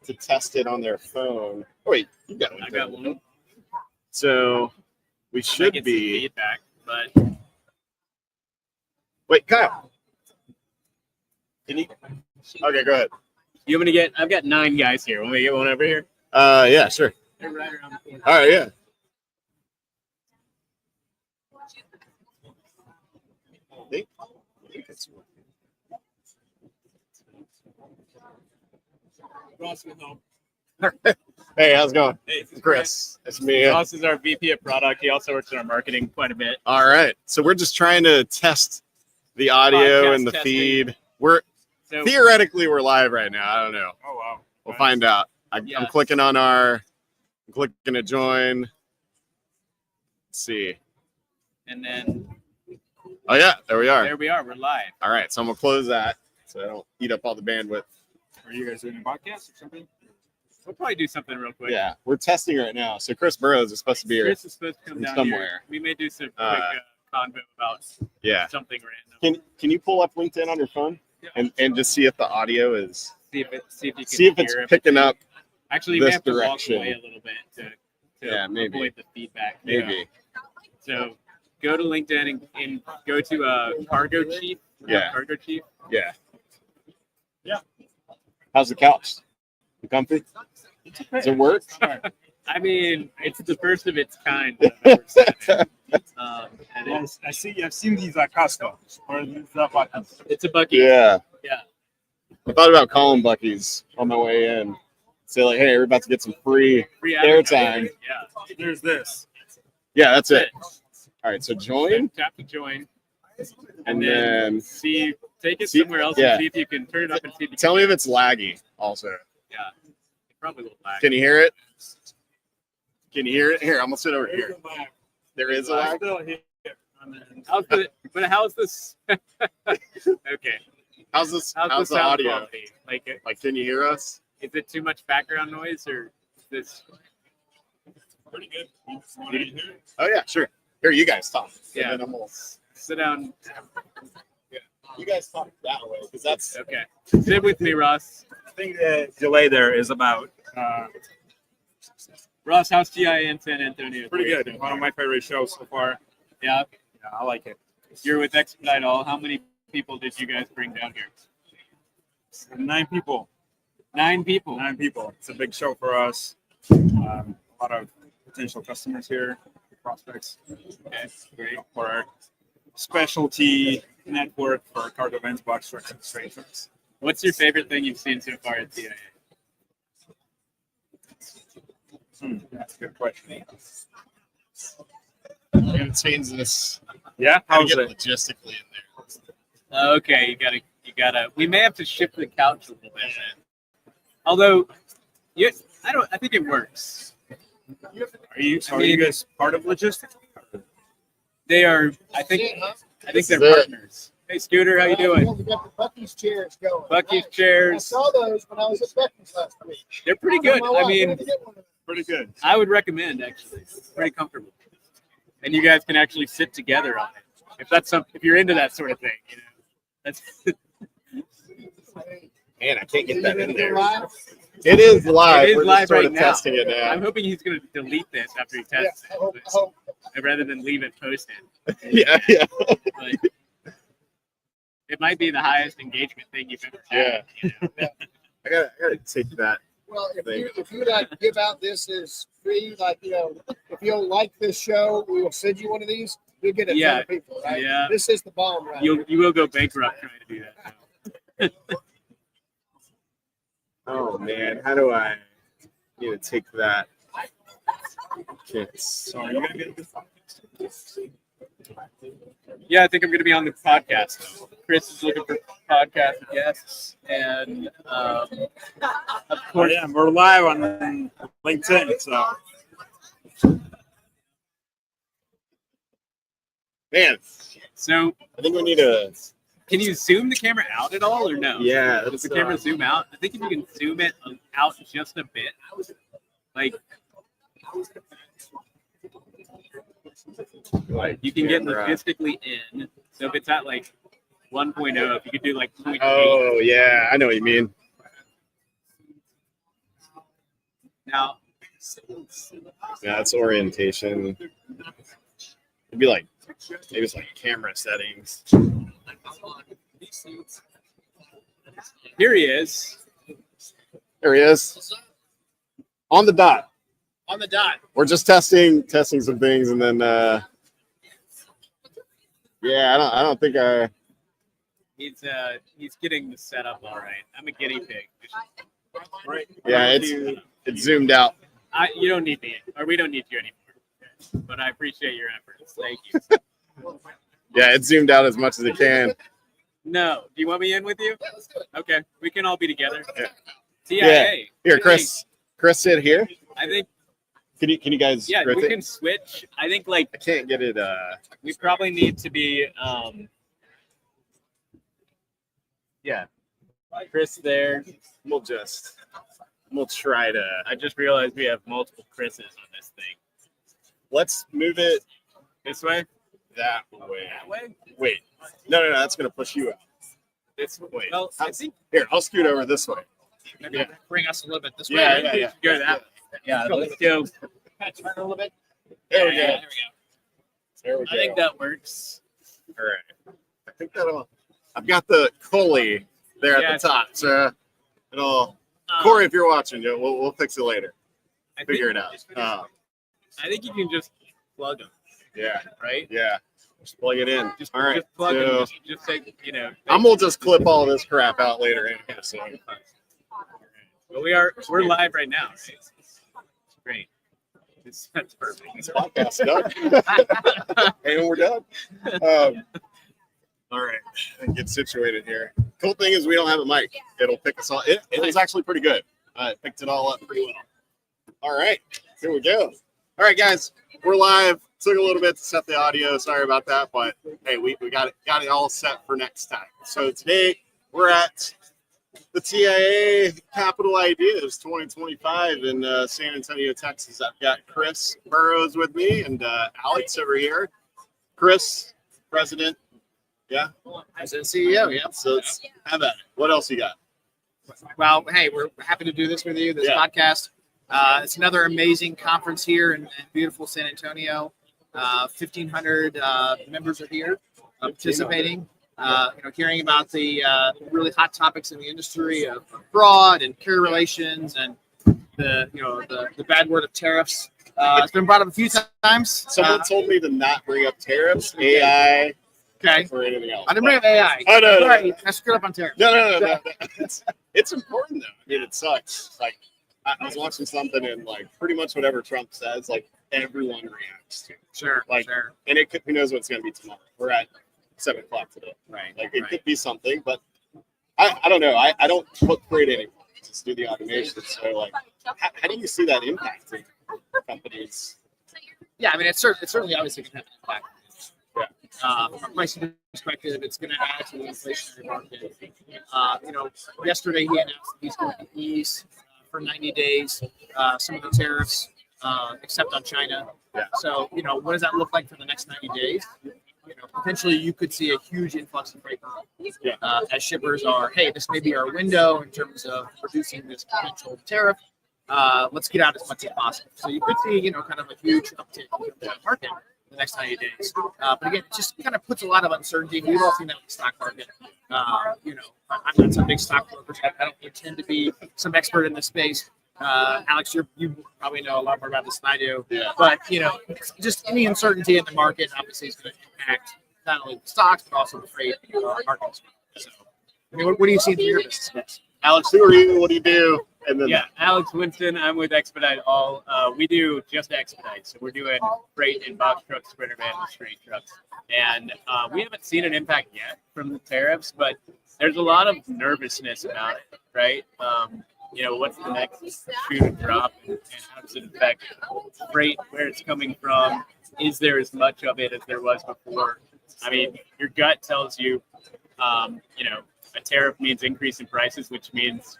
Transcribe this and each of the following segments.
to test it on their phone. Oh, wait, you got one. I got one. So we should Get be. some feedback, but Wait, Kyle. Can you? Okay, go ahead. you want me to get? I've got 9 guys here. Want me to get one over here? Yeah, sure. They're right around the corner. All right, yeah. Ross will help. Hey, how's it going? Hey, this is Chris. It's me. Ross is our VP of product. He also works in our marketing quite a bit. All right. So we're just trying to test the audio Podcast and the testing. feed. So Theoretically, we're live right now. I don't know. Oh wow. We'll find out. I'm clicking on I'm clicking to join. Let's see. and then Oh yeah, there we are. there we are. We're live. All right, so I'm gonna close that so I don't eat up all the bandwidth. Are you guys doing a podcast or something? We'll probably do something real quick. Yeah, we're testing right now. So Chris Burrows is supposed to be here. Chris is supposed to come from down somewhere. here. We may do some quick convo about Yeah. something random. Can you pull up LinkedIn on your phone and just see if the audio is See if you can see if it's hear picking up? Actually, you may this have to direction. walk away a little bit to Yeah, maybe. avoid the feedback. Maybe. So go to LinkedIn and go to Cargo Chief. Yeah. Cargo Chief. Yeah. Yeah. How's the couch? You comfy? Does it work? I mean, it's the first of its kind that I've ever seen. And Yes, I've seen these at Costco. Or these buttons. it's a Bucky. Yeah. Yeah. I thought about calling Bucky's on my way in. Say like, hey, we're about to get some free Free airtime. Yeah. There's this. Yeah, that's it. All right, so join Tap to join. and then Take it See- somewhere else yeah. and see if you can turn it up and see if you tell can me if it's laggy also. Yeah. It probably will lag. Can you hear it? Can you hear it? Here, I'm gonna sit over here. There is a I'm lag. still here. How's this? Okay. How's this? How's How's the the sound audio? quality? Like, can you hear us? Is it too much background noise or is this? Pretty good. Oh yeah, sure. Here, you guys talk. Yeah. And then I'm gonna- Sit down. you guys talk that way because that's Okay. Sit with me, Ross. I think the delay there is about Ross, how's GIA in San Antonio? pretty good. One of my favorite shows so far. Yeah. Yeah, I like it. You're with Expedite All. How many people did you guys bring down here? 9 people. 9 people. 9 people. It's a big show for us. A lot of potential customers here, prospects. Okay. Great. For our specialty network for cargo vans, box trucks, and straight trucks. What's your favorite thing you've seen so far at GIA? That's a good question. we're gonna change this. Yeah, How to how's get it? logistically in there. Okay, you gotta. We may have to shift the couch a little bit. Although, I think it works. Are you guys part of logistics? They are. I think they're This is it. partners. Hey, Scooter, how you doing? We got the Bucky's chairs going. Bucky's I chairs. saw those when I was at Becky's last week. They're pretty good. My I wife mean, wanted to get one of those. Pretty good. I would recommend actually. It's pretty comfortable, and you guys can actually sit together on it. If you're into that sort of thing, that's. Man, I can't get that in there. Live? It is live. It is We're live just sort right of now. testing it now. I'm hoping he's going to delete this after he Yeah, tests I hope, it, rather than leave it posted. Yeah, yeah. But it might be the highest engagement thing you've ever had. I gotta take that. Well, if you like give out this as free, like if you'll like this show, we will send you one of these. You'll get a ton of people, right? Yeah. This is the bomb, right? You will go bankrupt trying to do that. Oh man, how do I need to take that? Okay. So are you gonna get this? Yeah, I think I'm going to be on the podcast. Chris is looking for podcast guests, and of Oh, course, yeah, we're live on LinkedIn. So Man, so I think we need to. can you zoom the camera out at all, or no? Yeah, Does the camera zoom out? I think if you can zoom it out just a bit, like you can get logistically in. So if it's at like 1.0, if you could do like 0.8. Oh yeah, I know what you mean. Now, Yeah, it's orientation. It'd be like maybe it's like camera settings. here he is. There he is. On the dot. On the dot. We're just testing some things, and then yeah, I don't think He's getting the setup all right. I'm a guinea pig. yeah, it's zoomed out. You don't need me, or we don't need you anymore. But I appreciate your efforts. Thank you. Yeah, it's zoomed out as much as it can. No, do you want me in with you? Okay, we can all be together. Yeah. TIA. Here, Chris, sit here. I think Can you guys? yeah, grip we it? can switch. I think like I can't get it. we probably need to be yeah. Chris there. We'll try to. I just realized we have multiple Chris's on this thing. Let's move it This way? that way. That way? Wait, no, that's gonna push you out. This way. Wait, Well, I think here, I'll scoot over this way. Maybe bring us a little bit this way. Yeah. go that way. Yeah, let's go. Turn a little bit. There we go. Yeah, There we go. I think that works. All right. I think that'll. I've got the Coley there Yeah, at the top, so it'll. Um, Corey, if you're watching, we'll fix it later. I think, Figure it out. I think you can just plug them, Yeah, right? yeah. Just plug it in. Just All right. just plug so them. Just say, I'm gonna just clip all this crap out later. Anyway, so. But we're live right now. Right? Great. That's perfect. This podcast done. And we're done. All right, get situated here. Cool thing is we don't have a mic. It'll pick us all. It was actually pretty good. It picked it all up pretty well. All right, here we go. All right, guys, we're live. Took a little bit to set the audio. Sorry about that, but hey, we got it all set for next time. So today we're at the TIA Capital Ideas 2025 in San Antonio, Texas. I've got Chris Burrows with me and Alex over here. Chris, president. Yeah. As a CEO, yeah. So let's have at it. What else you got? Well, hey, we're happy to do this with you, this Yeah. podcast. It's another amazing conference here in beautiful San Antonio. 1,500 members are here participating, hearing about the really hot topics in the industry of fraud and carrier relations and the bad word of tariffs. It's been brought up a few times. Someone told me to not bring up tariffs, AI, Okay. or anything else. I didn't bring up AI. Oh, no. Sorry, I screwed up on tariffs. No. It's important though. I mean, it sucks. Like I was watching something and like pretty much whatever Trump says, like everyone reacts to. Sure, Like, sure. And who knows what it's going to be tomorrow? We're at 7:00 today. Right. Like it right. could be something, but I don't know. I don't put freight anymore. Just do the automation. So like, how do you see that impacting companies? Yeah, I mean, it's certainly obviously going to have an impact. From a pricing perspective, it's going to add to the inflationary market. Yesterday he announced that he's going to ease for 90 days some of the tariffs, except on China. Yeah. So, what does that look like for the next 90 days? Potentially you could see a huge influx of freight as shippers are, hey, this may be our window in terms of reducing this potential tariff. Let's get out as much as possible. So you could see, kind of a huge uptick in the market in the next 90 days. But again, it just kind of puts a lot of uncertainty. We've all seen that with the stock market. I'm not some big stock broker. I don't pretend to be some expert in this space. Alex, you probably know a lot more about this than I do. Yeah. But, just any uncertainty in the market obviously is going to impact not only the stocks, but also the freight markets. So, I mean, what do you see in your business? Alex, who are you? What do you do? And then Alex Winston. I'm with Expedite All. We do just Expedite, so we're doing freight in box trucks, sprinter vans, and straight trucks. And we haven't seen an impact yet from the tariffs, but there's a lot of nervousness about it, right? What's the next shoe to drop, and how does it affect freight, where it's coming from? Is there as much of it as there was before? I mean, your gut tells you, a tariff means increase in prices, which means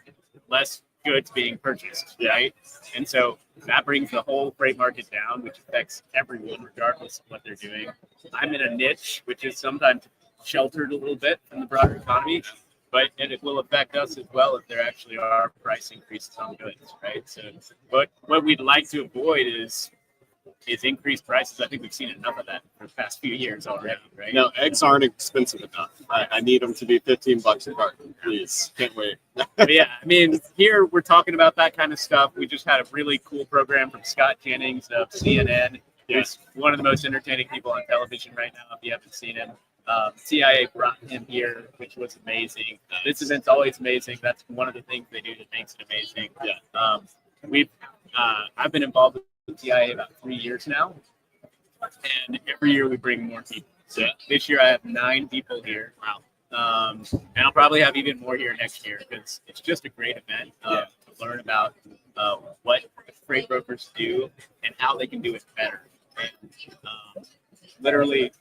less goods being purchased, right? And so that brings the whole freight market down, which affects everyone regardless of what they're doing. I'm in a niche, which is sometimes sheltered a little bit from the broader economy. and it will affect us as well if there actually are price increases on goods, right? So what we'd like to avoid is increased prices. I think we've seen enough of that for the past few years already, right? No, eggs aren't expensive enough. I need them to be $15 a carton, please. Can't wait. But yeah, I mean, here we're talking about that kind of stuff. We just had a really cool program from Scott Jennings of CNN. He's one of the most entertaining people on television right now, if you haven't seen him. CIA brought him here, which was amazing. This event's always amazing. That's one of the things they do that makes it amazing. I've been involved with TIA about 3 years now, and every year we bring more people. So this year I have 9 people here. Wow. And I'll probably have even more here next year because it's just a great event to learn about what freight brokers do and how they can do it better. And literally,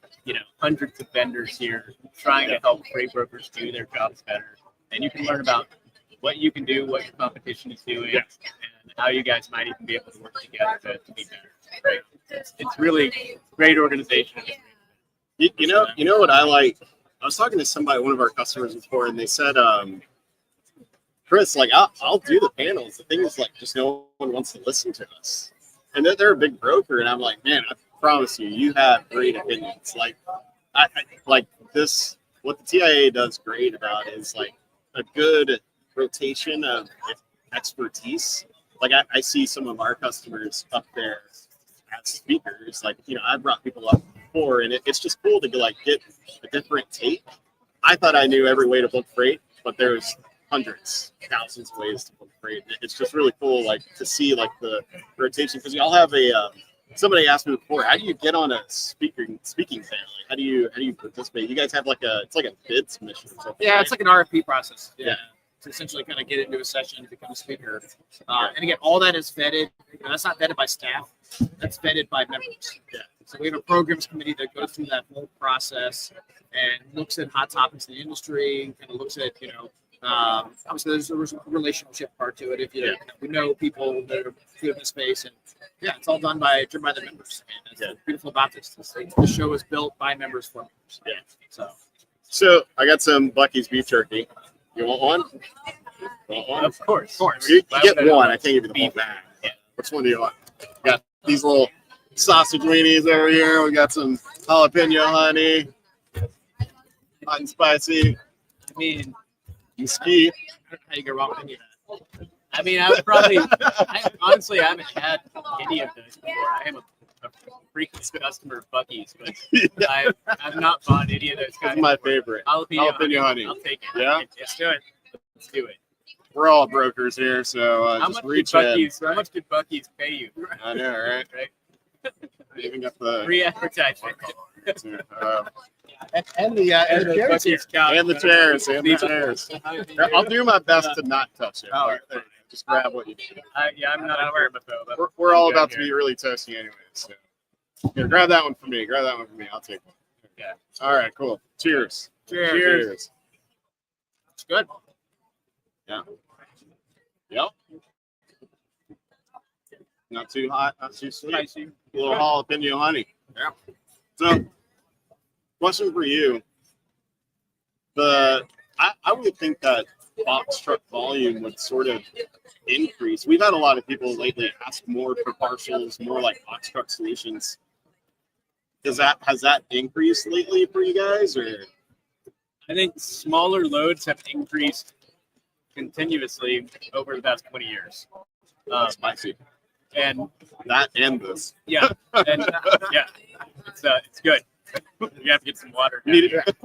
hundreds of vendors here trying to help freight brokers do their jobs better. And you can learn about what you can do, what your competition is doing, and how you guys might even be able to work together to be better. Right? It's really great organization. You know what I like? I was talking to somebody, one of our customers before, and they said, Chris, like, I'll do the panels. The thing is, like, just no one wants to listen to us. And they're a big broker, and I'm like, man, I promise you have great opinions. Like, I like this. What the TIA does great about is like a good rotation of expertise. Like I see some of our customers up there as speakers. Like, I brought people up before, and it's just cool to like get a different take. I thought I knew every way to book freight, but there's hundreds, thousands of ways to book freight. It's just really cool, like to see like the rotation, because y'all have a. Somebody asked me before, how do you get on a speaking thing? Like, how do you participate? You guys have like it's like a bid submission or something. Yeah, right? it's like an RFP process. Yeah. To essentially kind of get into a session to become a speaker. And again, all that is vetted. That's not vetted by staff. That's vetted by members. Yeah. So we have a programs committee that goes through that whole process and looks at hot topics in the industry, kind of looks at, obviously there's a relationship part to it. If we know people that are in the space, and it's all done driven by the members. And that's what's beautiful about this. The show is built by members for members. Yeah. So I got some Bucky's beef jerky. You want one? Want one? Of course. You get one. I can't give you the whole bag. Yeah. Which one do you want? Got these little sausage weenies over here. We got some jalapeno honey, hot and spicy. I mean, Mesquite. I don't know how you go wrong with any of that. I mean, I would probably. Honestly, I haven't had any of those before. I am a frequent customer of Bucky's, but I've not bought any of those This guys. is my favorite. Jalapeno honey. I'll take it. Yeah? Let's do it. Let's do it. We're all brokers here, so How just much reach did in. Bucky's? How much did Bucky's pay you? I know, right? Right. I even got the Free advertisement. And the Bucky's couch. and the chairs and the chairs. I'll do my best to not touch it. Oh, There you go. Just grab what you need. I'm not aware of it though. But We're all good about to here. be really toasty anyway. So here, grab that one for me. Grab that one for me. I'll take one. Yeah. All right, cool. Cheers. Cheers. It's good. Yeah. Yep. Not too hot, not too sweet. Spicy. A little jalapeno honey. Yeah. So, question for you. I would think that box truck volume would sort of increase. We've had a lot of people lately ask more for parcels, more like box truck solutions. Has that increased lately for you guys, or? I think smaller loads have increased continuously over the past 20 years. Spicy. And That and this. yeah, and it's good. You have to get some water. Need it.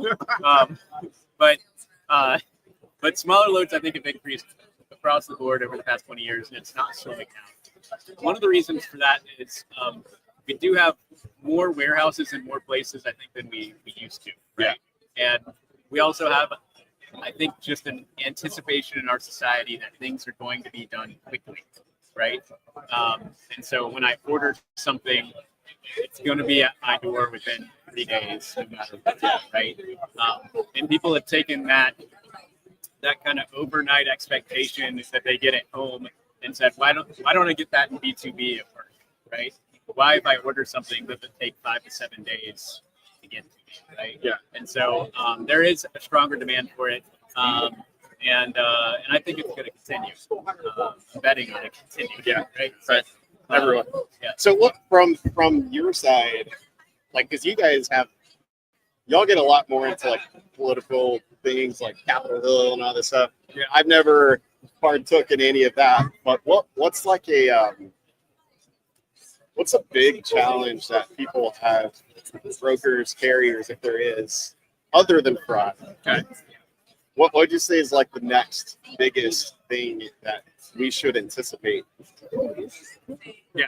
But smaller loads, I think, have increased across the board over the past 20 years, and it's not slowing down. One of the reasons for that is we do have more warehouses in more places, I think, than we used to. Right? Yeah. And we also have, I think, just an anticipation in our society that things are going to be done quickly, right? And so when I order something, it's going to be at my door within 3 days, no matter what, right? And people have taken that kind of overnight expectation that they get at home and said, why don't I get that in B2B at work, right? Why, if I order something, does it take 5 to 7 days to get to me, right? Yeah. And so there is a stronger demand for it. And I think it's going to continue. I'm betting on it continue. Yeah. Right. Right. Everyone. Yeah. So what from your side, like, because you guys y'all get a lot more into like political things like Capitol Hill and all this stuff. Yeah. I've never partook in any of that, but what's like what's a big challenge that people have, brokers, carriers, if there is, other than fraud? Okay. What would you say is like the next biggest thing that we should anticipate? Yeah.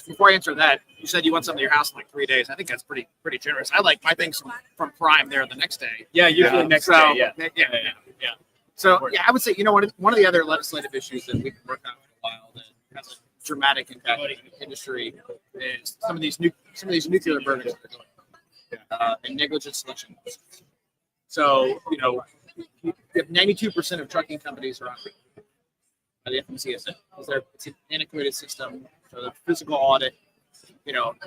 Before I answer that, you said you want something to your house in like 3 days. I think that's pretty generous. I like my things from Prime there the next day. Yeah. Usually Yeah. next So, day. Yeah. yeah. So yeah, I would say one of the other legislative issues that we've been working on for a while that has a dramatic impact on the industry is some of these nuclear burners that are going and negligent selection. So you have 92% of trucking companies are on by the FMCSA because it's an antiquated system. So the physical audit,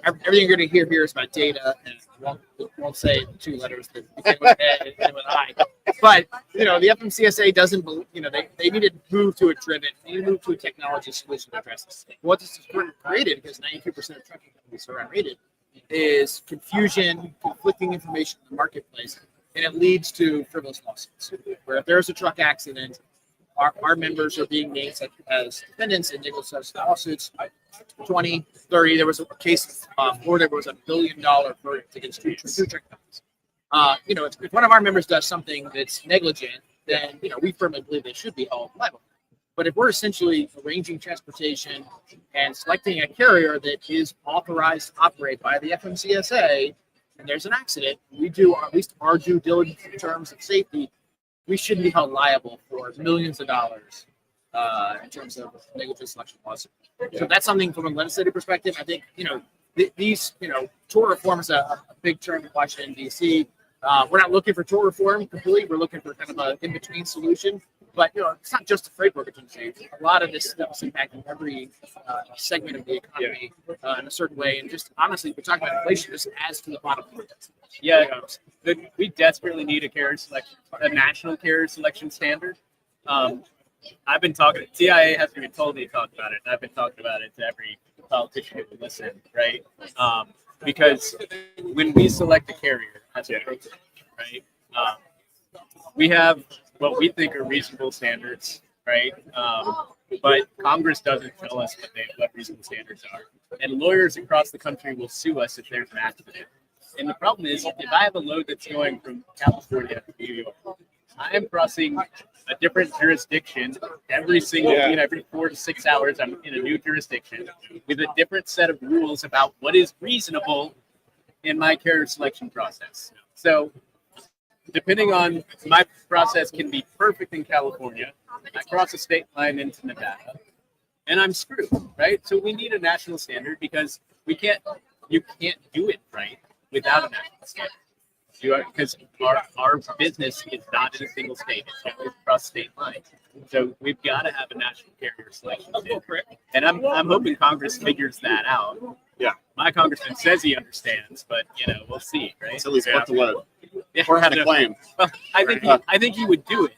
everything you're going to hear here is about data, and won't say the two letters that begin with A and end with I. But the FMCSA doesn't, they need to move to a technology solution to address this. What this has created, because 92% of trucking companies are unrated, is confusion, conflicting information in the marketplace, and it leads to frivolous lawsuits. Where if there's a truck accident, our members are being named as defendants in negligent lawsuits. 20, 30. There was a case in Florida where it was $1 billion verdict against two truck companies. If one of our members does something that's negligent, then we firmly believe they should be held liable. But if we're essentially arranging transportation and selecting a carrier that is authorized to operate by the FMCSA, and there's an accident, we do at least our due diligence in terms of safety, we shouldn't be held liable for millions of dollars in terms of negligent selection lawsuit. Yeah. So that's something from a legislative perspective. I think, these, tort reform is a big term in Washington, D.C. We're not looking for tort reform completely. We're looking for kind of an in-between solution. But, it's not just the freight brokerage industry. A lot of this stuff is impacting every segment of the economy in a certain way. And just honestly, we're talking about inflation, just adds to the bottom line. Yeah. We desperately need a national carrier selection standard. I've been talking. TIA hasn't even told me to talk about it, and I've been talking about it to every politician who would listen, right? Because when we select a carrier as a brokerage, right, we have what we think are reasonable standards, right? But Congress doesn't tell us what reasonable standards are, and lawyers across the country will sue us if there's an accident. And the problem is, if I have a load that's going from California to New York, I am crossing a different jurisdiction every 4 to 6 hours. I'm in a new jurisdiction with a different set of rules about what is reasonable in my carrier selection process. So depending on my process can be perfect in California, I cross a state line into Nevada and I'm screwed, right? So we need a national standard because you can't do it right without a national standard. Because our business is not in a single state; it's across state lines. So we've got to have a national carrier selection standard. And I'm hoping Congress figures that out. Yeah, my congressman says he understands, but we'll see, right? So at least put the load Yeah. or had a claim. Well, I think he would do it.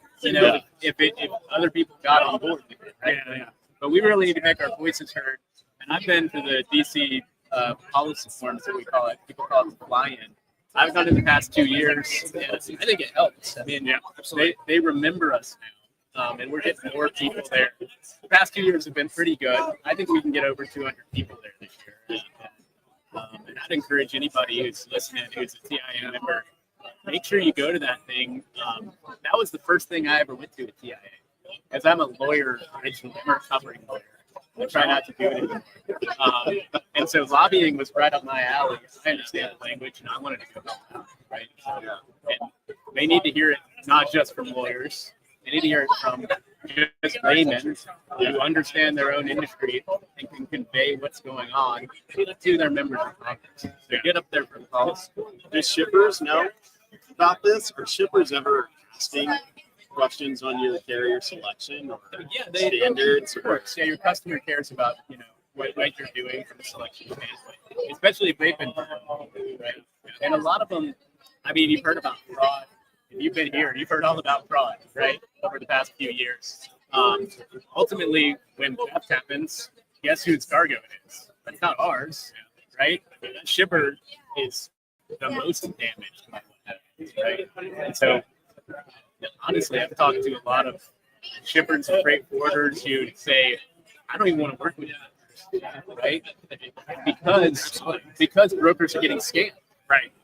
If other people got on board with it, right? Yeah. But we really need to make our voices heard. And I've been to the DC policy forums that we call it. People call it the fly-in. I've done it in the past 2 years. And I think it helps. I mean, they remember us now, and we're getting more people there. The past 2 years have been pretty good. I think we can get over 200 people there this year. And I'd encourage anybody who's listening, who's a TIA member, make sure you go to that thing. That was the first thing I ever went to at TIA, because I'm a lawyer originally. I'm a recovering lawyer. I try not to do it anymore. And so lobbying was right up my alley. I understand the language, and I wanted to go help out, right? And they need to hear it not just from lawyers. They need to hear it from just laymen who understand their own industry and can convey what's going on to their members of Congress. So get up there for the policy. Do shippers know about this? Are shippers ever asking questions on your carrier selection or standards? Of course. Yeah, your customer cares about what you're doing from a selection standpoint, especially if they've been burned, right? And a lot of them, I mean, you've heard about fraud. if you've been here, you've heard all about fraud, right? Over the past few years. Ultimately, when theft happens, guess whose cargo it is? That's not ours, right? That shipper is the most damaged by what happens, right? And so, honestly, I've talked to a lot of shippers and freight forwarders who say, I don't even want to work with you, right? Because brokers are getting scammed.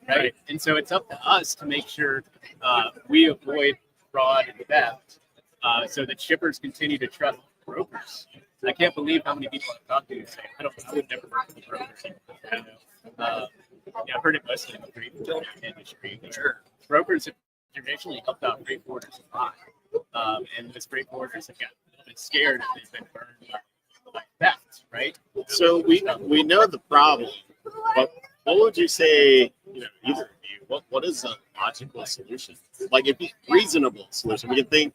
Right. And so it's up to us to make sure we avoid fraud and theft so that shippers continue to trust brokers. I can't believe how many people I've talked to who say, I would never work with a broker. I've heard it mostly in the freight industry. Sure. Brokers have traditionally helped out freight forwarders a lot. And those freight forwarders have gotten a little bit scared if they've been burned by theft, right? So we know the problem, but what would you say, either of you, what is a logical solution? Like a reasonable solution. We can think,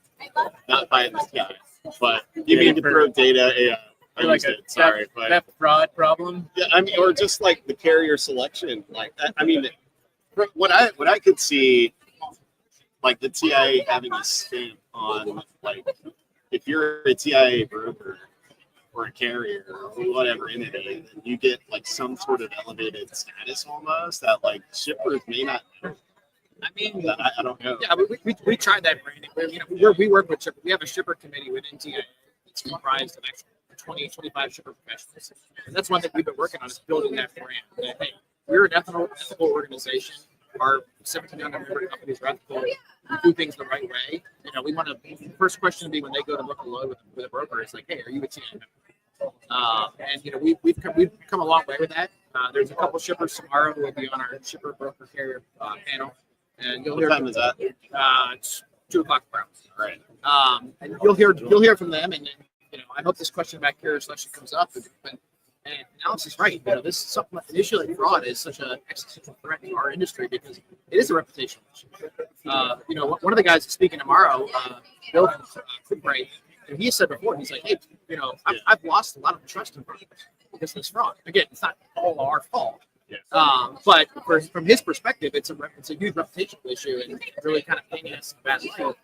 not by this guy, but you can throw data, AI. Like that fraud problem. Yeah, I mean, or just like the carrier selection. Like, I mean, what I could see, like the TIA having a stamp on, like, if you're a TIA broker or a carrier or whatever entity, then you get like some sort of elevated status almost that like shippers may not know. I mean, I don't know. Yeah, we tried that branding. We work with shippers. We have a shipper committee within TIA. It's comprised of actually 20, 25 shipper professionals. And that's one thing we've been working on is building that brand. That, hey, we're an ethical organization. Our 1,700 member companies are ethical. We do things the right way. We want to. The first question to be when they go to book a load with a broker is like, hey, are you a TIA member? And we've come a long way with that. There's a couple shippers tomorrow who will be on our shipper broker carrier panel, and you'll hear. What time is that? It's 2:00 tomorrow. Right. And you'll hear from them, and then, I hope this question about carrier selection comes up. And Alex is right. This is something. Initially, fraud is such an existential threat to our industry because it is a reputational issue. One of the guys speaking tomorrow, Bill Bright. And he said before, he's like, hey, I've lost a lot of trust in brokers because of this fraud. Again, it's not all our fault. Yeah. But from his perspective, it's a huge reputational issue and really kind of painting us in a bad light.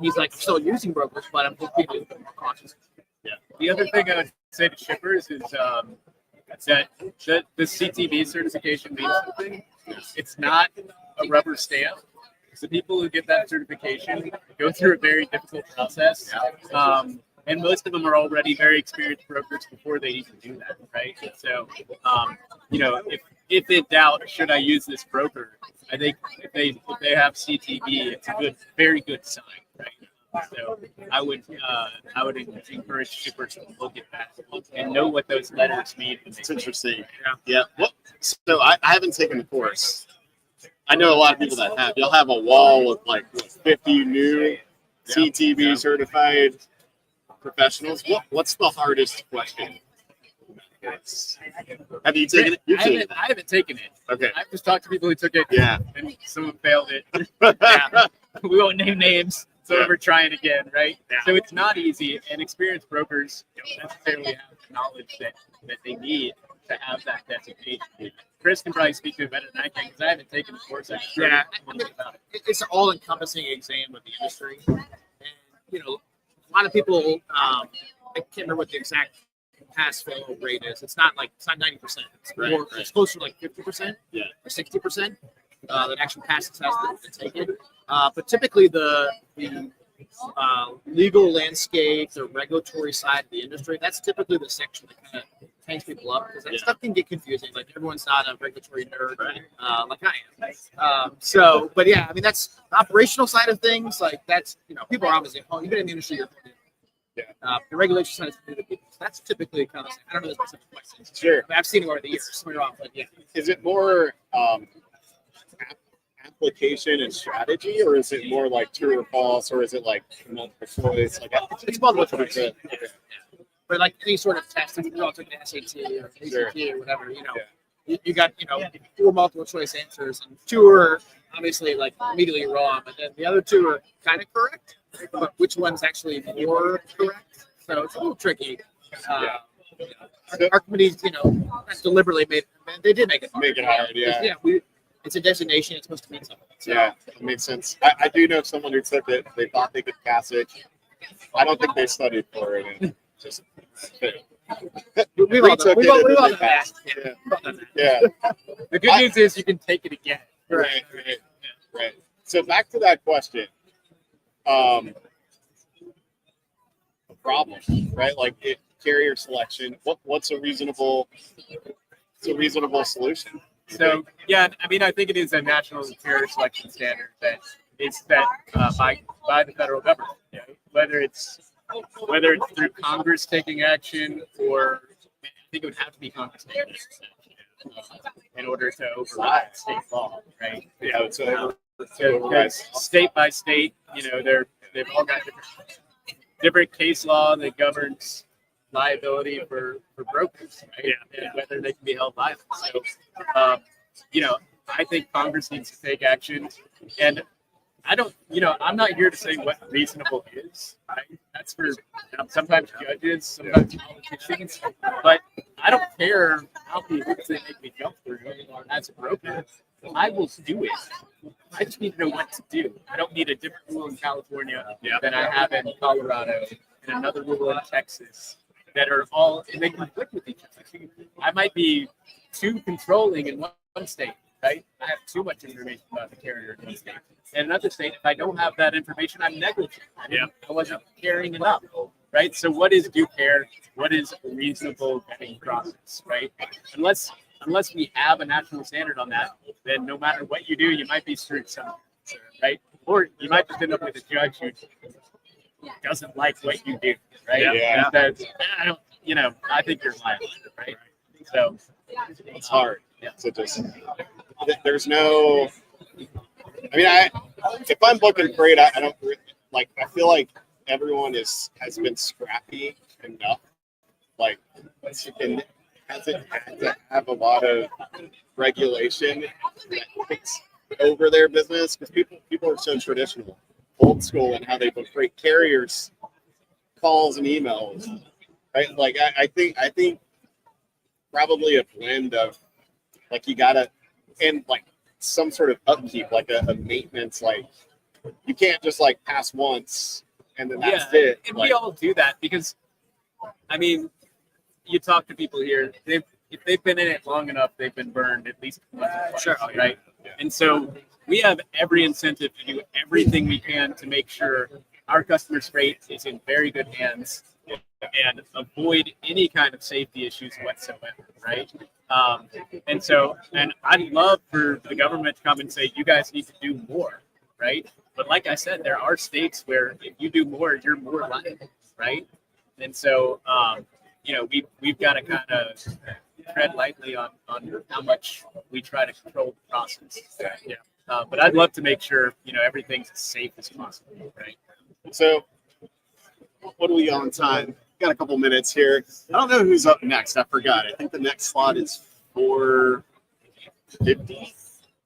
He's like, I'm still using brokers, but I'm being a little bit more cautious. Yeah. The other thing I would say to shippers is that the CTV certification means something. It's not a rubber stamp. The people who get that certification go through a very difficult process. And most of them are already very experienced brokers before they even do that, right? So, if in doubt, should I use this broker? I think if they have CTV, it's a very good sign, right? So I would encourage shippers to look at that and know what those letters mean. It's interesting. Yeah. Well, so I haven't taken the course. I know a lot of people that have. You'll have a wall of like 50 new CTV certified professionals. What's the hardest question? Have you taken it? I haven't taken it. Okay. I've just talked to people who took it. Yeah. And some have failed it. We won't name names, so we're trying again, right? Yeah. So it's not easy, and experienced brokers don't necessarily have the knowledge that they need to have that designation. Chris can probably speak to it better than I can because I haven't taken the course. It's an all-encompassing exam of the industry, and a lot of people. I can't remember what the exact pass-fail rate is. It's not 90%. It's closer to like 50%, or 60% that actually passes has to take it. But typically the legal landscape, the regulatory side of the industry, that's typically the section that kind of hangs people up because that stuff can get confusing. Like everyone's not a regulatory nerd, like I am. But yeah, I mean that's the operational side of things. Like that's people are obviously you've been in the industry. The regulation side is new to people. So that's typically kind of I don't know the specific questions. Sure, I've seen it over the years. But yeah, is it more application and strategy, or is it more like true or false, or is it like multiple choice? Like it's multiple choice. But like any sort of test, if you all took an SAT or ACT or whatever, you got 4 multiple choice answers, and 2 are obviously like immediately wrong, but then the other 2 are kind of correct. But which one's actually more correct? So it's a little tricky. Our committees, deliberately they did make it hard. Yeah. We it's a designation. It's supposed to mean something. So, Yeah, it makes sense. I do know someone who took it. They thought they could pass it. I don't think they studied for it. And just we've all done, retook we've it all, and we've then all they done that. passed. Yeah, Yeah. we've all done that. Yeah. The good news is you can take it again. Right. Right. So back to that question. The problem, right? Like carrier selection. What's a reasonable solution? So yeah, I mean, I think it is a national carrier selection standard that is set by the federal government. You know, whether it's through Congress taking action, or I think it would have to be Congress taking action in order to override state law, right? Yeah, so Because state by state, you know, they've all got different case law that governs liability for brokers, right? And whether they can be held liable. So, you know, I think Congress needs to take action. And I don't, you know, I'm not here to say what reasonable is. Right? That's for sometimes judges, sometimes politicians. But I don't care how many hoops they make me jump through as a broker. I will do it. I just need to know what to do. I don't need a different rule in California than I have in Colorado, and another rule in Texas that are all, and they conflict with each other. I might be too controlling in one state, right? I have too much information about the carrier in one state. In another state, if I don't have that information, I'm negligent. I wasn't caring enough, right? So what is due care? What is a reasonable vetting process, right? Unless we have a national standard on that, then no matter what you do, you might be screwed somewhere, right? Or you might just end up with a judge who doesn't like what you do, right? Yeah. And says, I don't, you know, I think you're liable, right? So it's hard. Yeah. So just there's no. I mean, if I'm booking freight, I don't like. I feel like everyone has been scrappy enough, like, and hasn't had to have a lot of regulation that takes over their business because people are so traditional, old school in how they book freight. Carriers, calls and emails, right? Like I think probably a blend of like you gotta and like some sort of upkeep, like a maintenance, like you can't just like pass once and then that's it. And like, we all do that because, I mean, you talk to people here, if they've been in it long enough, they've been burned at least once or twice, Sure. right? And so we have every incentive to do everything we can to make sure our customers' freight is in very good hands and avoid any kind of safety issues whatsoever, right? And I'd love for the government to come and say, you guys need to do more, right? But like I said, there are states where if you do more, you're more liable, right? And so, you know, we've got to kind of tread lightly on how much we try to control the process. Yeah. But I'd love to make sure, you know, everything's as safe as possible, right? So, what are we on time? Got a couple minutes here. I don't know who's up next. I forgot. I think the next slot is 4:50.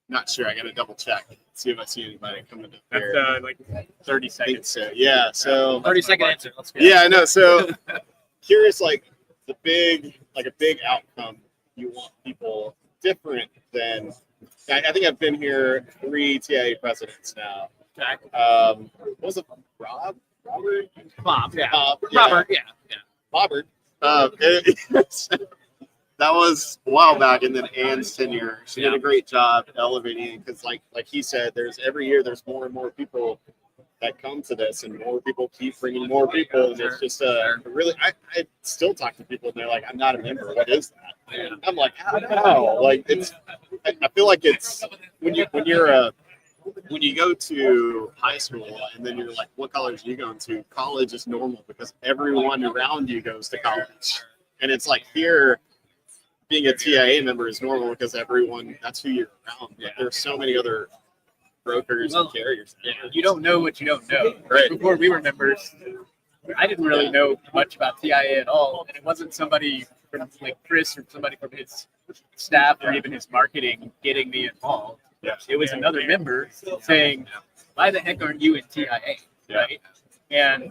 Not sure. I got to double check. See if I see anybody coming to That's there. like 30 I think seconds. so. Yeah. So 30-second answer. Let's go. yeah, I know. So curious, like a big outcome you want people different than. I think I've been here 3 TIA presidents now. Okay. What was it Robert? Bob. Yeah. Yeah. Robert. Yeah. Yeah. Robert. That was a while back, and then Anne's tenure. She did a great job elevating it because, like he said, every year there's more and more people that come to this, and more people keep bringing more people, and it's just really. I still talk to people, and they're like, "I'm not a member. What is that?" And I'm like, "How? Like it's." I feel like it's when you go to high school and then you're like, what college are you going to? College is normal because everyone around you goes to college. And it's like here, being a TIA member is normal because that's who you're around. But there's so many other brokers and carriers. You don't know what you don't know. Right. Before we were members, I didn't really know much about TIA at all. And it wasn't somebody from like Chris or somebody from his staff or even his marketing getting me involved. It was another member saying, why the heck aren't you in TIA? Right. And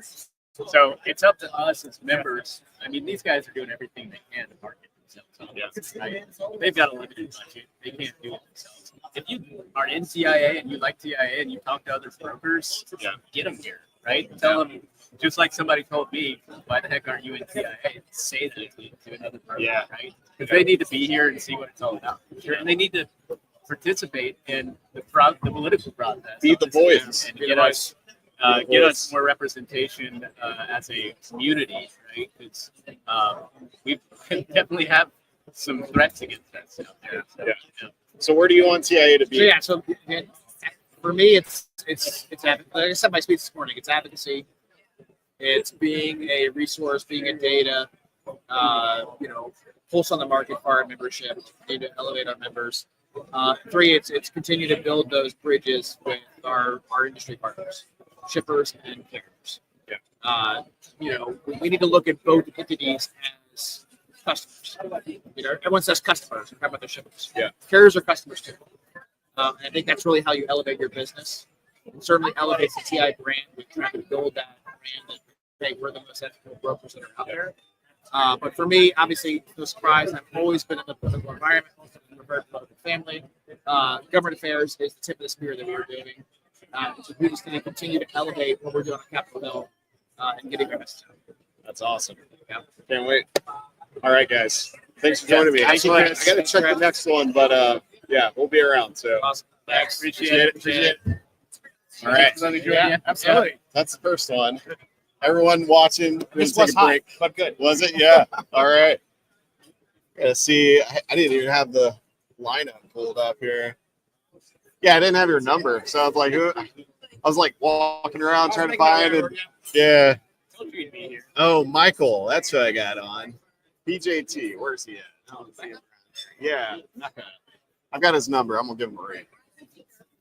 so it's up to us as members. I mean, these guys are doing everything they can to market themselves. Right? They've got a limited budget. They can't do it themselves. if you are in TIA and you like TIA and you talk to other brokers, get them here, right? Tell them, just like somebody told me, why the heck aren't you in TIA? Say that to another broker, right? Because they need to be here and see what it's all about. And they need to participate in the political process. Be the voice. And get us more representation as a community, right? Because we definitely have some threats against us out there. So, So where do you want TIA to be? So for me, it's like I said, my speech this morning. It's advocacy. It's being a resource, being a data, pulse on the market for our membership. Need to elevate our members. 3, it's continue to build those bridges with our industry partners, shippers and carriers. We need to look at both entities as customers. Everyone says customers. We're talking about the shippers. Carriers are customers too. And I think that's really how you elevate your business. It certainly elevates the TI brand. We're trying to build that brand that, hey, we're the most ethical brokers that are out there. But for me, obviously, no surprise, I've always been in the political environment, in a very political family. Government affairs is the tip of the spear that we're doing. So we're just going to continue to elevate what we're doing on Capitol Hill and getting our message out. That's awesome. Can't wait. All right, guys. Thanks for joining me. I got to check the next one, but we'll be around. So Awesome. Thanks. appreciate it. All right. Absolutely. That's the first one. Everyone watching, This take was a break. hot, but good. Was it? Yeah. All right. Gotta see. I didn't even have the lineup pulled up here. Yeah, I didn't have your number, so I was like, walking around trying to find it. Yeah. Oh, Michael, that's who I got on. PJT, where's he at? I don't see him. Yeah, I've got his number. I'm gonna give him a ring.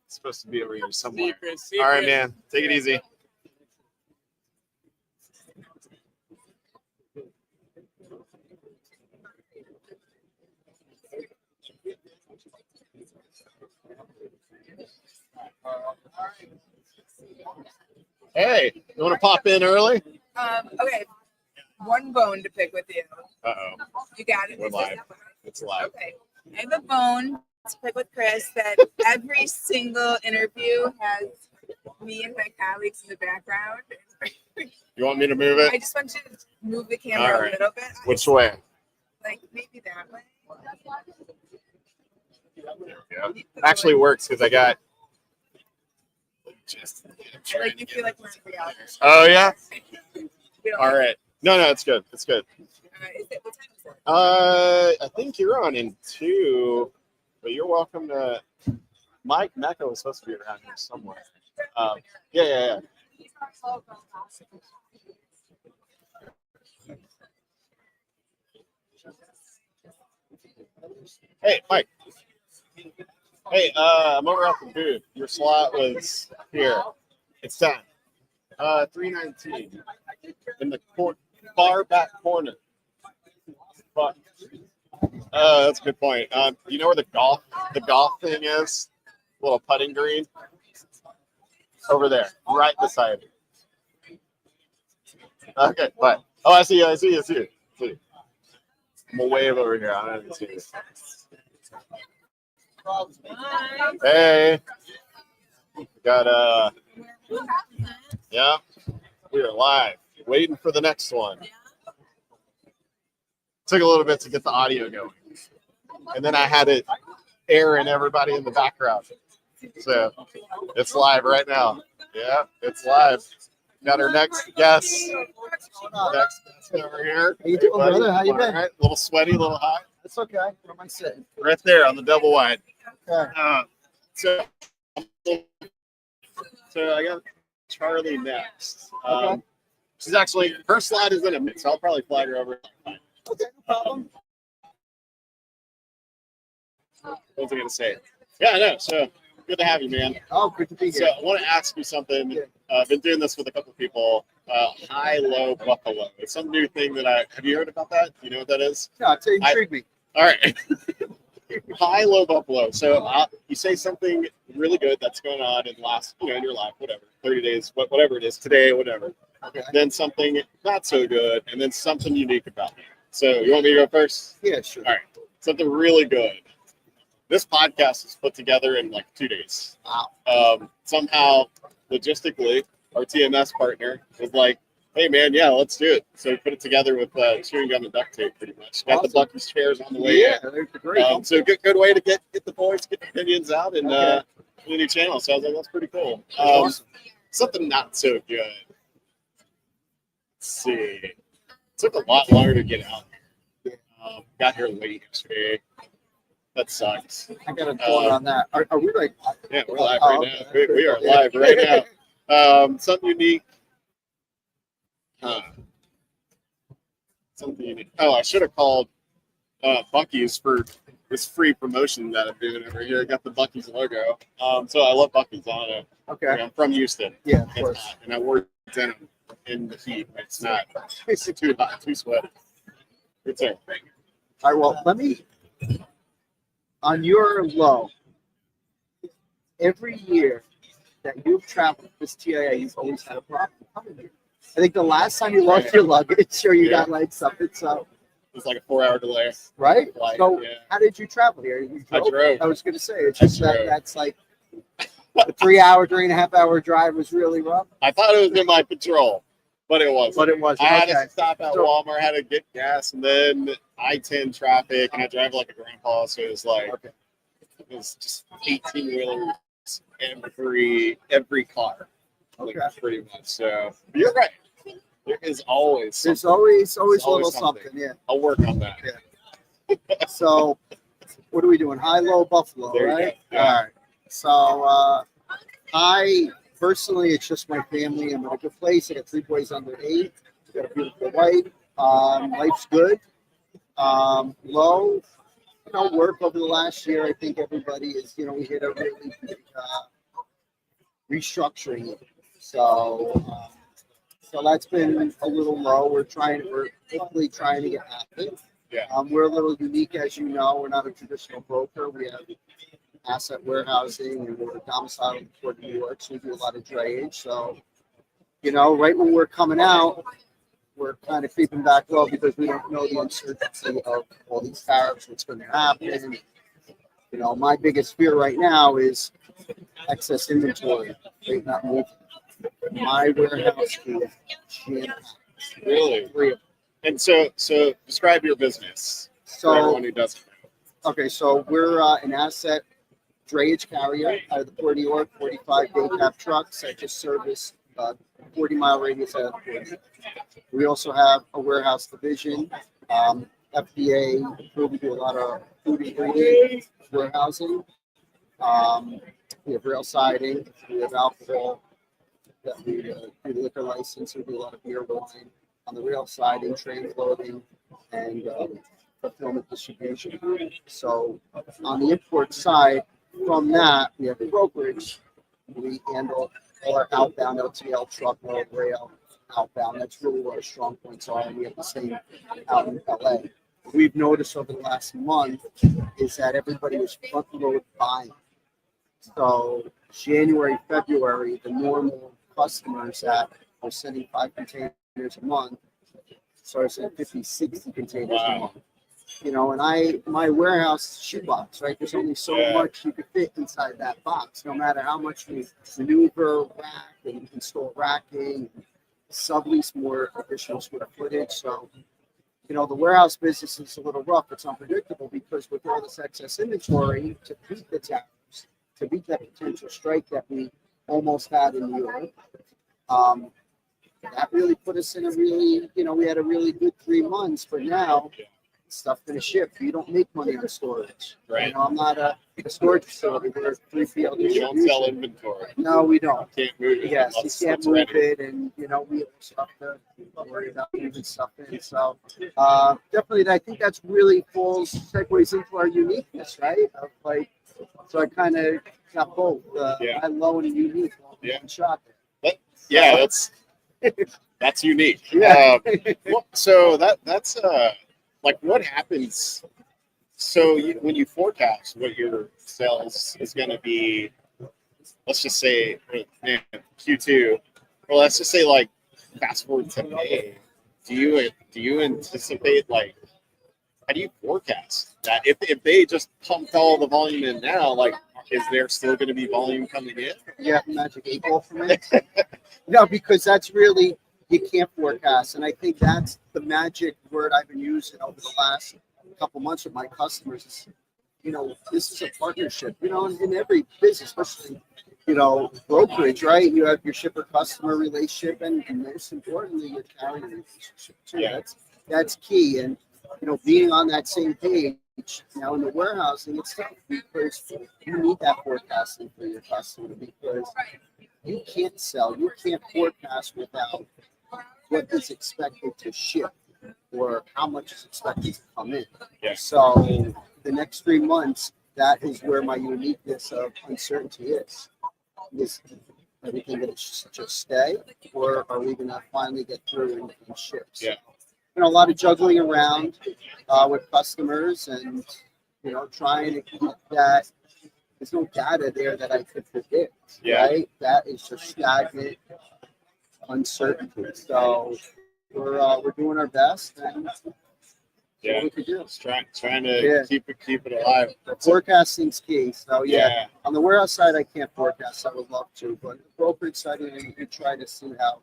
It's supposed to be over here somewhere. All right, man. Take it easy. Hey, you want to pop in early? Okay. One bone to pick with you. Uh-oh. You got it. We're live. It's live. Okay. I have a bone to pick with Chris that every single interview has me and my colleagues in the background. You want me to move I it? just want you to move the camera All right. a little bit. Which way? Like maybe that way. Yeah. Actually works because I got just Like you feel like we're in reality. Oh yeah? We don't All like- right. No, it's good. It's good. What time is it? I think you're on in 2, but you're welcome to. Mike Mecca was supposed to be around here somewhere. Yeah. Hey, Mike. Hey, I'm over at the booth. Your slot was here. It's time. 319 in the far back corner. But that's a good point. You know where the golf thing is? Little putting green. Over there, right beside it. Okay, bye. Oh, I see you. See. I'm gonna wave over here. I don't even see you. Hey. Got yeah. We are live. Waiting for the next one. Took a little bit to get the audio going. And then I had it air and everybody in the background. So it's live right now. Yeah, it's live. Got our next guest. Next guest over here. How you doing, Hey, buddy. brother? How you All been? right. A little sweaty, a little hot. It's okay. Where am I sitting? Right there on the double wide. Okay. So I got Charlie next. Okay. She's actually, her slide is in a mix, so I'll probably flag her over. Okay, no problem. What was I going to say? Yeah, I know. So good to have you, man. Oh, good to be So here. I want to ask you something. I've been doing this with a couple of people. High-low buffalo. It's some new thing that have you heard about that? You know what that is? No, it intrigued me. All right. High-low buffalo. So you say something really good that's going on in in your life, whatever, 30 days, whatever it is, today, whatever. Okay. Then something not so good, and then something unique about it. So you want me to go first? Yeah, sure. All right. Something really good This podcast is put together in like 2 days. Wow. Somehow, logistically, our TMS partner was like, "Hey man, yeah, let's do it." So we put it together with chewing gum and duct tape, pretty much. Got the Awesome. Bucky's chairs on the way Yeah, they're great. in. So good way to get the boys, get the opinions out, and Okay. the new channel. So I was like, that's pretty cool. Awesome. Something not so good. Let's see. It took a lot longer to get out. Got here late yesterday. That sucks. I got a thought on that. Are we like? Yeah, we're live Oh, right okay. now. We are live right now. Something unique. Something unique. Oh, I should have called Bucky's for this free promotion that I'm doing over here. I got the Bucky's logo. So I love Bucky's on it. Okay. I'm from Houston. Yeah, of It's course. hot, and I wore denim in the heat. It's not. It's too hot, too sweaty. It's there. All right. Well, let me. On your low, every year that you've traveled this TIA, you've always had a problem coming here. I think the last time you lost your luggage or you got like something, so It's like a 4-hour delay. right. Flight, So yeah. how did you travel here? You I drove. I was going to say it's just I that drove. that's like a 3.5 hour drive was really rough, I thought it was in my patrol, but it wasn't. but it wasn't. I had Okay. to stop at So- Walmart, had to get gas, and then I-10 traffic, and I drive like a grandpa, so it was like Okay. it was just 18-wheelers every car, like, Okay. pretty much. So you're right. There is always There's something. always a always little something. something. Yeah. I'll work on that. So, what are we doing? High, low, Buffalo, There you right? go. Yeah. All right. So, I personally, it's just my family. I'm in a good place. I got 3 boys under 8. Got a beautiful wife. Life's good. Low, work over the last year. I think everybody is, we hit a really big restructuring. So, so that's been a little low. We're hopefully trying to get active. Yeah. We're a little unique, as you know. We're not a traditional broker. We have asset warehousing, and we're domiciled in Port of New York, so we do a lot of drayage. So, right when we're coming out, we're kind of creeping back low because we don't know the uncertainty of all these tariffs, what's going to happen. My biggest fear right now is excess inventory, right? Not moving. My warehouse is jam-packed. Really? 3 of them. And so describe your business for So, everyone who doesn't know. okay, so we're an asset drayage carrier out of the Port of New York, 45 day cab trucks that just service 40-mile radius out of the port. We also have a warehouse division, FDA approved. We do a lot of food ingredient warehousing. We have rail siding, we have alcohol, that we do liquor license, we do a lot of beer wine on the rail siding, transloading, and fulfillment distribution. So on the import side, from that, we have a brokerage. We handle all our outbound LTL, truckload, rail, outbound. That's really where our strong points are. And we have the same out in LA. We've noticed over the last month is that everybody was front load buying. So January, February, the normal customers that are sending 5 containers a month started sending 50, 60 containers a Wow. month. And my warehouse shoebox, right? There's only so Yeah. much you could fit inside that box, no matter how much we maneuver, rack, and install racking, sublease more additional square footage. So, the warehouse business is a little rough. It's unpredictable because with all this excess inventory to beat the tariffs, to beat that potential strike that we almost had in New York, that really put us in a really, we had a really good 3 months, but now stuff going to ship. You don't make money on storage. Right. I'm not a storage facility. We're a 3PL You don't sell distribution. inventory. No, we don't. You can't move it. Yes, unless you can't it's move ready. it, and we also have to worry about moving stuff in. So definitely, I think that's really segues into our uniqueness, right? Of so I kind of got both Yeah. high, low, and unique all in Yeah. one shot. Yeah, that's unique. Yeah. So that's like what happens. So when you forecast what your sales is going to be, let's just say Q2, or let's just say like fast forward to May. Do you anticipate like how do you forecast that? If they just pumped all the volume in now, like, is there still going to be volume coming in? Yeah, magic 8 ball for me. No, because that's really, you can't forecast. And I think that's the magic word I've been using over the last couple months with my customers. Is, this is a partnership, in every business, especially, brokerage, right? You have your shipper customer relationship and most importantly, your carrier relationship too. Yeah. That's key. And, being on that same page now in the warehousing, it's tough because you need that forecasting for your customer because you can't sell, you can't forecast without what is expected to ship or how much is expected to come in. Yeah. So the next 3 months, that is where my uniqueness of uncertainty is. Is everything going to just stay, or are we going to finally get through and ship? So, Yeah. a lot of juggling around with customers and, trying to keep that. There's no data there that I could predict, Yeah. right? That is just stagnant uncertainty. So we're doing our best and Yeah. what we could do. Just trying to Yeah. keep it alive. Forecasting's key. So yeah, Yeah. on the warehouse side, I can't forecast. I would love to, but the brokerage side, we try to see how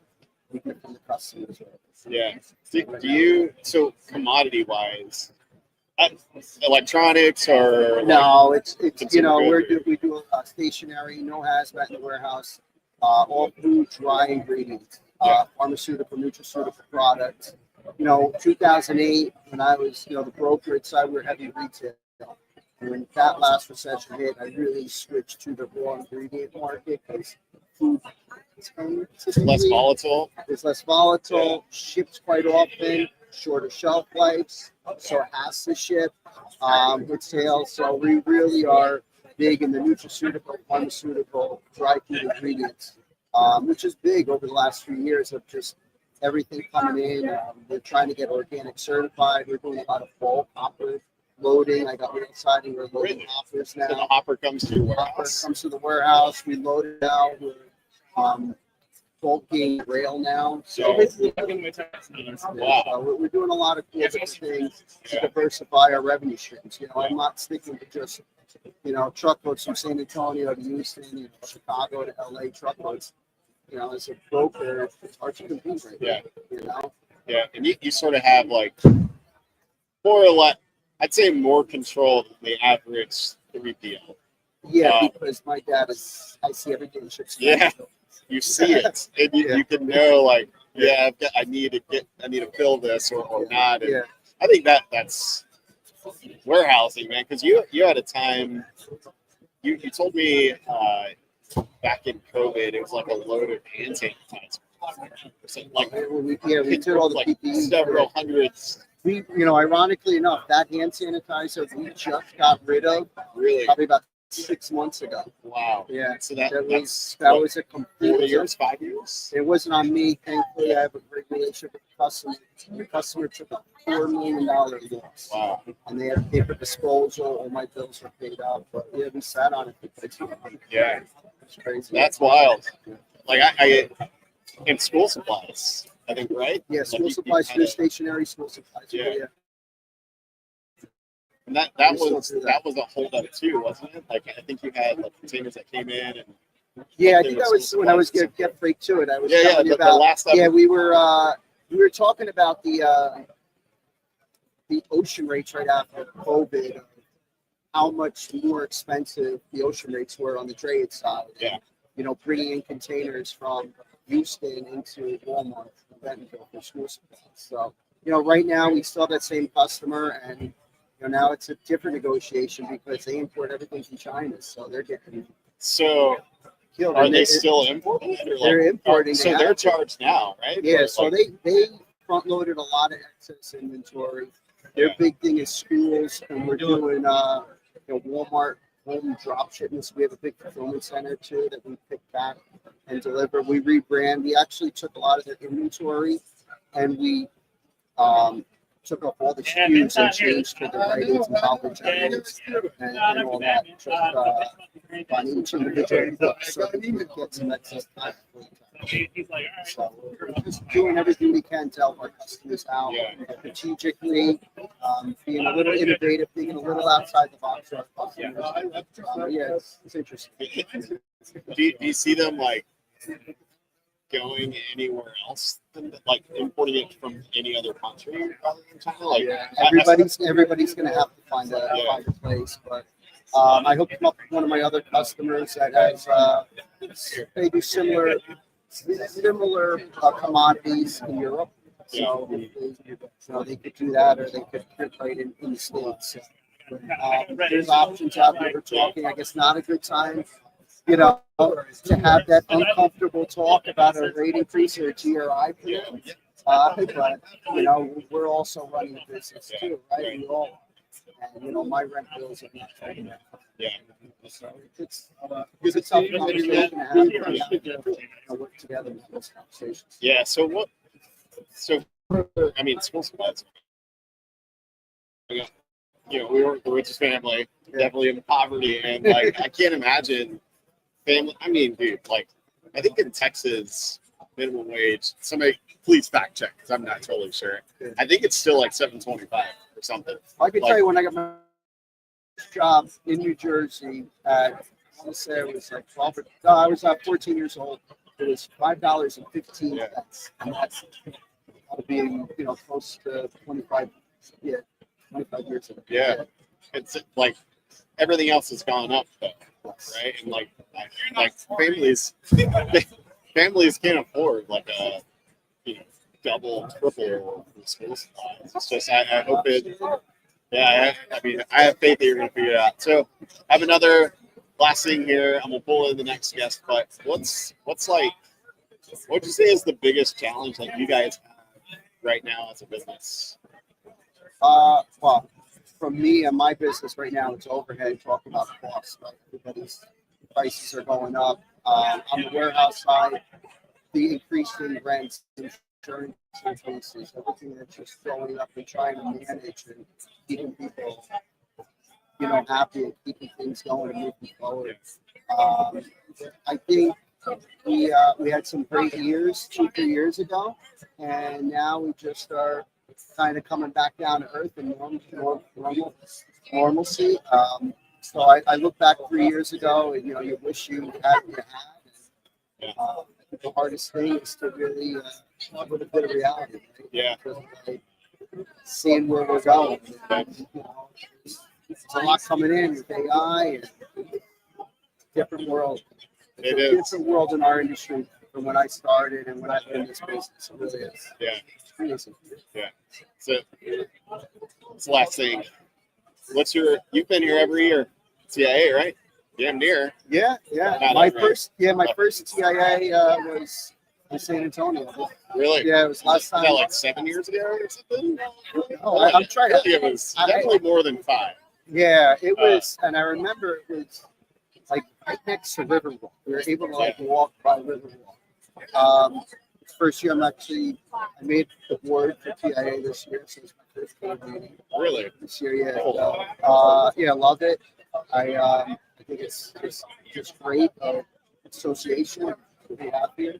we can from the customers. Yeah. Do you, so commodity wise, electronics or like, No, it's Consumer goods. we do stationary, no hazmat in the warehouse, all food, dry ingredients, pharmaceutical, nutraceutical products. 2008 when I was the brokerage side, we were heavy retail. And when that last recession hit, I really switched to the raw ingredient market because food it's less volatile? It's less volatile, ships quite often, shorter shelf lives, so it has to ship with sales. So we really are big in the nutraceutical, pharmaceutical, dry food ingredients, which is big over the last few years of just everything coming in. We're trying to get organic certified. We're doing a lot of bulk hopper loading. I got real siding. We're loading Really? hoppers So the now. hopper comes to your Hopper warehouse? comes to the warehouse. We load it out. We're bulking rail now. So Yeah. so we're doing a lot of cool different things to diversify our revenue streams. I'm not sticking to just truckloads from San Antonio to Houston, Chicago to LA truckloads. As a broker, it's hard to compete right Yeah. now. Yeah. And you sort of have like more or less, I'd say more control than the average 3PL. Yeah, because my dad is. I see everything ships. Yeah. You see it, and you can know like, I need to fill this or not. And Yeah. I think that's warehousing, man. Because you had a time, you told me back in COVID, it was like a load of hand sanitizer. So, like We did all the like PPE. several hundreds. We, ironically enough, that hand sanitizer we just got rid of Really? probably about 6 months ago. Wow. Yeah. So That that's was a 4 complete. years, 5 years. It wasn't on me. Thankfully, I have a great relationship with the customer. The customer took a $4 million loss, Wow. and they had to pay for disposal. All my bills were paid out, but yeah, we sat on it for 6 months. Yeah. It's crazy. That's wild. Like I in school supplies, I think, right? Yeah, Like school you supplies, kinda- stationary school supplies. Yeah. And that We still was do that. that was a holdup too, wasn't it? Like I think you had like containers that came in and Yeah, I There think was that was school when I was supplies. get freight to it. I was yeah, telling you the about. last Yeah, episode. we were talking about the ocean rates right after COVID. How much more expensive the ocean rates were on the trade side. Yeah. Bringing in containers from Houston into Walmart, Bentonville for school supplies. So, right now we still have that same customer, and now it's a different negotiation because they import everything from China, so they're getting So killed. are And they still importing it or They're importing. So They they're have to. charged now, right? Yeah, For, so like, they front loaded a lot of excess inventory. Their Yeah. big thing is schools, and we're doing Walmart home drop shipments. We have a big fulfillment center too that we pick back and deliver. We rebrand. We actually took a lot of their inventory and we took up all the SKUs and changed to the writings and coverage and all that. Just on each individual book, so that we could get some excess time. So we're just doing everything we can to help our customers out strategically, being a little innovative, thinking a little outside the box for our customers. So, yeah, it's interesting. Do you see them like going anywhere else than like importing it from any other country rather than China? Like Everybody's going to have to find a place, but I hooked them up with one of my other customers that has maybe similar commodities in Europe. So they could do that, or they could print right in the States. There's options out there. We're talking. I guess not a good time, to have that uncomfortable talk about a rate increase or a GRI plan. But we're also running a business too, right? We all, and my rent bills are not paying that. So it's a tough conversation to have. We have to work together in those conversations. Yeah. So I mean, school supplies. We're just family, definitely in poverty, and like I can't imagine family. I mean, dude, like I think in Texas, minimum wage. Somebody please fact check because I'm not totally sure. I think it's still like $7.25 or something. I can tell you when I got my job in New Jersey at, I want to say it was like 12. No, I was 14 years old. It was $5.15, and that's being close to 25 years ago. Yeah, it's like everything else has gone up though, right? And like families can't afford like a double, triple school supplies. It's just I hope it. Yeah, I have faith that you're going to figure it out. So I have another last thing here. I'm gonna pull in the next guest, but what's like? What would you say is the biggest challenge that you guys have right now as a business? Well, from me and my business right now, it's overhead. Talking about costs, right? Everybody's prices are going up. On the warehouse side, the increasing rents, insurance increases, everything that's just going up and trying to manage and keeping people, happy and keeping things going and moving forward. I think we had some great years 2-3 years ago, and now we just are kind of coming back down to earth and normalcy. So I look back 3 years ago, and you wish you had what you had. I think the hardest thing is to really live with a bit of reality. Right? Yeah. Like, seeing where we're going. There's a lot coming in with AI and different world. It It's a is. different world in our industry from when I started and when I've been in this business. It really is. Yeah. It's crazy. So it's the last thing. You've been here every year, CIA, right? Damn near. Yeah. Not My every. first TIA was in San Antonio. Really? Yeah, it was last Is time. that like 7 years ago or something? I'm trying I to. think it was definitely more than 5. Yeah, it was, and I remember it was like right next to Riverwalk. We were able to walk by Riverwalk. First year, I made the board for TIA this year, so it's my first board meeting Really? this year. Yeah, I loved it. I think it's just great association that we have here,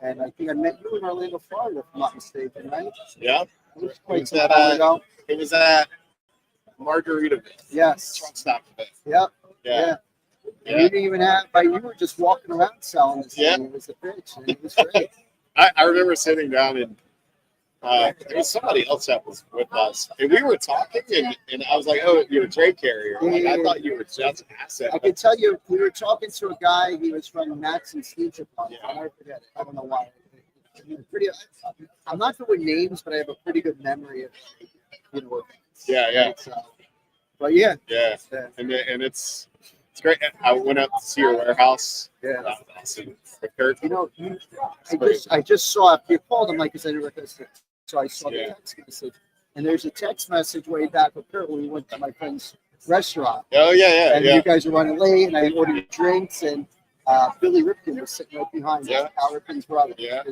and I think I met you in Orlando, Florida, if I'm not mistaken, right? Yeah. It was quite Was some that, time ago. It was at Margaritaville. Yes. Truck stop event. Yep. Yeah. And you didn't even have, you were just walking around selling this Yeah. thing. It was a bitch. And it was great. I remember sitting down and there was somebody else that was with us, and we were talking, and I was like, "Oh, you're a trade carrier." Like, I thought you were just an asset. I can tell you, we were talking to a guy. He was from Matson Steamship Company. Yeah. I'll never forget it. I don't know why. I'm not good with names, but I have a pretty good memory of, Yeah. But yeah. Yeah. And it's great. I went up to see your warehouse. Yeah. That was awesome. With Kurt. I just saw it. You called him like I said, so I saw Yeah. the text message. And there's a text message way back with Kurt when we went to my friend's restaurant. Oh yeah. And you guys were running late, and I ordered drinks, and Billy Ripken was sitting right behind us. Yeah. Al Ripken's brother. Yeah.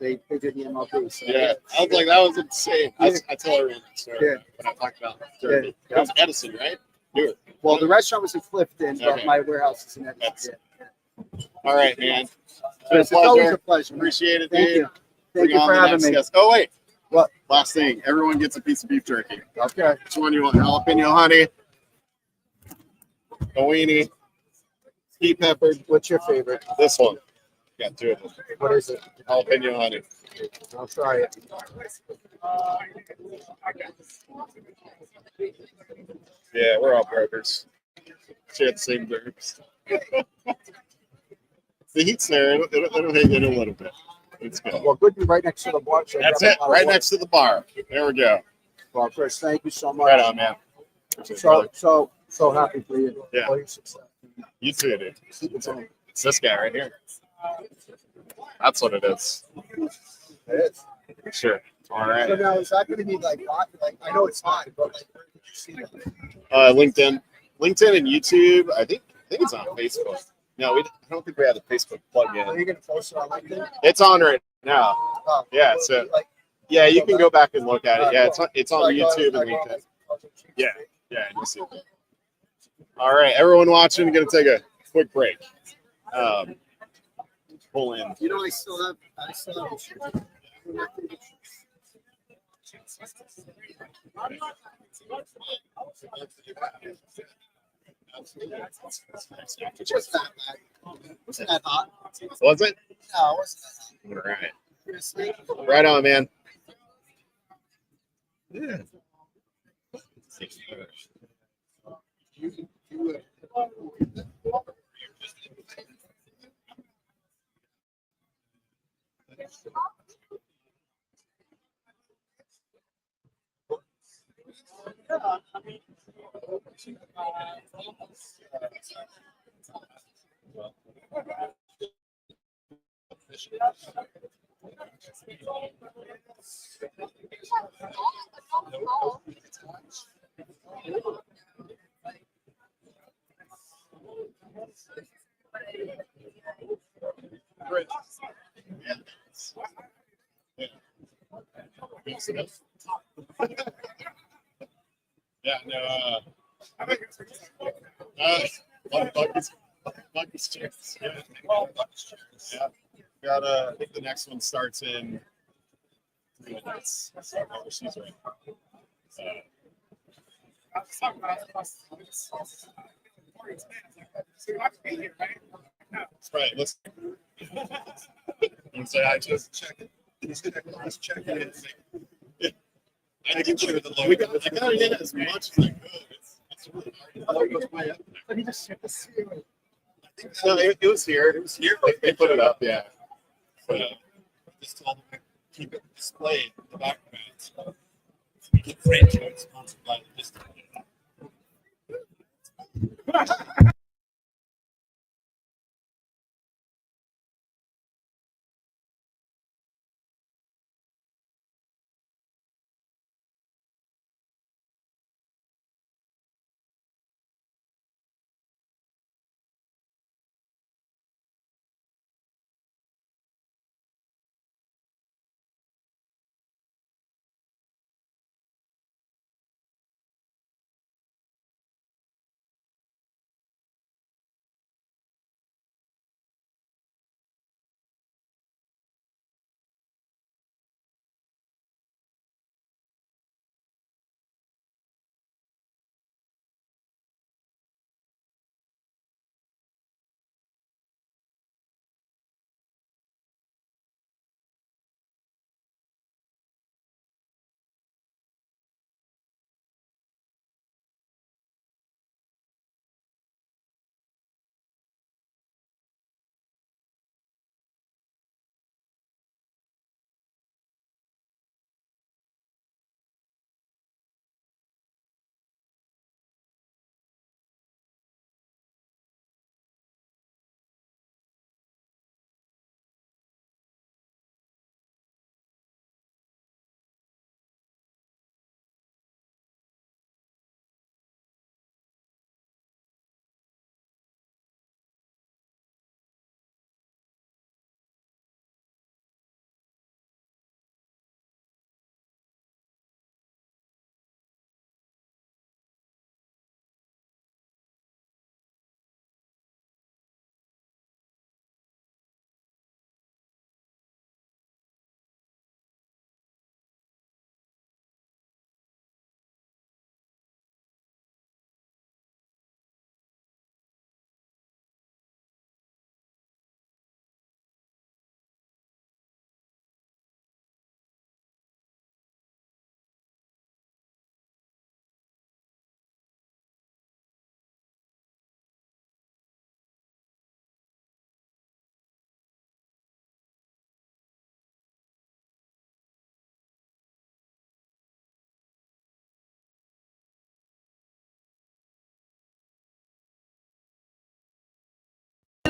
They did the MLB. So Yeah. I was like, that was insane. I tell everyone that story Yeah. when I talk about Jersey. Yeah. It was Edison, right? Newark. Well, the restaurant was in Clifton, but Okay. my warehouse is in Edison. That's- Yeah. All right, man. It's been a Chris, it's always pleasure. a pleasure. Appreciate it, Thank dude. you. Thank Bring you on for the having next me. guest. Oh wait. What? Last thing. Everyone gets a piece of beef jerky. Okay. Which one do you want? Jalapeno honey, a weenie, heat pepper. What's your favorite? This one. Got two of them. What is it? Jalapeno honey. I'll try it. Yeah, we're all brokers. Share the same groups. The heat's there. It'll hit you in a little bit. Let's go. Well, good to be right next to the bar. So That's it. Right next to the bar. There we go. Well, Chris, thank you so much. Right on, man. So happy for you. Yeah. All your success. You too, dude. It's It's this guy right here. That's what it is. It is. Sure. All So right. now is that going to be like I know it's not, but like where did you see that? LinkedIn and YouTube. I think it's on Facebook. No, I don't think we have the Facebook plug Are in. you going to post it on LinkedIn? It's on right now. Oh, Yeah, so like, yeah, you can go back and look at it. Yeah, it's on like, YouTube and like, LinkedIn. Yeah. Yeah, you see it. All right, everyone watching, gonna take a quick break. Pull in. You know, I still have issues. It wasn't that bad. Wasn't that hot? Was it? No, it wasn't that hot. All right. Chris, thank you. Right on, man. Yeah. Yeah, no. Bucky's chairs. Yeah. Got I think the next one starts in 3 minutes. So she's right. That's right. Let's. And say I just check it. He's gonna cross check it. I can sure the logo. I got it in as much as I could. It's really hard. The logo's way up there. But he just hit the ceiling. No, it was here. It was here. They put it up, yeah. But, Just told them to keep it displayed in the background. So we get franchise sponsored by the district.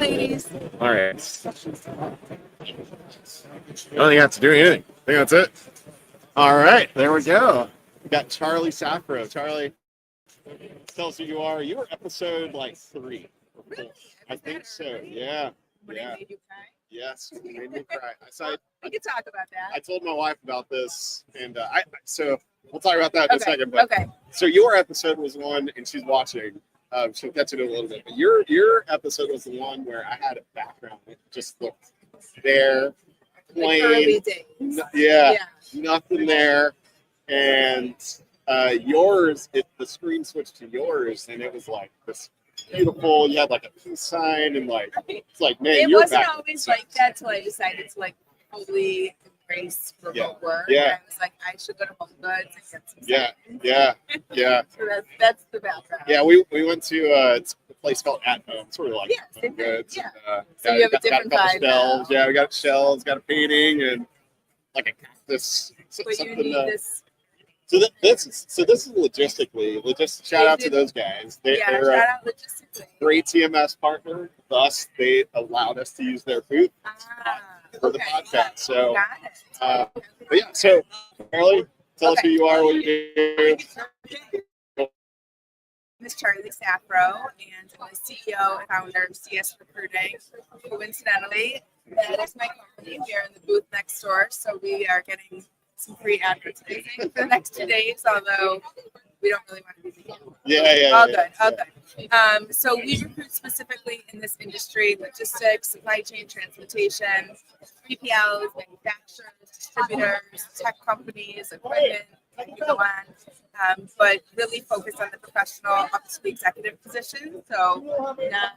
ladies. All right. I don't think I have to do anything. I think that's it. All right, there we go. We got Charlie Safro. Charlie, tell us who you are. You were episode like 3 or 4. I think so. Yeah. When I made you cry. Yes. You made me cry. We could talk about I that. told my wife about this, and so we'll talk about that in a Okay. second. But Okay. so your episode was one, and she's watching. She'll get to it a little bit, but your episode was the one where I had a background. It just looked there, Like early plain. days. Yeah, Yeah. nothing there. And yours, the screen switched to yours, and it was like this beautiful. You had like a peace sign, and like it's like, man, It you're wasn't back. always like that till I decided to like fully embrace remote Yeah. work. Yeah. And I was like, I should go to Home Goods and get some. Yeah, signs. yeah. So that's the background. Yeah, we went to it's a place called At Home. It's sort of like Yeah, Home same thing. Goods. Yeah. And, So you have a got different couple vibe shelves. now. Yeah, we got shelves, got a painting, and like a cactus. But you something. need this. So this is logistically. Shout out to those guys. Yeah, They're shout a out logistically. great TMS partner. Thus, they allowed us to use their booth for the Okay. podcast. So, Got it. but yeah. So, Charlie, tell us who you are, what you do. Ms. Charlie Safro, and I'm the CEO and founder of CS Recruiting. Coincidentally, that is my company. We are in the booth next door, so we are getting some free advertising for the next 2 days, although we don't really want to be there. Yeah. All good, all good. So we recruit specifically in this industry: logistics, supply chain, transportation, 3PLs, manufacturers, distributors, tech companies, equipment, we go on. But really focus on the professional up to the executive position. So not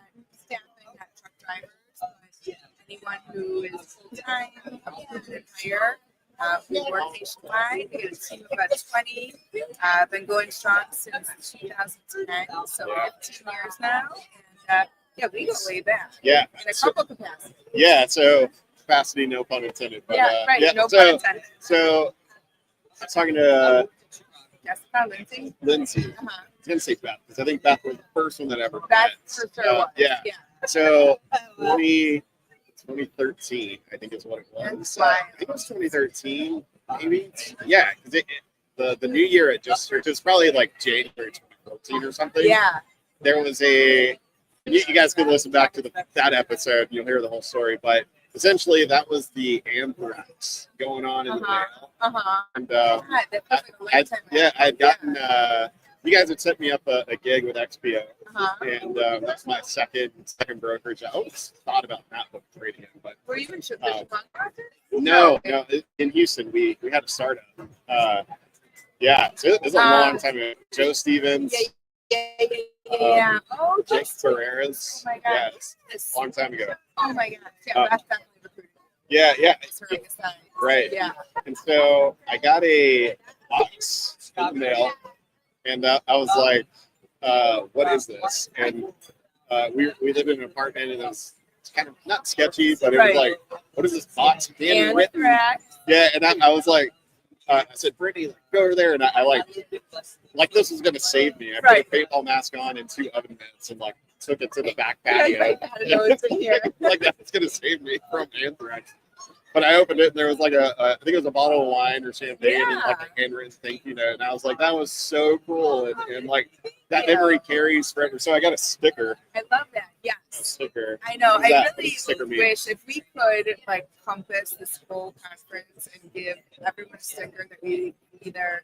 staffing, not truck drivers, but anyone who is full time, approved and higher. We work nationwide. We have a team of about 20. Been going strong since 2010, so 15 years now. And yeah, we go way back Yeah. in a couple capacities. Yeah. So, capacity, no pun intended. But, Yeah, right. Yeah, No so, pun intended. So, I was talking to Jessica, Lindsay. Lindsay. Uh-huh. I was gonna say Beth because I think Beth was the first one that ever That met. for sure was. Yeah. Yeah. So 2013, I think is what it was. That's I wild. think it was 2013, maybe. Yeah, because the new year it was probably like January 2014 or something. Yeah. There was you guys could listen back to that episode. You'll hear the whole story, but essentially that was the anthrax going on in the Uh-huh. mail, Uh-huh. and God, that feels like a lifetime ago. I had gotten. You guys had set me up a gig with XPO, Uh-huh. and that's my second brokerage. I always thought about that book trading, but Were you in Chicago? no, in Houston we had a startup. Yeah, so it was a long time ago. Joe Stevens, Yeah. Oh, Jake just Ferreras. Oh my God. Yeah, it's this. a long time ago. Oh my God. Yeah, that's definitely recruiting. Yeah, Thanks for making a sign. right. Yeah. And so I got a box in the mail, and I was like, "What is this?" And we lived in an apartment, and it was kind of not sketchy, but it Right. was like, "What is this box?" Handwritten. Anthrax. Yeah, and I was like, I said, "Brittany, go over there," and I like this is gonna save me. I put a Right. paintball mask on and 2 oven mitts, and like took it to the back Yeah, patio. like, I don't know what's in here. Like that's gonna save me from anthrax. But I opened it and there was like I think it was a bottle of wine or champagne and like a handwritten thank you note. And I was like, that was so cool. And like that Yeah. memory carries forever. So I got a sticker. I love that. A Yes. sticker. I know. What does I that really sticker mean? wish if we could like compass this whole conference and give everyone a sticker that we either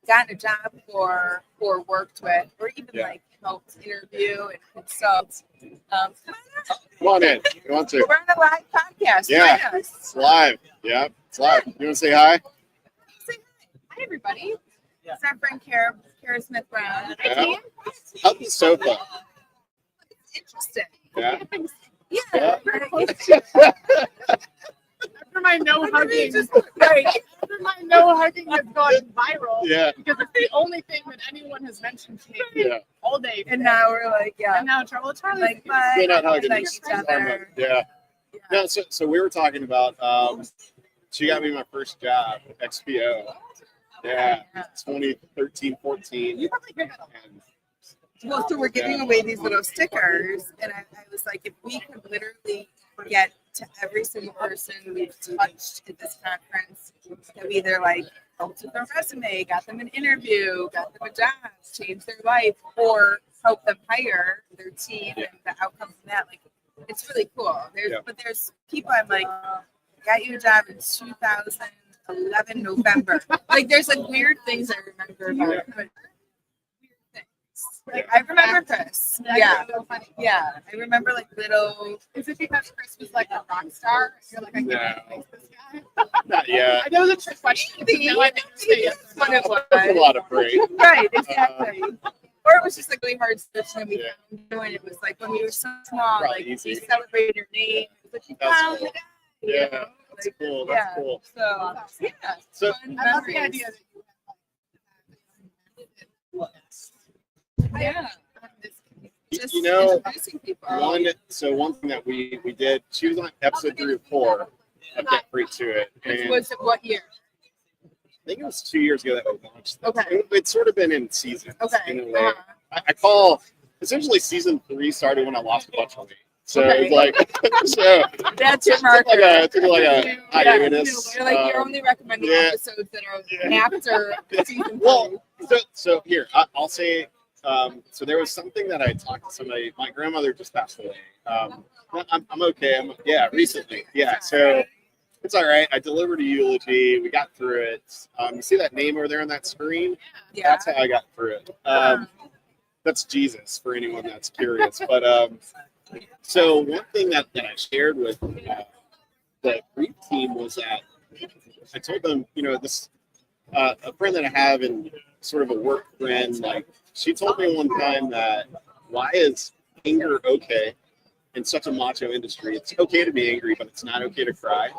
gotten a job for or worked with or even Yeah. like helped interview and consult. Come Come on in. You want to? We're on a live podcast. Yeah. Join us. It's live. Yeah, it's live. You want to say hi? Say hi. Hi, everybody. It's our friend Kara Smith Brown. Yeah. Hi, Kim. How's the sofa? It's interesting. Yeah. Yeah. After my no hugging, Right. after my no hugging has gone viral, Yeah. because it's the only thing that anyone has mentioned to me Yeah. all day. And now we're like, yeah. And now Charlie, Like, bye. We're not hugging. Like It's each arm other. hug. Yeah. No, so we were talking about she got me my first job, XPO. Yeah, 2013, 14. And Well, so we're giving away these little stickers, and I was like, if we could literally get to every single person we've touched at this conference, that we either like helped with their resume, got them an interview, got them a job, changed their life, or help them hire their team and the outcome from that, like it's really cool. But there's people I'm like, got you a job in 2011 November. Like there's like weird things I remember about but like, I remember Chris. Yeah. Yeah. I remember like little. Is it because Chris was like a rock star? You're like, I can't replace this guy. Not yet. I know it's a trick question. Now I think That's what it was. That's a lot of free. Right, exactly. Or it was just like really hard searching and we found you, and it was like when we were so small, Probably like easy. we celebrated your name. It was like you That's found cool. the guy. Yeah, that's Like, cool. That's yeah. cool. So yeah. So Fun I love the memories. idea that Yeah. Just you know, introducing people. one thing that we did, she was on episode 3 or 4 of Get Free to It. Which And was what year? I think it was 2 years ago that we launched this. Okay. It's sort of been in seasons Okay. in a way. Uh-huh. I call essentially season 3 started when I lost a bunch of weight. So Okay. it's like so That's your it's like marker. it's like a hiatus. You're like you're only recommending yeah. episodes that are after season Well, so here I'll say. So there was something that I talked to somebody. My grandmother just passed away. I'm okay. Recently. Yeah. So it's all right. I delivered a eulogy. We got through it. You see that name over there on that screen? Yeah. That's how I got through it. That's Jesus for anyone that's curious. But so one thing that I shared with the grief team was that I told them, this a friend that I have and sort of a work friend, like she told me one time that why is anger okay in such a macho industry? It's okay to be angry, but it's not okay to cry.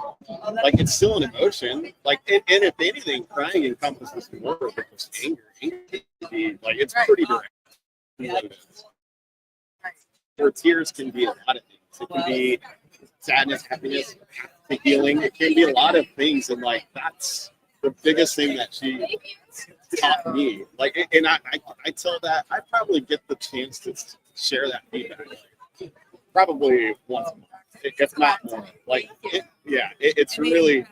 Like it's still an emotion. Like and if anything, crying encompasses more than just anger. Anger can be like it's pretty direct. What it is. Or tears can be a lot of things. It can be sadness, happiness, healing. It can be a lot of things, and like that's the biggest thing that she taught me. Like, and I tell that I probably get the chance to share that feedback probably once a month, if not more. Like, it's really,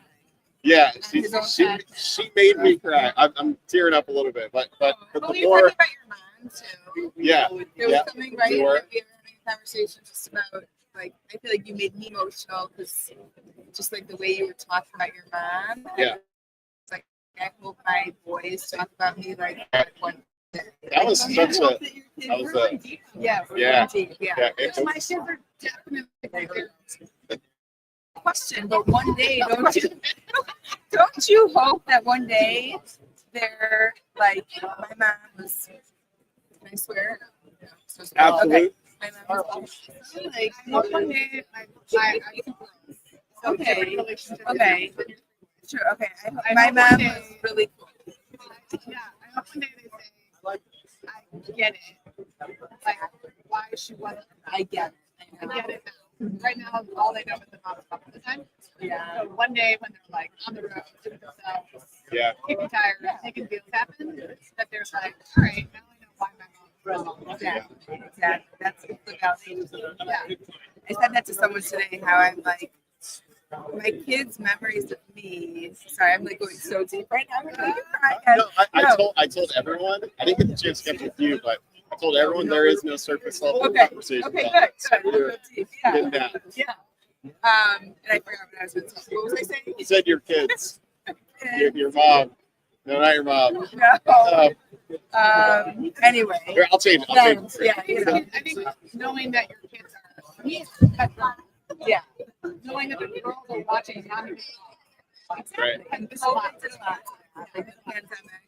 yeah. She made me cry. I'm tearing up a little bit, but But the we were more, talking about your mom too. yeah, There was something right we that we were. were having a conversation just about like I feel like you made me emotional because just like the way you were talking about your mom. Yeah. It's like I hope my boys talk about me like that one. That was such a, that was a, Yeah. Yeah. Yeah. it My was, kids are definitely Question, but one day don't you hope that one day they're like my mom was. Can I swear? absolute. Okay. My mom was like one day I okay. relationship. Okay. Sure. Okay. I My hope one mom day- was really cool. Yeah, I hope one day they say, I get it. Like, why she wasn't. I get it. I get it now. Right now, all they know is the mom's up at the time. Yeah. So one day when they're like on the road to themselves, Yeah. kicking tires, making deals happen, that they're like, all right, now I know why my mom was. Exactly. Exactly. That's the validation. Yeah. I said that to someone today. How I'm like, my kids' memories of me. Sorry, I'm like going so deep right now. I'm like, No, I told everyone. I didn't get the chance to catch with you, but I told everyone there is no surface level Okay. conversation. Okay. about it. So Good. we're Yeah. getting down. Yeah. And I forgot what I was going to say. What was I saying? You said your kids, your mom. No, not your mom. No. Anyway. Here, I'll change. Then, yeah, you know. I think knowing that your kids Yeah. knowing that the girls are watching on Right. And this COVID did a lot. Like the pandemic.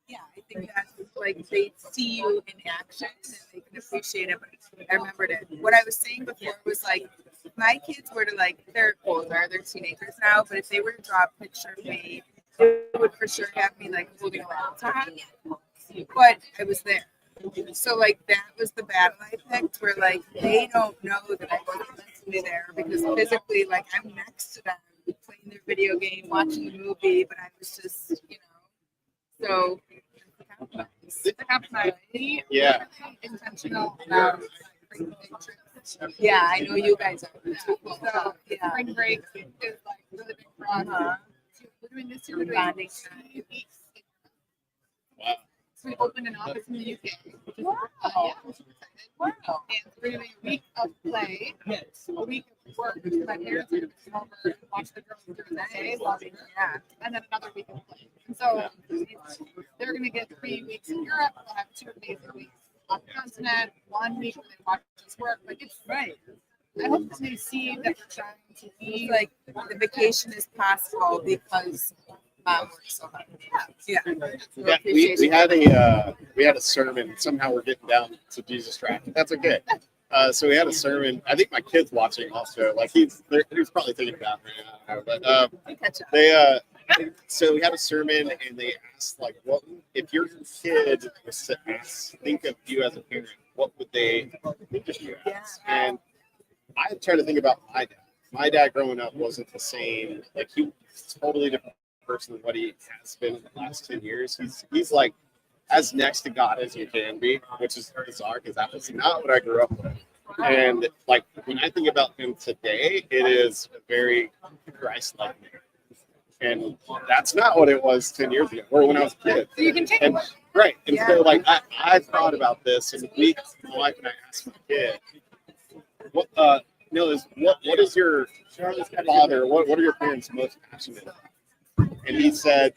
Yeah, I think that's like they see you in action and they can appreciate it. But I remembered it. What I was saying before was like my kids were to like they're older, they're teenagers now, but if they were to draw a picture of me, it would for sure have me like holding a laptop. But I was there. So like that was the battle I picked where like they don't know that I wasn't meant to be there because physically like I'm next to them playing their video game, watching the movie, but I was just, so the To have my Yeah. intentional about spring break trips. Yeah, I know you guys are. So Yeah. spring break is like really big for us. Uh-huh. We're doing this year. We're doing Bonding 2 weeks. Wow. So we opened an office in the UK. Wow. Yeah, I'm super excited. Wow. And we're doing a week of play, a week of work. My parents are going to come over and watch the girls during the day, Yeah. and then another week of play. And so they're going to get 3 weeks in Europe. We'll have 2 amazing weeks on the continent, 1 week where they watch us work. Like it's Right. I hope that they see that we're trying to be It's like the vacation is possible because mom works so hard. Yeah. Yeah, we had a sermon. Somehow we're getting down to Jesus traffic. That's okay. So we had a sermon. I think my kid's watching also. Like he's probably thinking about it right now. But We catch up. so we had a sermon and they asked like, what if your kid was to think of you as a parent, what would they think of you as? And I tried to think about my dad. My dad growing up wasn't the same. Like he was a totally different person than what he has been in the last 10 years. He's like as next to God as you can be, which is bizarre because that was not what I grew up with. And like when I think about him today, it is very Christ-like. And that's not what it was 10 years ago or when I was a kid. so you can change. And right. And so like I thought about this and my wife and I asked my kid, what is your father, what are your parents most passionate about? And he said,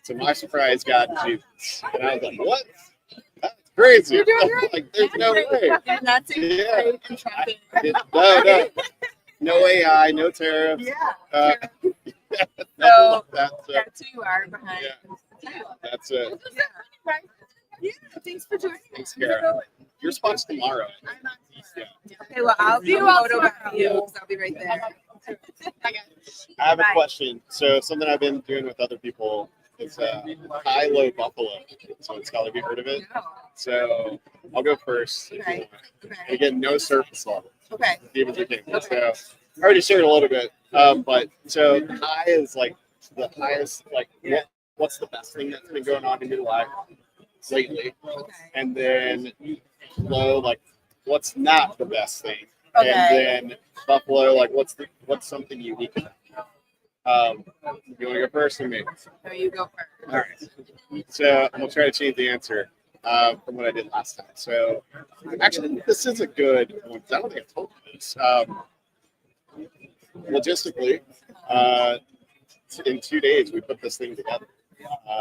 to my surprise, God and Jesus. And I was like, what? That's crazy. You're doing great. Like, there's no way. You're not too Yeah. contracted. No AI, no tariffs. Yeah. Nothing So like that. So, that's who you are behind. that's it. Yeah. Yeah. Thanks for joining Thanks, us. Kara. Your spot's tomorrow. I'm not Okay, well, I'll be You all photo tomorrow. you because I'll be right there. I got I have a Right. question. So something I've been doing with other people is high-low buffalo. So it's called. Have you heard of it? No. So I'll go first. Okay. And Okay. again, no surface level. Okay. Even the king. So I already shared a little bit. But so high is like the highest. Like what's the best thing that's been going on in your life lately? Okay. And then low, like what's not the best thing? Okay. And then buffalo, like what's something unique about it? You want to go first or me? So you go first. All right. So I'm gonna try to change the answer from what I did last time. So actually, this is a good one. 'Cause I don't think I told you this. Logistically, in 2 days we put this thing together.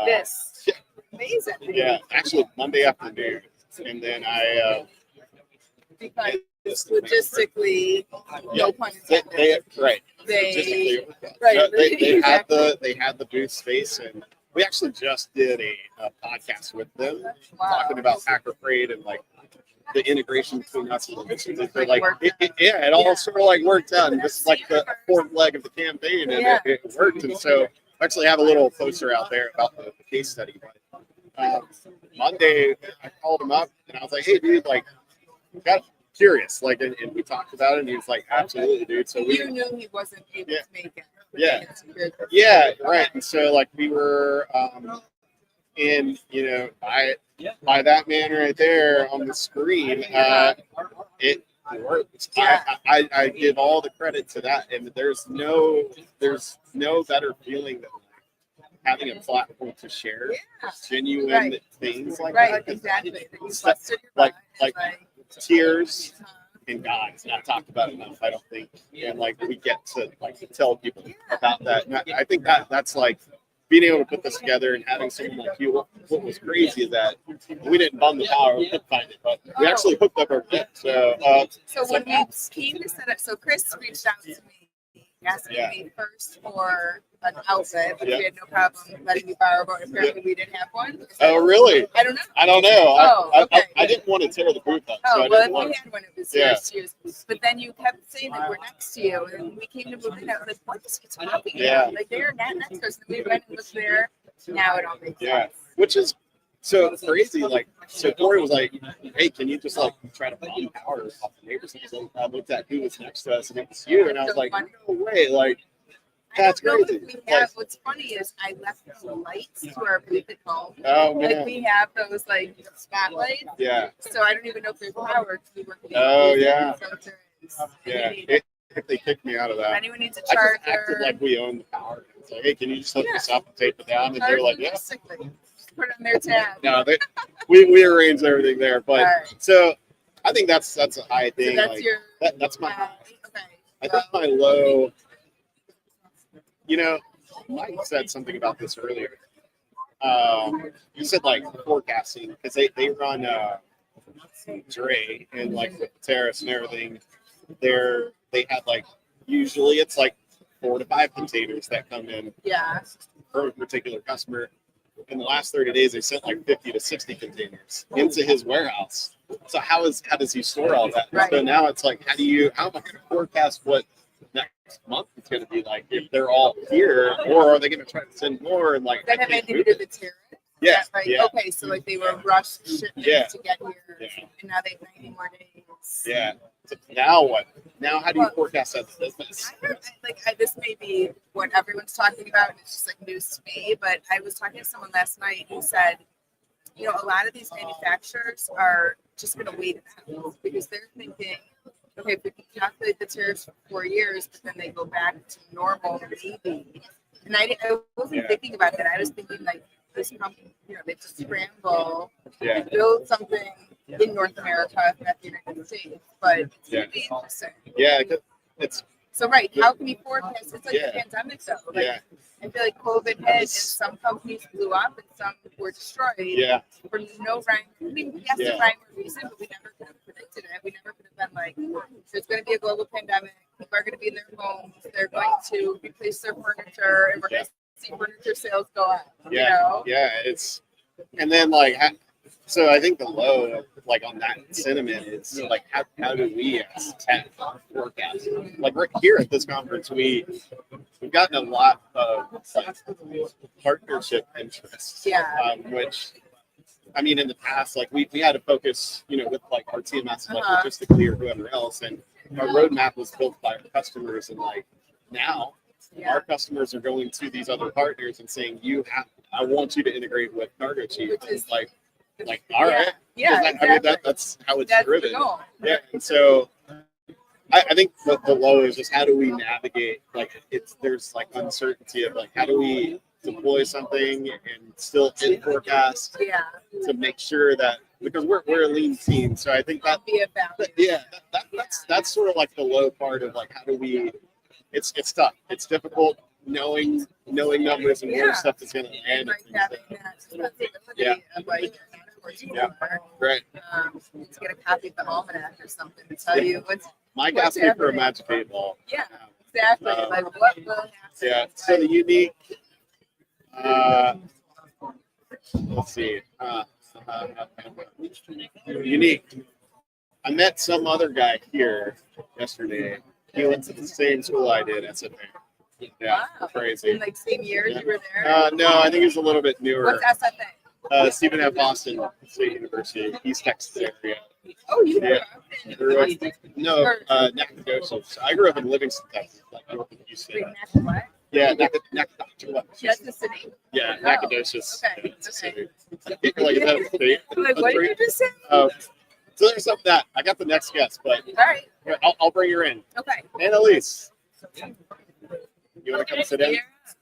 This. Yeah. Amazing. Yeah, actually Monday afternoon, and then I. Because logistically, no pun They, intended. right. They, Logistically, right. no, they had exactly. the booth space, and we actually just did a podcast with them Wow. talking about Packer Freight and like the integration between us and the missions. They're Like like, worked it all Yeah. sort of like worked out, and this is like the fourth leg of the campaign, and Yeah. it worked. And so I actually have a little poster out there about the case study. But Monday, I called him up and I was like, hey, dude, like, got curious, like, and we talked about it, and he was like, absolutely, dude. So You knew he wasn't able Yeah. to make it. Yeah. That's good. Yeah, right. And so like we were in, by that man right there on the screen, it worked. I give all the credit to that, and there's no better feeling than having a platform to share genuine Right. things like Right, that. 'Cause exactly. That you Stuff busted your like- butt. like tears and God is not talked about enough, I don't think. And like we get to like tell people about that. And I think that's like being able to put this together and having someone like you. What was crazy is that we didn't bum the power, we couldn't find it, but we actually hooked up our bit. So So when we came to set up, so Chris reached out to me, asking Yeah. me first for an outfit, but Yeah. we had no problem letting you borrow, but apparently we didn't have one. oh really? I don't know. I don't know. Oh, okay. I didn't want to tear the booth up, so Oh, I well, didn't if want we to. had one, it was Yeah. yours. But then you kept saying that we're next to you, and we came to move in. I was like, what is he talking Yeah. about? Like, they're not next to us. And we went and looked there. Now it all makes Yeah. sense. Which is so crazy. Like, so Corey was like, hey, can you just like try to bum power off the neighbors? And I looked at who was next to us, and it was you. And I was like, no way. Like, That's I don't know crazy. if we have, what's funny is I left the lights to our booth at home. Oh Like man. we have those like spotlights, Yeah. so I don't even know if there's power because we work. in the Oh, booth, yeah. so if there is, Yeah. we need- If they kicked me out of if that, anyone needs a I just acted charger, like we own the power. It's like, hey, can you just hook Yeah. this up and tape it down? And they're charge like, them yeah. logistically. Just put it on their tab. No, we arranged everything there. But Alright. so I think that's a high So thing. that's like, your. that's my. Okay. I think my low. You know, Mike said something about this earlier. You said like forecasting because they run Dre and like with the tariffs and everything. They had like usually it's like 4 to 5 containers that come in Yeah. for a particular customer. In the last 30 days, they sent like 50 to 60 containers into his warehouse. So how does he store all that? Right. So now it's like, how am I going to forecast what next month is going to be like if they're all here, or are they going to try to send more and like? Does that have anything to do with the tariff? Yeah, Right. yeah, Okay, so like they were rushed shipments Yeah. to get here, Yeah. and now they have 90 more days. yeah. So now what? Now how do you forecast that business? This may be what everyone's talking about, and it's just like news to me. But I was talking to someone last night who said, you know, a lot of these manufacturers are just going to wait it out because they're thinking, okay, if we can calculate the tariffs for 4 years, but then they go back to normal, maybe. And I wasn't Yeah. thinking about that. I was thinking like this company, you know, they just scramble Yeah, and build something in North America, if not the United States. But it's Yeah. really interesting. yeah. 'Cause it's So right, how can we forecast? It's like Yeah. a pandemic though. Like, yeah, I feel like COVID hit and some companies blew up and some were destroyed yeah, for no rhyme. I mean, yes, Yeah. the rhyme or reason, but we never could have predicted it. We never could have been like, there's going to be a global pandemic. People are going to be in their homes. They're going to replace their furniture, and we're going to see furniture sales go up. You yeah, know? yeah. It's and then like so I think the low like on that sentiment is like how do we as tech forecast? Like right here at this conference we've gotten a lot of like, partnership interests. Yeah. Which I mean in the past like we had to focus, you know, with like our TMS like Uh-huh. logistically or whoever else, and our roadmap was built by our customers, and like now Yeah. our customers are going to these other partners and saying, I want you to integrate with Cargo Chief. Which And is- it's like all right. Yeah. Because Exactly. I mean, that's how it's That's driven. the goal. Yeah. And so I think the low is just how do we navigate, like there's like uncertainty of like, how do we deploy something and still hit forecast Yeah. to make sure that, because we're a lean team. So I think that, Be a balance. yeah, that's sort of like the low part of like, how do we, it's tough. It's difficult knowing numbers and where Yeah. stuff is going to And land. like having that responsibility Yeah. of like, of course you Yeah. are. Right. To get a copy of the almanac or something to tell you what's Mike What's asked me for a happening? magic 8-ball. yeah, exactly. Like what will happen? Yeah. So the unique, let's see, unique. I met some other guy here yesterday. He went to the same school I did, SFA. Yeah, Wow. crazy. In like same years you were there. No, I think he's a little bit newer. What's SFA? Stephen F. Boston State University, East Texas area. Oh, you Yeah. were. Grew up- No, Nacogdoches. I grew up in Livingston, Texas, like north of Houston. Wait, National what? Yeah, Nacogdoches. That's the city. Yeah, Oh, Nacogdoches. okay, Yeah, it's a okay. city. Like, is that a state? Like what did you just say? So there's something that I got the next guest, but All right. I'll bring her in. Okay. Annalise, you want to come sit in?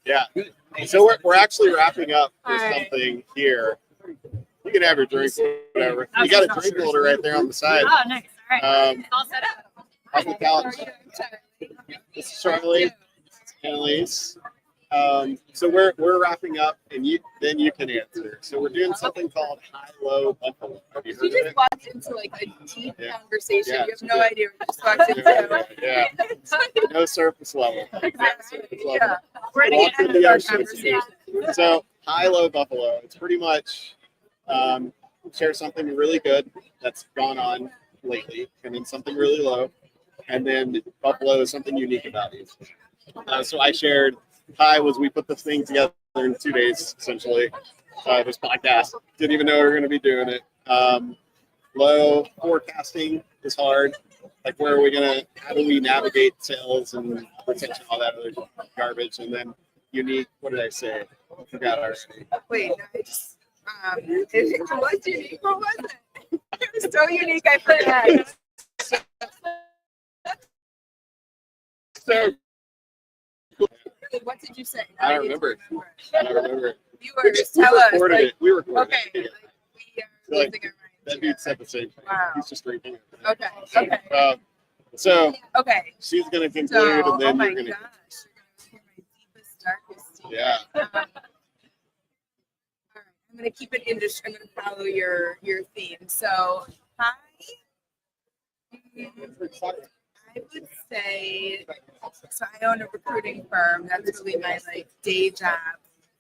Yeah. So we're actually wrapping up with Hi. something here. You can have your drink, whatever. You got a drink holder right there on the side. Oh, nice. All right. All set up. On the couch. How are you doing? This is Charlie. Annalise. So we're wrapping up, and then you can answer. So we're doing something called high-low buffalo. Have you You heard of just it? walked into like a deep Yeah. conversation. Yeah, You have it's no good. idea what you just walked into. Yeah. No surface level. Exactly. Surface level. Yeah. We're at the Walk end through of the our ocean. conversation. So high-low buffalo. It's pretty much share something really good that's gone on lately, and then something really low, and then buffalo is something unique about you. So I shared. High was we put this thing together in 2 days essentially. This podcast didn't even know we were going to be doing it. low. Forecasting is hard. Like, where are we gonna? How do we navigate sales and retention, all that other garbage? And then unique. What did I say? I forgot already. Wait, no, I just it was unique. What was it? It was so unique. I forgot. So What did you say? I don't remember. I don't remember. Viewers, tell us. recorded Like, it. We recorded okay, it. like, we are Like, losing our That minds dude said the same thing. Wow. He's just drinking. here. Okay. So Okay. she's gonna conclude, So, and then oh my you're gonna. gosh, you're gonna hear my deepest, darkest secret. Yeah. All right, I'm gonna keep it industry. I'm gonna follow your theme. So, hi. I would say, so I own a recruiting firm. That's really my like day job.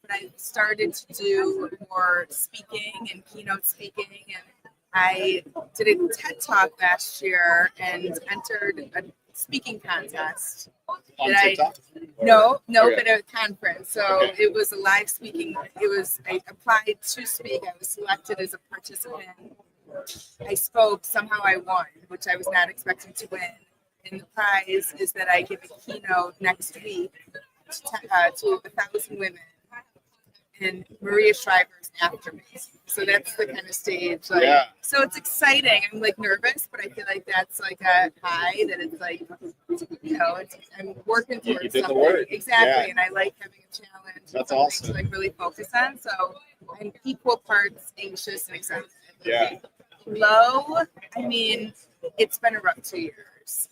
But I started to do more speaking and keynote speaking, and I did a TED Talk last year and entered a speaking contest. On Did I- TikTok. No, Okay. but a conference. So Okay. it was a live speaking. I applied to speak. I was selected as a participant. I spoke. Somehow I won, which I was not expecting to win. And the prize is that I give a keynote next week to 1,000 women. And Maria Shriver's after me. So that's the kind of stage. Like, Yeah. So it's exciting. I'm like nervous, but I feel like that's like a high that it's like, I'm working You towards did the something. work. Exactly. Yeah. And I like having a challenge. That's something awesome. To like really focus on. So I'm equal parts anxious and excited. Yeah. Low, I mean, it's been a rough 2 years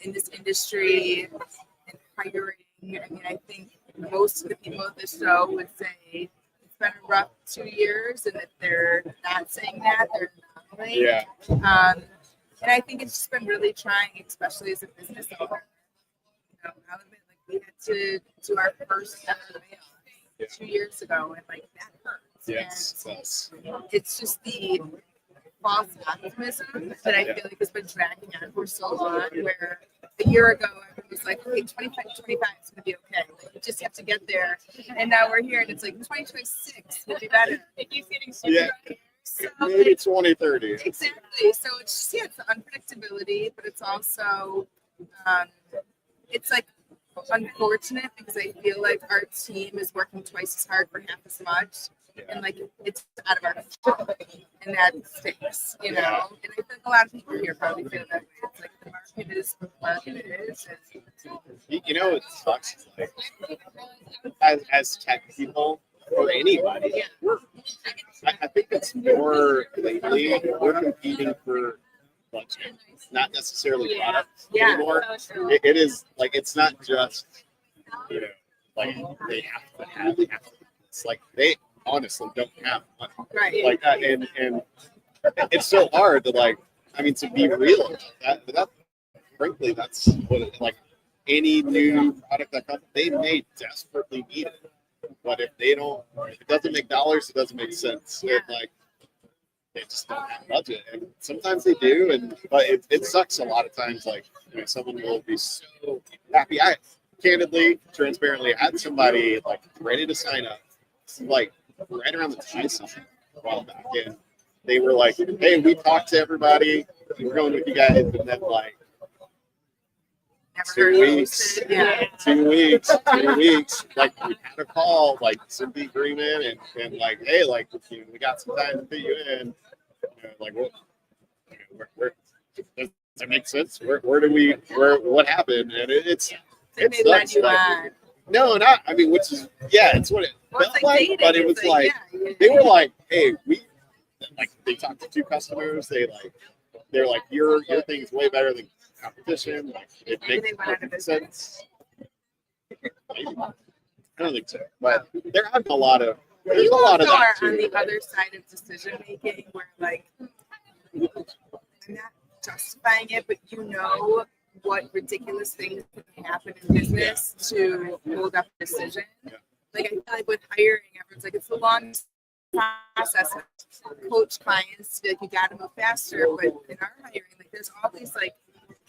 in this industry and hiring. I mean, I think most of the people at this show would say it's been a rough 2 years, and that they're not saying that, they're not. Yeah. And I think it's just been really trying, especially as a business owner. I'll admit, like, we had to do our first ever layoff 2 years ago, and like that hurts. Yes. Yes. And it's just the false optimism that I feel like has been dragging on for so long. Where a year ago everyone was like, "Okay, 25 is going to be okay. Like, you just have to get there." And now we're here, and it's like 2026 will be better. It keeps getting super. Yeah. So, Maybe 2030. exactly. So it's just it's the unpredictability, but it's also it's like unfortunate because I feel like our team is working twice as hard for half as much. And like it's out of our control, and that stinks, you know. Yeah. And I think a lot of people here probably feel that way. It's like the market is the market it is. And You know, it sucks. Like, as tech people or anybody, I think it's more lately we're competing for budget, not necessarily product Yeah. anymore. It is like it's not just like they have to. It's like they honestly don't have money right. like that, and it's so hard to to be real about that. Frankly, that's what like any new product that comes, they may desperately need it. But if they don't, if it doesn't make dollars, it doesn't make sense. Yeah. They just don't have budget, and sometimes they do. But it sucks a lot of times. Like someone will be so happy. I candidly, transparently had somebody like ready to sign up, like right around the time something a while back, and they were like, "Hey, we talked to everybody. We're going with you guys," and then like. Never 2 heard of weeks, it. Yeah. 2 weeks, 2 weeks. Like we had a call, like some the agreement, and like, hey, like we got some time to fit you in. Like, what? Where does that make sense? Where do we? What happened? And it They led sucks. you Like, on. no, not. I mean, which is it's what it Well, it's felt like like, dating. but it It's was like yeah. they were like, hey, they talked to 2 customers. They're like, your thing's way better than competition. Like it Maybe makes they went out of perfect business. sense. Maybe. I don't think so, but there have a lot of there's You a lot of also that are on too. the other side of decision making where like I'm not justifying it, but you know what ridiculous things can happen in business to hold up a decision. Yeah. Like I feel like with hiring, everyone's like it's a long process. Coach clients to be like you gotta move faster, but in our hiring, like there's always like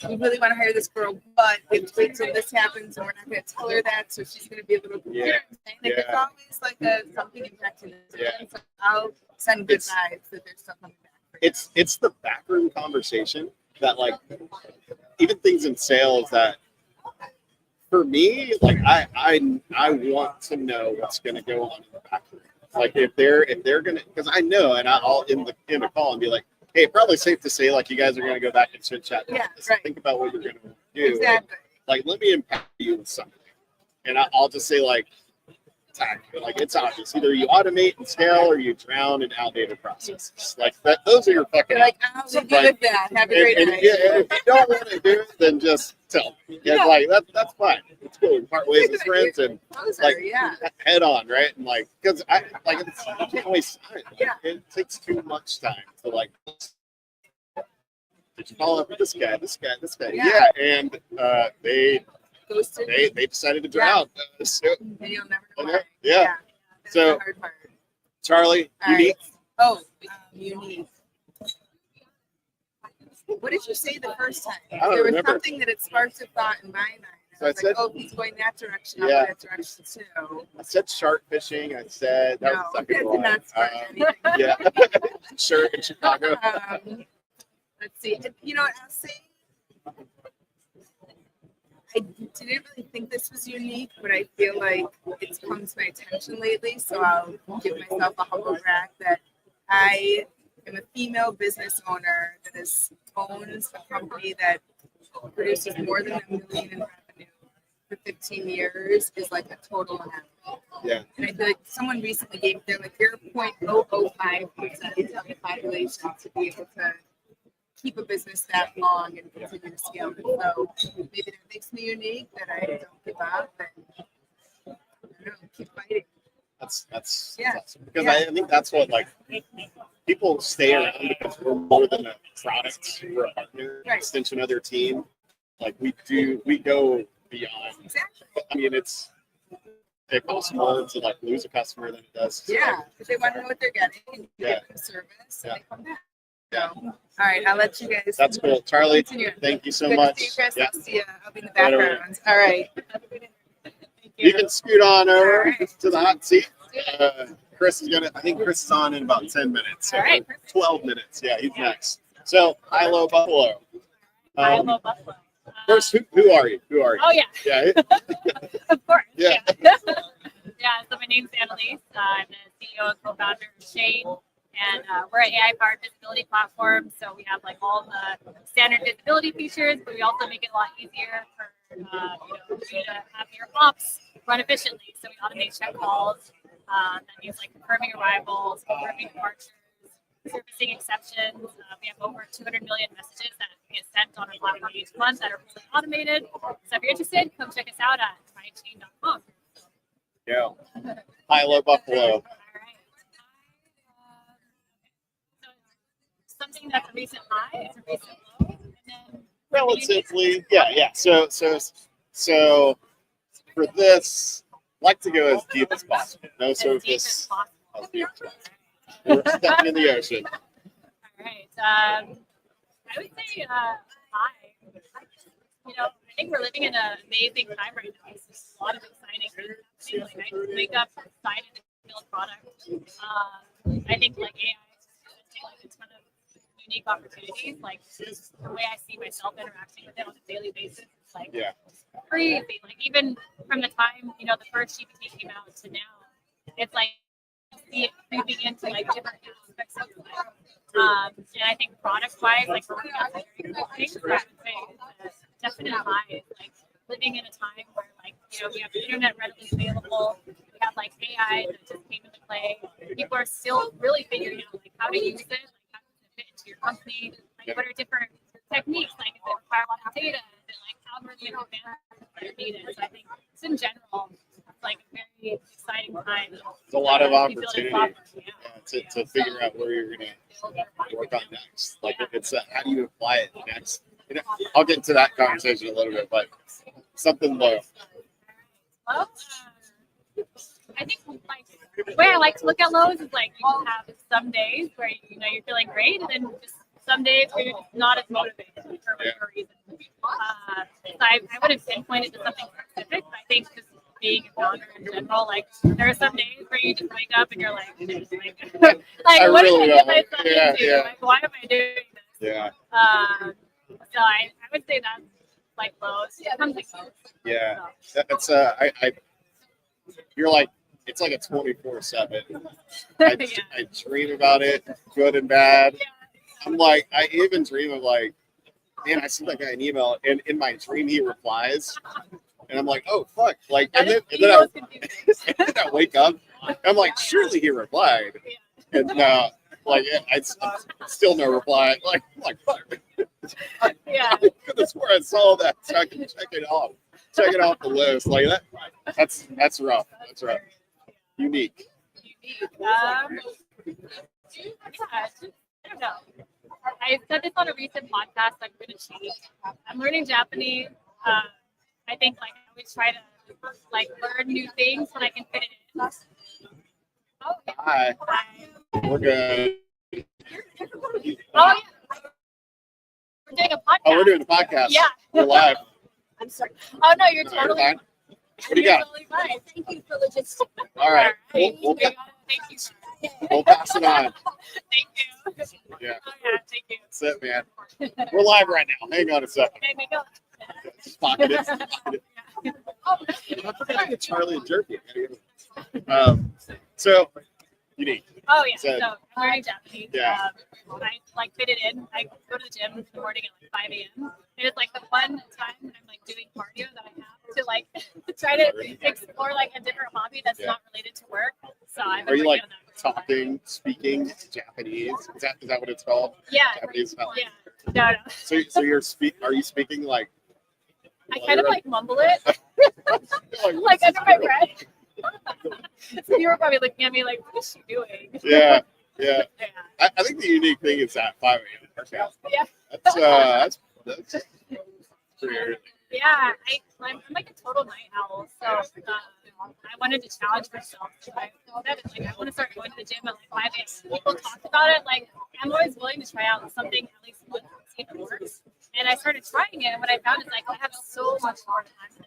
we really want to hire this girl, but we have to wait till this happens, and we're not going to tell her that, so she's going to be a little confused. Yeah. Like, it's always like something impacting this. Yeah. So I'll send good It's- vibes that there's stuff coming back for it's the backroom conversation that like even things in sales that for me like I want to know what's going to go on in the backroom. Like if they're gonna, because I know, and I'll in the call and be like, hey, probably safe to say like you guys are gonna go back and chit chat. Yeah, right. Think about what you're gonna do. Exactly. Like let me impact you with something, and I'll just say like, like it's obvious. Either you automate and scale, or you drown in outdated processes. Like that. Those are your fucking. You're like, I'll leave you with that. Have a great night. Yeah, and if you don't want to do it, then just tell me. Yeah, like that's fine. It's cool. We part ways as friends and Poser, like yeah. head on, right? And like, because I like you can't waste time. Like, Yeah. it takes too much time to like. Did you follow up with this guy? This guy? This guy? Yeah. Yeah, and they Ghosted. they decided to drown. So, And you'll never know Okay, why. yeah. That's So- the hard part. Charlie, All unique. right. Oh, unique. What did you say the first time? I don't There was remember. something that had sparked a thought in my mind. So I was I like, said- oh, if he's going that direction, I'll Yeah. go that direction too. I said shark fishing. I said that No, was the that second did one. not spark anything. Yeah, sure in Chicago. Let's see. You know what I'll say? I didn't really think this was unique, but I feel like it's come to my attention lately. So I'll give myself a humble brag that I am a female business owner that owns a company that produces more than $1 million in revenue for 15 years is like a total anomaly. Yeah. And I feel like someone recently gave, they're like, you're 0.005% of the population to be able to keep a business that long and continue to scale it. So maybe that makes me unique, that I don't give up and I don't know, keep fighting. That's Yeah. awesome. Because Yeah. I think that's what like people stay around because we're more than a product. We're a partner, Right. extension of their team. Like we go beyond. Exactly. I mean, it costs more to like lose a customer than it does. to, Yeah, like, because they want to know what they're getting and you Yeah. give them service and Yeah. they come back. Yeah. So, all right, I'll let you guys. That's cool, Charlie. Continue. Thank you so Good much. to see you, Chris. Yeah. I'll see you. I'll be in the Right away. background. All right. You can scoot on over All right. to the hot seat. Chris is I think Chris is on in about 10 minutes. So All right. 12 minutes. Yeah, he's next. So, Hilo Buffalo. I love Buffalo. First, who are you? Who are you? Oh yeah, Yeah. of course. Yeah. Yeah. Yeah. So my name's Annalise. I'm the CEO and co-founder of Shade, and we're an AI-powered visibility platform. So we have like all the standard visibility features, but we also make it a lot easier for you to have your ops run efficiently. So we automate check calls. That means like confirming arrivals, confirming departures, servicing exceptions. We have over 200 million messages that get sent on our platform each month that are fully automated. So if you're interested, come check us out at mychain.com. Yeah. Hilo Buffalo. All right. So something that's a recent high, it's a recent low, and then Relatively, yeah. So for this, like to go as deep as possible. No as deep as surface. possible. As deep as possible. We're stepping in the ocean. All right. I would say high. I think we're living in an amazing time right now. There's a lot of exciting things. Like I just wake up excited to build product. I think like AI is just going to take like a ton of unique opportunities. Like just the way I see myself interacting with it on a daily basis, it's like Yeah. crazy. Like even from the time the first GPT came out to now, it's like see it moving into like different aspects of your life. And I think product-wise, like we're working on some very cool things. I would say it's a definite high. Like living in a time where we have the internet readily available. We have like AI that just came into play. People are still really figuring out like how to use it, like how to fit into your company. Like what are different techniques? Like does it require a lot of data? Is it like algorithm advancements that are needed? So I think just in general, it's like a very exciting time. There's a lot of to be building opportunity software. to figure out where you're going to work on next. Like it's how do you apply it next? I'll get into that conversation a little bit, but something low. Well, I think like the way I like to look at lows is like you have some days where you're feeling great, and then just some days where you're just not as motivated for whatever reason. So I wouldn't pinpoint it to something specific. But I think just being a founder in general. Like there are some days where you just wake up and you're like, like I what really did I get don't. myself Yeah, into? yeah. Like, why am I doing this? Yeah, So I would say that's like low. Something low. yeah. That's you're like, it's like a 24/7. I dream about it, good and bad. I'm like, I even dream of like, man, I sent that guy an email, and in my dream he replies, and I'm like, oh fuck, like, and then I wake up, I'm like, surely he replied, and like, I still no reply. Like, I'm like, fuck. Yeah. I could have swore I saw that, so I can check it off the list. Like that, that's rough. That's rough. Unique. Yeah, I don't know. I said this on a recent podcast. I'm going to change. I'm learning Japanese. I think like I always try to like learn new things when I can fit it in. Oh, yeah. Hi. We're good. Oh yeah. We're doing a podcast. Oh, we're doing a podcast. Yeah. We're live. I'm sorry. Oh no, you're No, totally fine. What do you you're got? totally fine. Thank you for logistics. All right. Thank We'll you. we'll pass it on. Thank you. Yeah. Oh, yeah, thank you. That's it, man. We're live right now. Hang on a second. Okay, we go. Just pocket it. I forgot to get Charlie and Jerky. So, unique. Oh yeah, So- so I'm learning Japanese. Yeah. I like fit it in. I go to the gym in the morning at like 5 a.m. And it's like the one time when I'm like doing cardio that I have to like try to explore like a different hobby that's Yeah. not related to work. So I've been Are you working like on that. talking, speaking Japanese? Is that what it's called? Yeah. Japanese? Yeah. No, no. So are you speaking like? I kind of like mumble it, like like under my breath. So you were probably looking at me like, what is she doing? Yeah. Yeah. I think the unique thing is that 5 a.m. workout. Yeah. That's pretty early. Yeah, I'm like a total night owl, so I wanted to challenge myself. So I want to start going to the gym at like 5 a.m. People talked about it. Like, I'm always willing to try out something at least once to see if it works. And I started trying it, and what I found is like I have so much more time than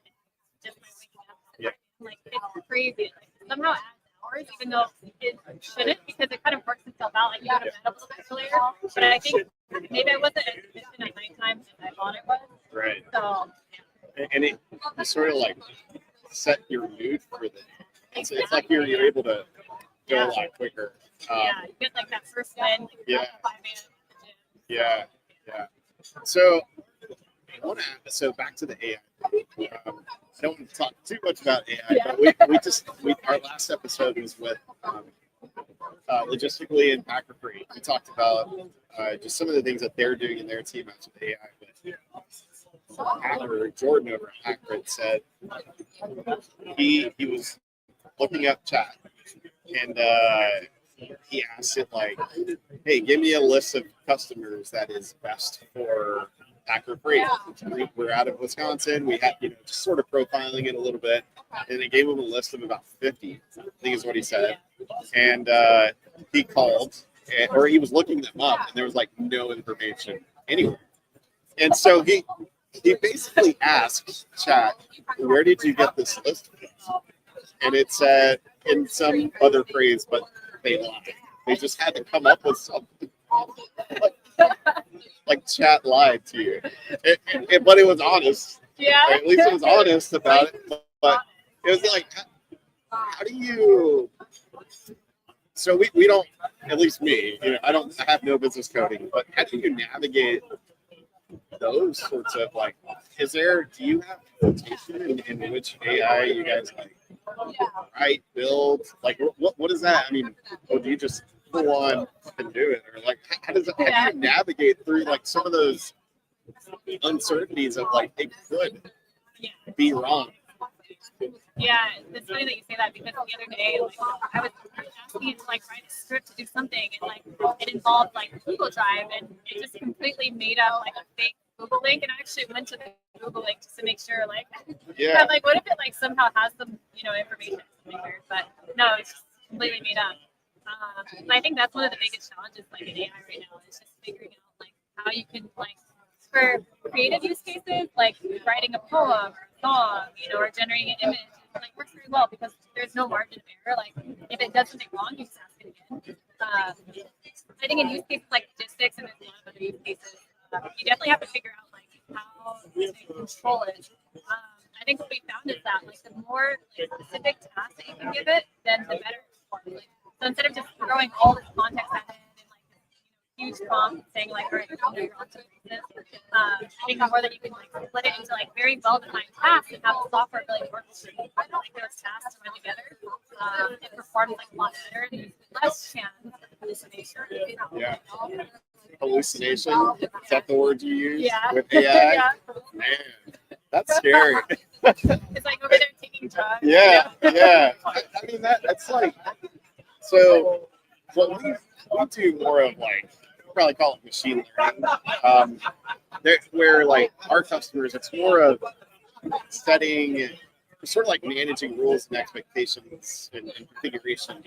just by waking up. Yeah. Like it's crazy. Like somehow adds hours, even though it shouldn't, because it kind of works itself out. Like you go to bed a little bit earlier. But I think maybe I wasn't as efficient at nighttime as I thought it was. Right. So And it you sort of like set your mood for the day. It's like you're able to go a lot quicker. yeah, you get like that first win. Yeah. 5 a.m. at the gym. Yeah. So so back to the AI. I don't want to talk too much about AI, but we our last episode was with Logistically and Packer Free. We talked about just some of the things that they're doing in their team out with AI. But Hacker, Jordan over at Hacker had said he was looking up chat and he asked it like, hey, give me a list of customers that is best for Packer Free. We're out of Wisconsin. We had, just sort of profiling it a little bit. And they gave him a list of about 50, I think is what he said. And he called, or he was looking them up, and there was like no information anywhere. And so he basically asked chat, where did you get this list from? And it said in some other phrase, but they lied. They just had to come up with something. Like chat lied to you. But it was honest. Yeah. At least it was honest about it. But it was like, how do you... So we don't, at least me, I have no business coding, but how do you navigate those sorts of like, do you have notation in which AI you guys like write, build? Like what is that? I mean, or do you just go on and do it? Or like how do you navigate through like some of those uncertainties of like it could be wrong? Yeah, it's funny that you say that because the other day, like, I was asking it to like write a script to do something, and like it involved like Google Drive, and it just completely made up like a fake Google link, and I actually went to the Google link just to make sure, like, I'm like, what if it like somehow has some, information or something weird? But no, it's just completely made up. But I think that's one of the biggest challenges like in AI right now is just figuring out like how you can like for creative use cases, like writing a poem or a song, or generating an image. like works very well because there's no margin of error. Like if it does something wrong, you just ask it again. I think in use cases like logistics and there's a lot of other use cases, you definitely have to figure out like how to control it. I think what we found is that like the more like, specific tasks that you can give it, then the better it performs. Like, so instead of just throwing all this context at it and like huge prompt saying like, all right, you're on to this. I think more that you can like split it into like very well-defined tasks and have the software really work with like those tasks to run together. It performs like a lot better and less chance of hallucination. Yeah. Hallucination. Is that the word you use Yeah. with AI? Yeah. Man, that's scary. It's like over there taking drugs. Yeah. I mean that's like so. What we do more of like probably call it machine learning. Where like our customers, it's more of setting, sort of like managing rules and expectations and configuration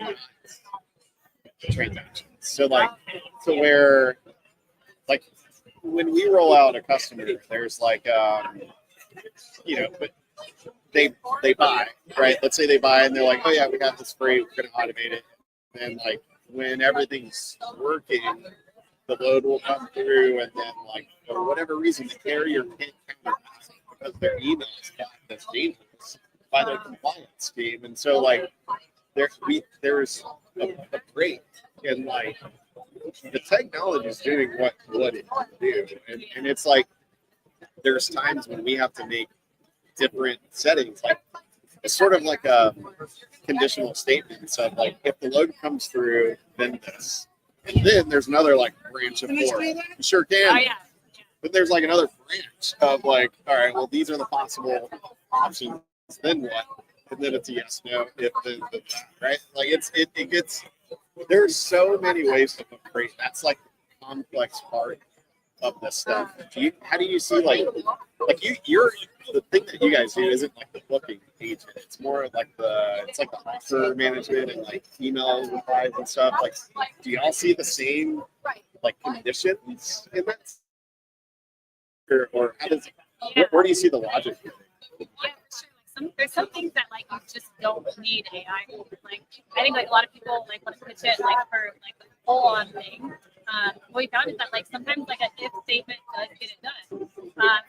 transactions. So like, to where like when we roll out a customer, there's like but they buy, right? Let's say they buy and they're like, oh yeah, we got this free, we're gonna automate it. And like when everything's working, the load will come through, and then like for whatever reason the carrier can't counter because their email is that's dangerous by their compliance team. And so like there's a break in like the technology is doing what it do. And it's like there's times when we have to make different settings, like it's sort of like a conditional statements of like if the load comes through, then this. And then there's another like branch of four. You sure can. Oh, yeah. But there's like another branch of like, all right, well, these are the possible options. Then what? And then it's a yes, no, if then that, right? Like it gets. There's so many ways to put freight. That's like the complex part of this stuff. How do you see you're the thing that you guys do isn't like the booking agent. It's more like it's like the offer management and like email replies and stuff. Like, do y'all see the same like conditions in that? Or how does where do you see the logic? Yeah, for sure. There's some things that like you just don't need AI. Like I think like a lot of people like want to pitch it like for like the full on thing. What we found is that like sometimes like an if statement does get it done.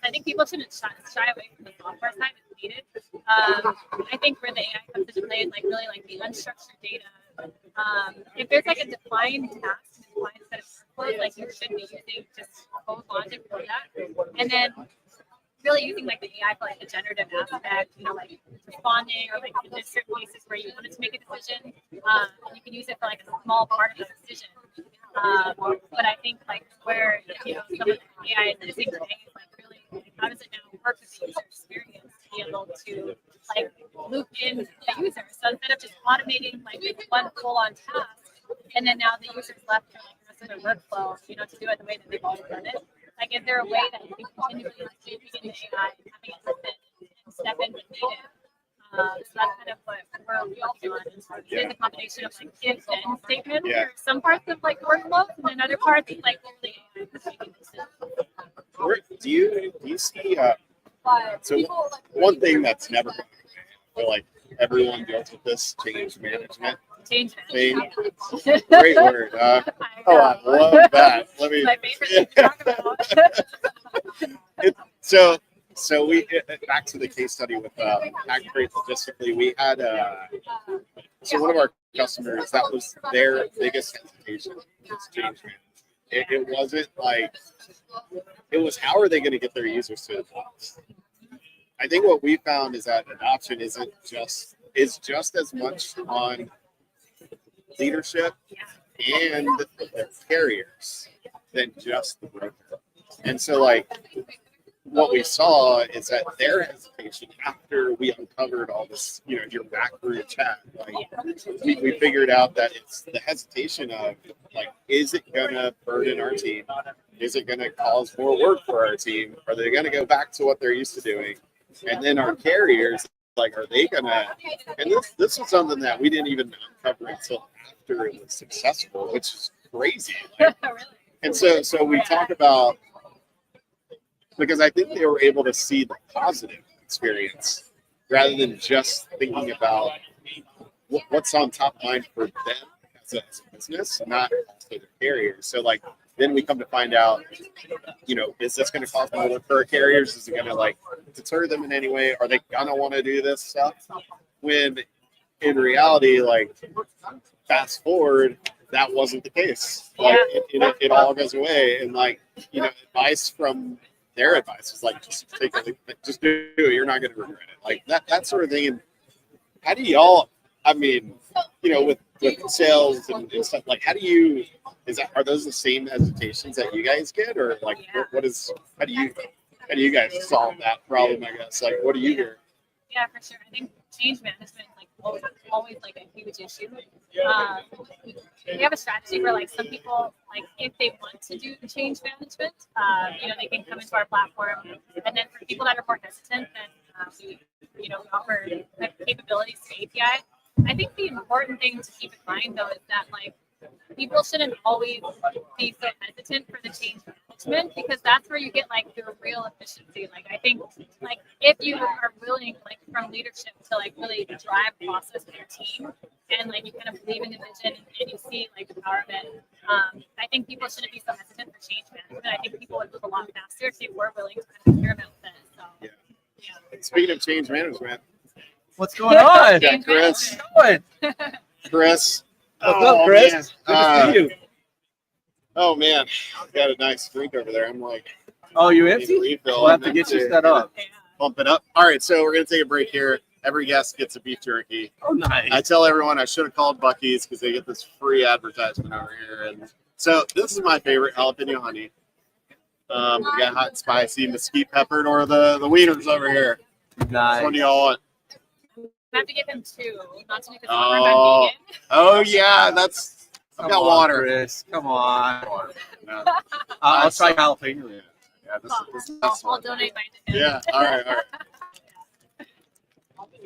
I think people shouldn't shy away from the software side if needed. I think where the AI comes into play is like really like the unstructured data. If there's like a defined task, defined set of workflows, like you should be using just code logic for that. And then really using like the AI for like the generative aspect, like responding or like in certain cases where you wanted to make a decision, you can use it for like a small part of the decision. But I think like where some of the AI is missing today is like really how does it now work with the user experience to be able to like loop in the user. So instead of just automating like one full-on task, and then now the user's left to like the rest of their workflow, to do it the way that they've always done it. Like, is there a way that you can continually like looping in the AI and having it fit and step in when needed? So that's kind of what we're working on. It is a combination of like if then statements for some parts of like workflows, and then other parts is like the AI. Do you see so one thing that's never going to I feel like everyone deals with this change management Change thing. it. Great word. I love that. Let me. My favorite thing to talk about. So we back to the case study with Pack Freight Logistically. We had so one of our customers, that was their biggest hesitation was change management. It wasn't like it was how are they going to get their users to adopt. I think what we found is that adoption is just as much on leadership and the carriers than just the broker. And so like what we saw is that their hesitation after we uncovered all this, your back through chat, like we figured out that it's the hesitation of like, is it gonna burden our team? Is it gonna cause more work for our team? Are they gonna go back to what they're used to doing? And then our carriers, like, are they gonna? And this was something that we didn't even uncover until after it was successful, which is crazy. Like, and so we talk about, because I think they were able to see the positive experience rather than just thinking about what's on top of mind for them as a business, not also the carriers. So like then we come to find out, is this going to cause more work for our carriers? Is it going to like deter them in any way? Are they gonna want to do this stuff? When in reality, like fast forward, that wasn't the case. Like it all goes away, and like advice from their advice is like just just do it. You're not going to regret it. Like that sort of thing. And how do y'all? I mean, with sales and stuff, like how do you? Are those the same hesitations that you guys get, or like what is? How do you guys solve that problem? I guess like what do you hear? Yeah, for sure. I think change management is like always like a huge issue. We have a strategy where like some people like if they want to do change management, they can come into our platform, and then for people that are more hesitant, then we offer like, capabilities to API. I think the important thing to keep in mind though is that like people shouldn't always be so hesitant for the change management because that's where you get like the real efficiency. Like I think like if you are willing like from leadership to like really drive process with your team and like you kind of believe in the vision and you see like the power of it, I think people shouldn't be so hesitant for change management. I think people would move a lot faster if they were willing to kind of experiment with it. So yeah. Speaking of change management, what's going on? Yeah, Chris. Chris. What's up, Chris? Good to see you. Oh man, I got a nice drink over there. I'm like, oh, you need empty? a refill. We'll have to get you set up. Pump it up. All right, so we're gonna take a break here. Every guest gets a beef jerky. Oh, nice. I tell everyone I should have called Buc-ee's because they get this free advertisement over here. And so this is my favorite, jalapeno honey. We got hot and spicy, mesquite peppered, or the wieners over here. Nice. Which one do y'all want? I have to give him two, not to make it hard. I'm vegan. Oh yeah, that's. I've got water. Chris. Come on. No. I'll try jalapeno. Yeah, this is I'll donate mine to him. Yeah, all right.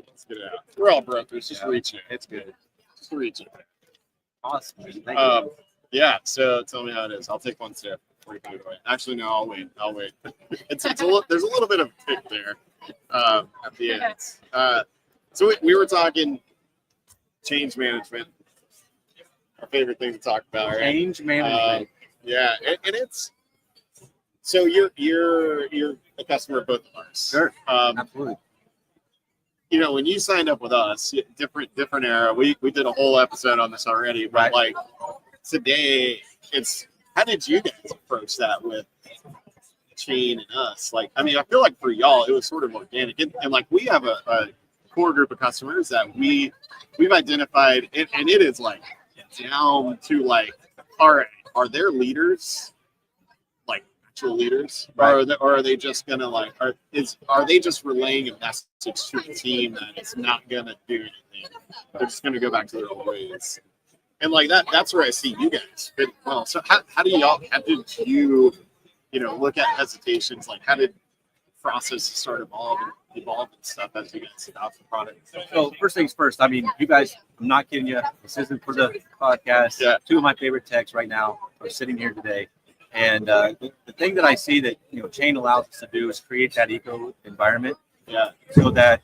Let's get it out. We're all brothers. Just reach it. It's good. Just reach it. Awesome. Thank you. Yeah. So tell me how it is. I'll take one sip before you put it away. Actually, no. I'll wait. It's a little. There's a little bit of kick there at the end. So we were talking change management. Our favorite thing to talk about, right? Change management. Yeah, and it's so you're a customer of both of ours. Sure. Absolutely. When you signed up with us, different era. We did a whole episode on this already, but Right. like today, it's how did you guys approach that with Chain and us? Like, I mean, I feel like for y'all, it was sort of organic, and like we have a core group of customers that we've identified, and it is like down to like, all right, are there leaders, like actual leaders, Right. or are they just gonna like, are they just relaying a message to the team that it's not gonna do anything? They're just gonna go back to their old ways, and like that's where I see you guys fit well. So how did you look at hesitations? Like how did processes start evolving and stuff as you guys adopt the product? So first things first, I mean, you guys, I'm not kidding you. This isn't for the podcast. Yeah. Two of my favorite techs right now are sitting here today. And the thing that I see that, Chain allows us to do is create that eco environment. Yeah. So that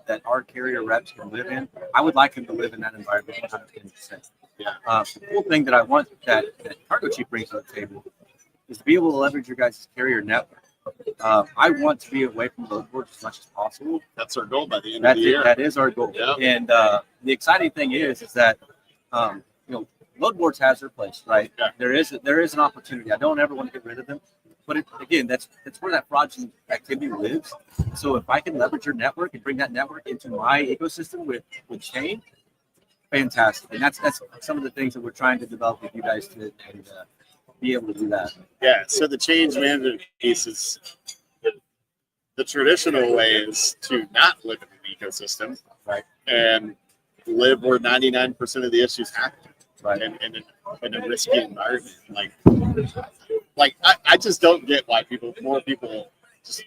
that our carrier reps can live in. I would like them to live in that environment 110%. Yeah. The cool thing that I want that Cargo Chief brings to the table is to be able to leverage your guys' carrier network. I want to be away from load boards as much as possible. That's our goal by the end of the year. That is our goal. Yeah. And the exciting thing is that load boards has their place, right? Yeah. There is an opportunity. I don't ever want to get rid of them, but again, that's where that fraudulent activity lives. So if I can leverage your network and bring that network into my ecosystem with Chain, fantastic. And that's some of the things that we're trying to develop with you guys to be able to do that. Yeah. So the change management piece is the traditional way is to not live in an ecosystem, Right. and live where 99% of the issues happen, Right. and in a risky environment. Like I just don't get why more people just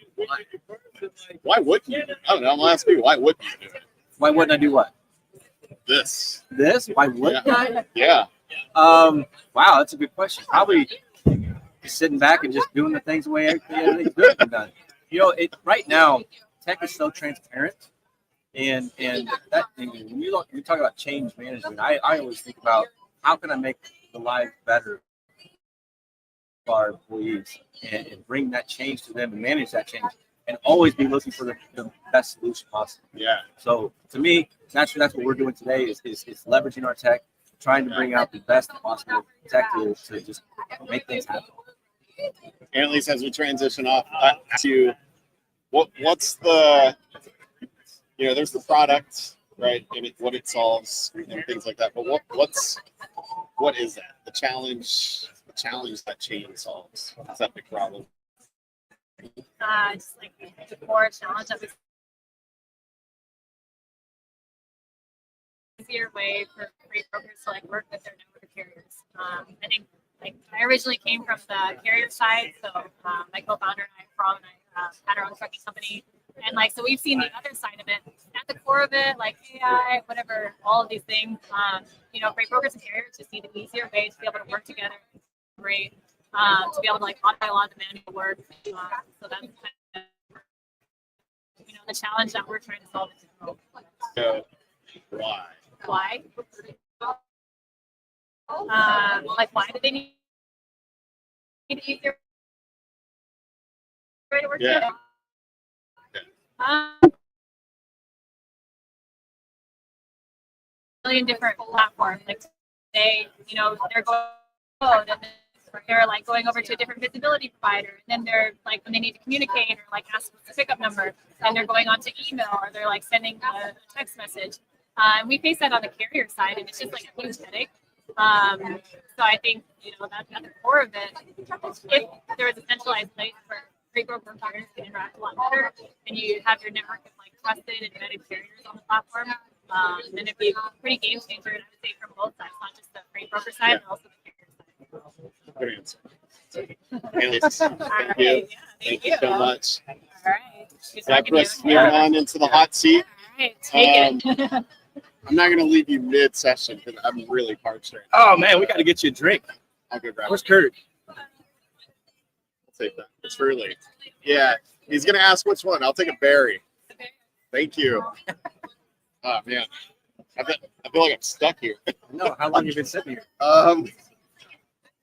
why wouldn't you? I don't know. I'm gonna ask you, why wouldn't you do it? Why wouldn't I do what? This. Why wouldn't I? Yeah. Wow, that's a good question. Probably just sitting back and just doing the things the way everything's been done. Right now, tech is so transparent And that when you talk about change management, I always think about how can I make the life better for our employees and bring that change to them and manage that change and always be looking for the best solution possible. Yeah. So to me, that's what we're doing today is leveraging our tech, trying to bring out the best possible tech to just make things happen. And at least as we transition off to what's the, there's the product, right? And what it solves and things like that. But what is that? The challenge that change solves. Is that big problem? Just like the core challenge that we easier way for freight brokers to like work with their network of carriers. I think like I originally came from the carrier side, so my co-founder and I, Carl, and I had our own trucking company, and like so we've seen the other side of it. At the core of it, like AI, whatever, all of these things, freight brokers and carriers just need an easier way to be able to work together, great, to be able to like automate a lot of the manual work. So that's kind of, the challenge that we're trying to solve. So why? Why? Like why do they need an easier way to work together? Million different platforms. Like they, they're going code and they're like going over to a different visibility provider. And then they're like when they need to communicate or like ask for the pickup number, and they're going on to email or they're like sending a text message. And we face that on the carrier side, and it's just like a huge headache. So I think that's at the core of it. If there was a centralized place for freight broker carriers to interact a lot better, and you have your network of like trusted and vetted carriers on the platform, then it'd be a pretty game changer. And I would say from both sides, not just the freight broker side, but also the carrier side. Good answer. Thank you. Yeah, Thank you so much. All right. Cypress, moving on into the hot seat. All right, take it. I'm not going to leave you mid-session because I'm really parched right now. Oh man, we got to get you a drink. I'll go grab Where's it. Kurt? I'll take that. It's early. Yeah, he's going to ask which one. I'll take a berry. Thank you. Oh, man. I feel like I'm stuck here. No, how long have you been sitting here?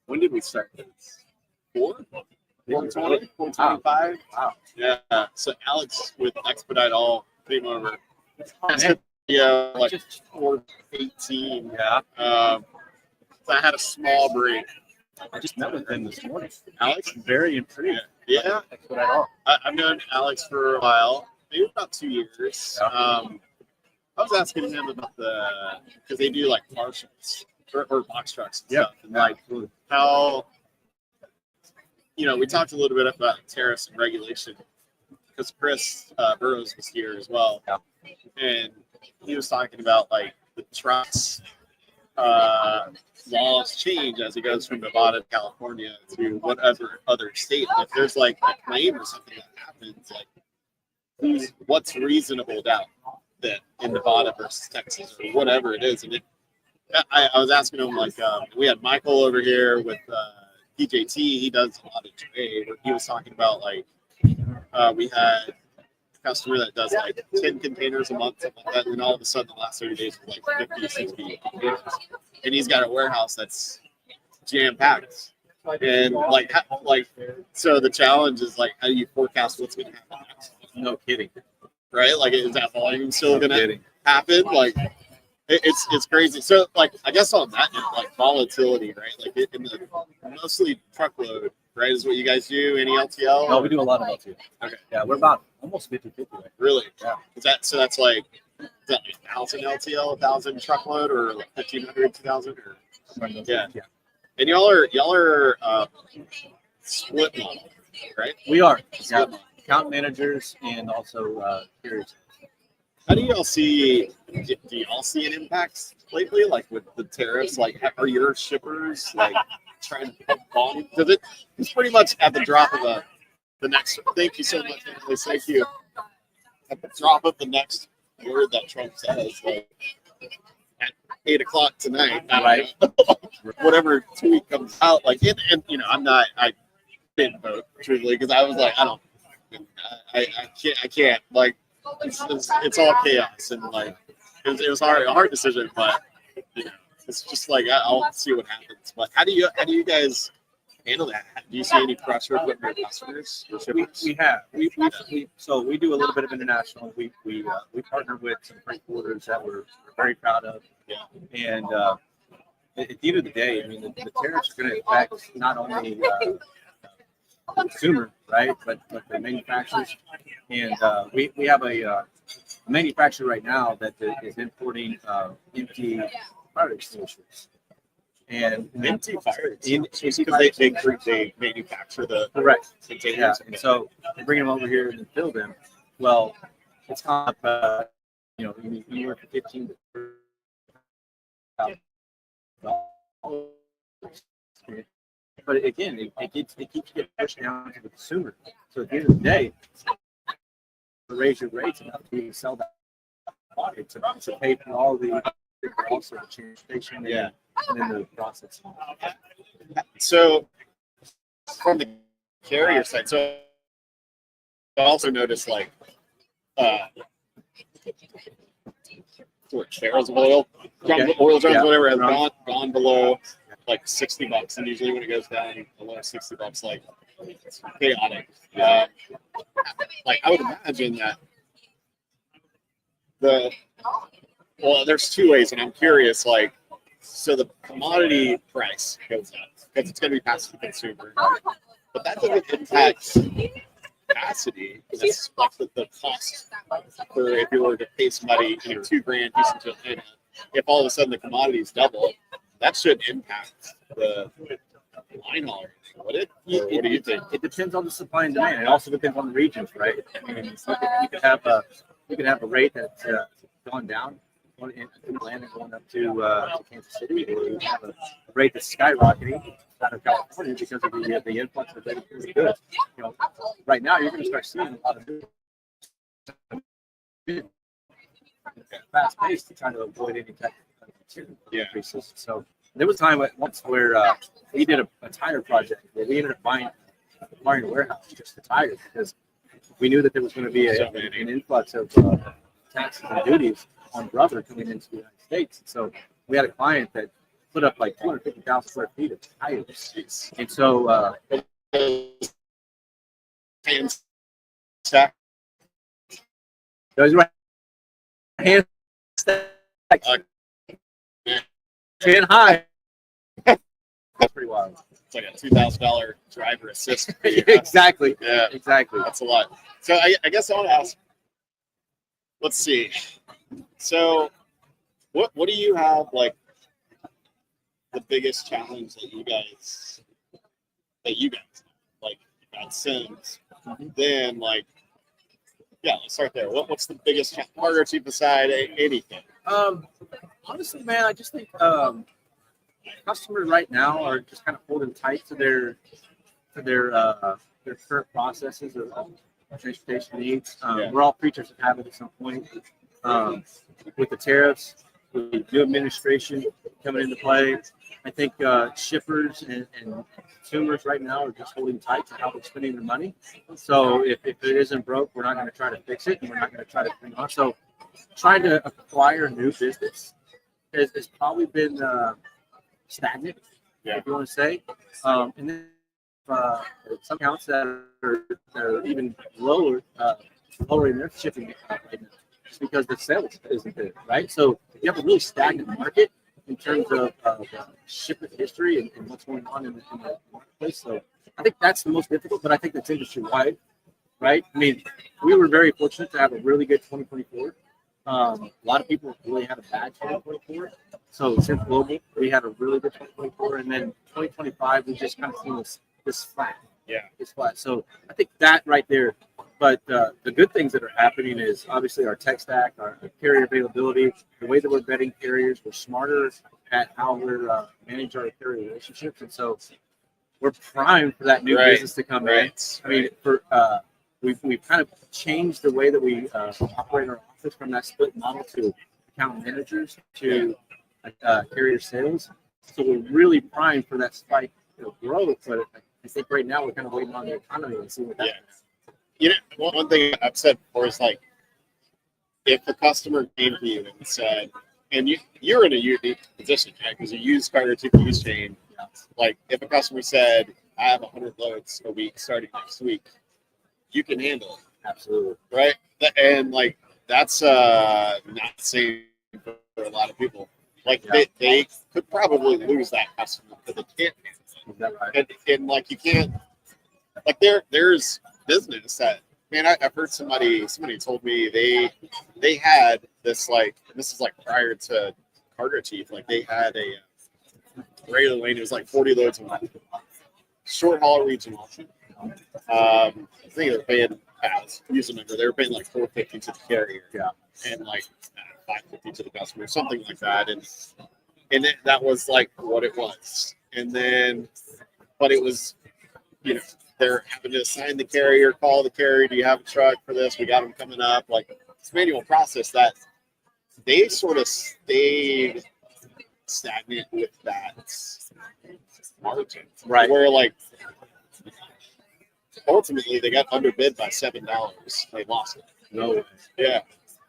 When did we start this? 4:20? 4:25? Wow. Yeah. So Alex with Expedite All came over. Man. Yeah, like 4:18. Yeah. So I had a small break. I just met with him this morning. Alex? Very intrigued. Yeah. That's what I thought. I've known Alex for a while, maybe about 2 years. Yeah. I was asking him about because they do like partials or box trucks and Yeah. stuff. And like how, we talked a little bit about tariffs and regulation because Chris Burrows was here as well. Yeah. And he was talking about like the trucks laws change as it goes from Nevada to California to whatever other state. If there's like a claim or something that happens, like what's reasonable doubt that in Nevada versus Texas or whatever it is. And I was asking him like we had Michael over here with PJT. He does a lot of trade. He was talking about like we had customer that does like 10 containers a month, something like that, and then all of a sudden the last 30 days was like 50 to 60 containers. And he's got a warehouse that's jam-packed. And so the challenge is like, how do you forecast what's going to happen next? No kidding. Right? Like, is that volume still going to happen? Like, it's crazy. So, like, I guess on that, like volatility, right? Like, in the mostly truckload, right, is what you guys do. Any LTL? No, we do a lot of LTL. Okay. Yeah, we're about almost 50-50 right? Really? Yeah. So that's like, is that like 1,000 LTL, 1,000 truckload, or like 1,500, 2,000? Or yeah. And y'all are split model, right? We are. Yeah. Split model. Account managers and also carriers. How do y'all see? Do y'all see an impact lately, like with the tariffs? Like, are your shippers like trying to put volume? Because it's pretty much at the drop of the next. Thank you so much, Annalise. Thank you. At the drop of the next word that Trump says, like at 8 o'clock tonight, Right. Whatever tweet comes out, like, and I didn't vote truthfully because I was like, I can't, like. it's all chaos and like it was a hard decision, but you know, it's just like I'll see what happens. But how do you guys handle that? Do you see any pressure from your customers? Or shippers? So we do a little bit of international. We partner with some freight forwarders that we're very proud of. Yeah. And at the end of the day, I mean, the tariffs are going to affect not only the consumer, right, but the manufacturers. And we have a manufacturer right now that is importing empty fire extinguishers. And Empty fire because they manufacture the correct. Yeah, containers. and so they bring them over here and fill them. Well, it's kind of anywhere from 15 to but again, it keeps getting pushed down to the consumer. So at the end of the day, raise your rates enough to sell that product to pay for all the also the transportation and then the process. So from the carrier side, so I also noticed like barrels of oil, oil drums, whatever, has gone below like $60, and usually when it goes down below $60, like it's chaotic. Like I would imagine that there's two ways, and I'm curious, like, so the commodity price goes up because it's going to be passed to the consumer, but that doesn't impact capacity. That's like the cost for if you were to pay somebody $2,000 if all of a sudden the commodities double, that should impact the line haul. Would it? What do you think? It depends on the supply and demand. It also depends on the regions, right? I mean, you could have a rate that's gone down in Atlanta going up to Kansas City, or you have a rate that's skyrocketing out of California because of the influx of ready goods. You know, right now you're going to start seeing a lot of fast pace to try to avoid any type of increases. So there was a time once where we did a tire project where we ended up buying a warehouse just for tires because we knew that there was going to be an influx of taxes and duties on rubber coming into the United States. So we had a client that put up like 250,000 square feet of tires. And so hands stack. Those right hands stack 10 high. That's pretty wild. It's like a $2,000 driver assist. Exactly. Yeah, exactly. That's a lot. So I guess I want to ask. Let's see. So, what do you have like the biggest challenge that you guys like at Sims? Then let's start there. What's the biggest challenge? Cargo chief aside, anything? Honestly, man, I just think customers right now are just kind of holding tight to their current processes of transportation needs. We're all creatures of habit at some point. With the tariffs, with the new administration coming into play, I think shippers and consumers right now are just holding tight to how they're spending their money. So if it isn't broke, we're not going to try to fix it, and we're not going to try to bring on. So trying to acquire new business has probably been stagnant, if you want to say. And then some accounts that are even lowering their shipping just because the sales isn't good, right? So you have a really stagnant market in terms of shipment history and what's going on in the marketplace. So I think that's the most difficult, but I think that's industry wide, right? I mean, we were very fortunate to have a really good 2024. A lot of people really had a bad 2024. So since global, we had a really good 2024, and then 2025 we just kind of seen this flat. Yeah, it's flat. So I think that right there. But the good things that are happening is obviously our tech stack, our carrier availability, the way that we're vetting carriers. We're smarter at how we're manage our carrier relationships, and so we're primed for that new business to come in. I mean, we've kind of changed the way that we operate our office from that split model to account managers to carrier sales. So we're really primed for that spike growth. But I think right now we're kind of waiting on the economy and see what that happens. You know, one thing I've said before is like if the customer came to you and said, and you're in a unique position, right? Because you use Carter TPU's chain. Like if a customer said, I have 100 loads a week starting next week, you can handle it. Absolutely. Right? And like that's not the same for a lot of people. Like they could probably lose that customer because they can't handle it. And like you can't, like there's business that, man, I've heard somebody told me they had this, like, this is like prior to Cargo Chief, like they had a regular lane. It was like 40 loads a month, short haul regional. I think they were paying, use a number, they were paying like $450 to the carrier, and like $550 to the customer, something like that, and that was like what it was. And then, but it was, you know, they're having to assign the carrier, call the carrier, do you have a truck for this? We got them coming up. Like it's a manual process that they sort of stayed stagnant with that margin. Right. Where like ultimately they got underbid by $7. They lost it. No way. Yeah.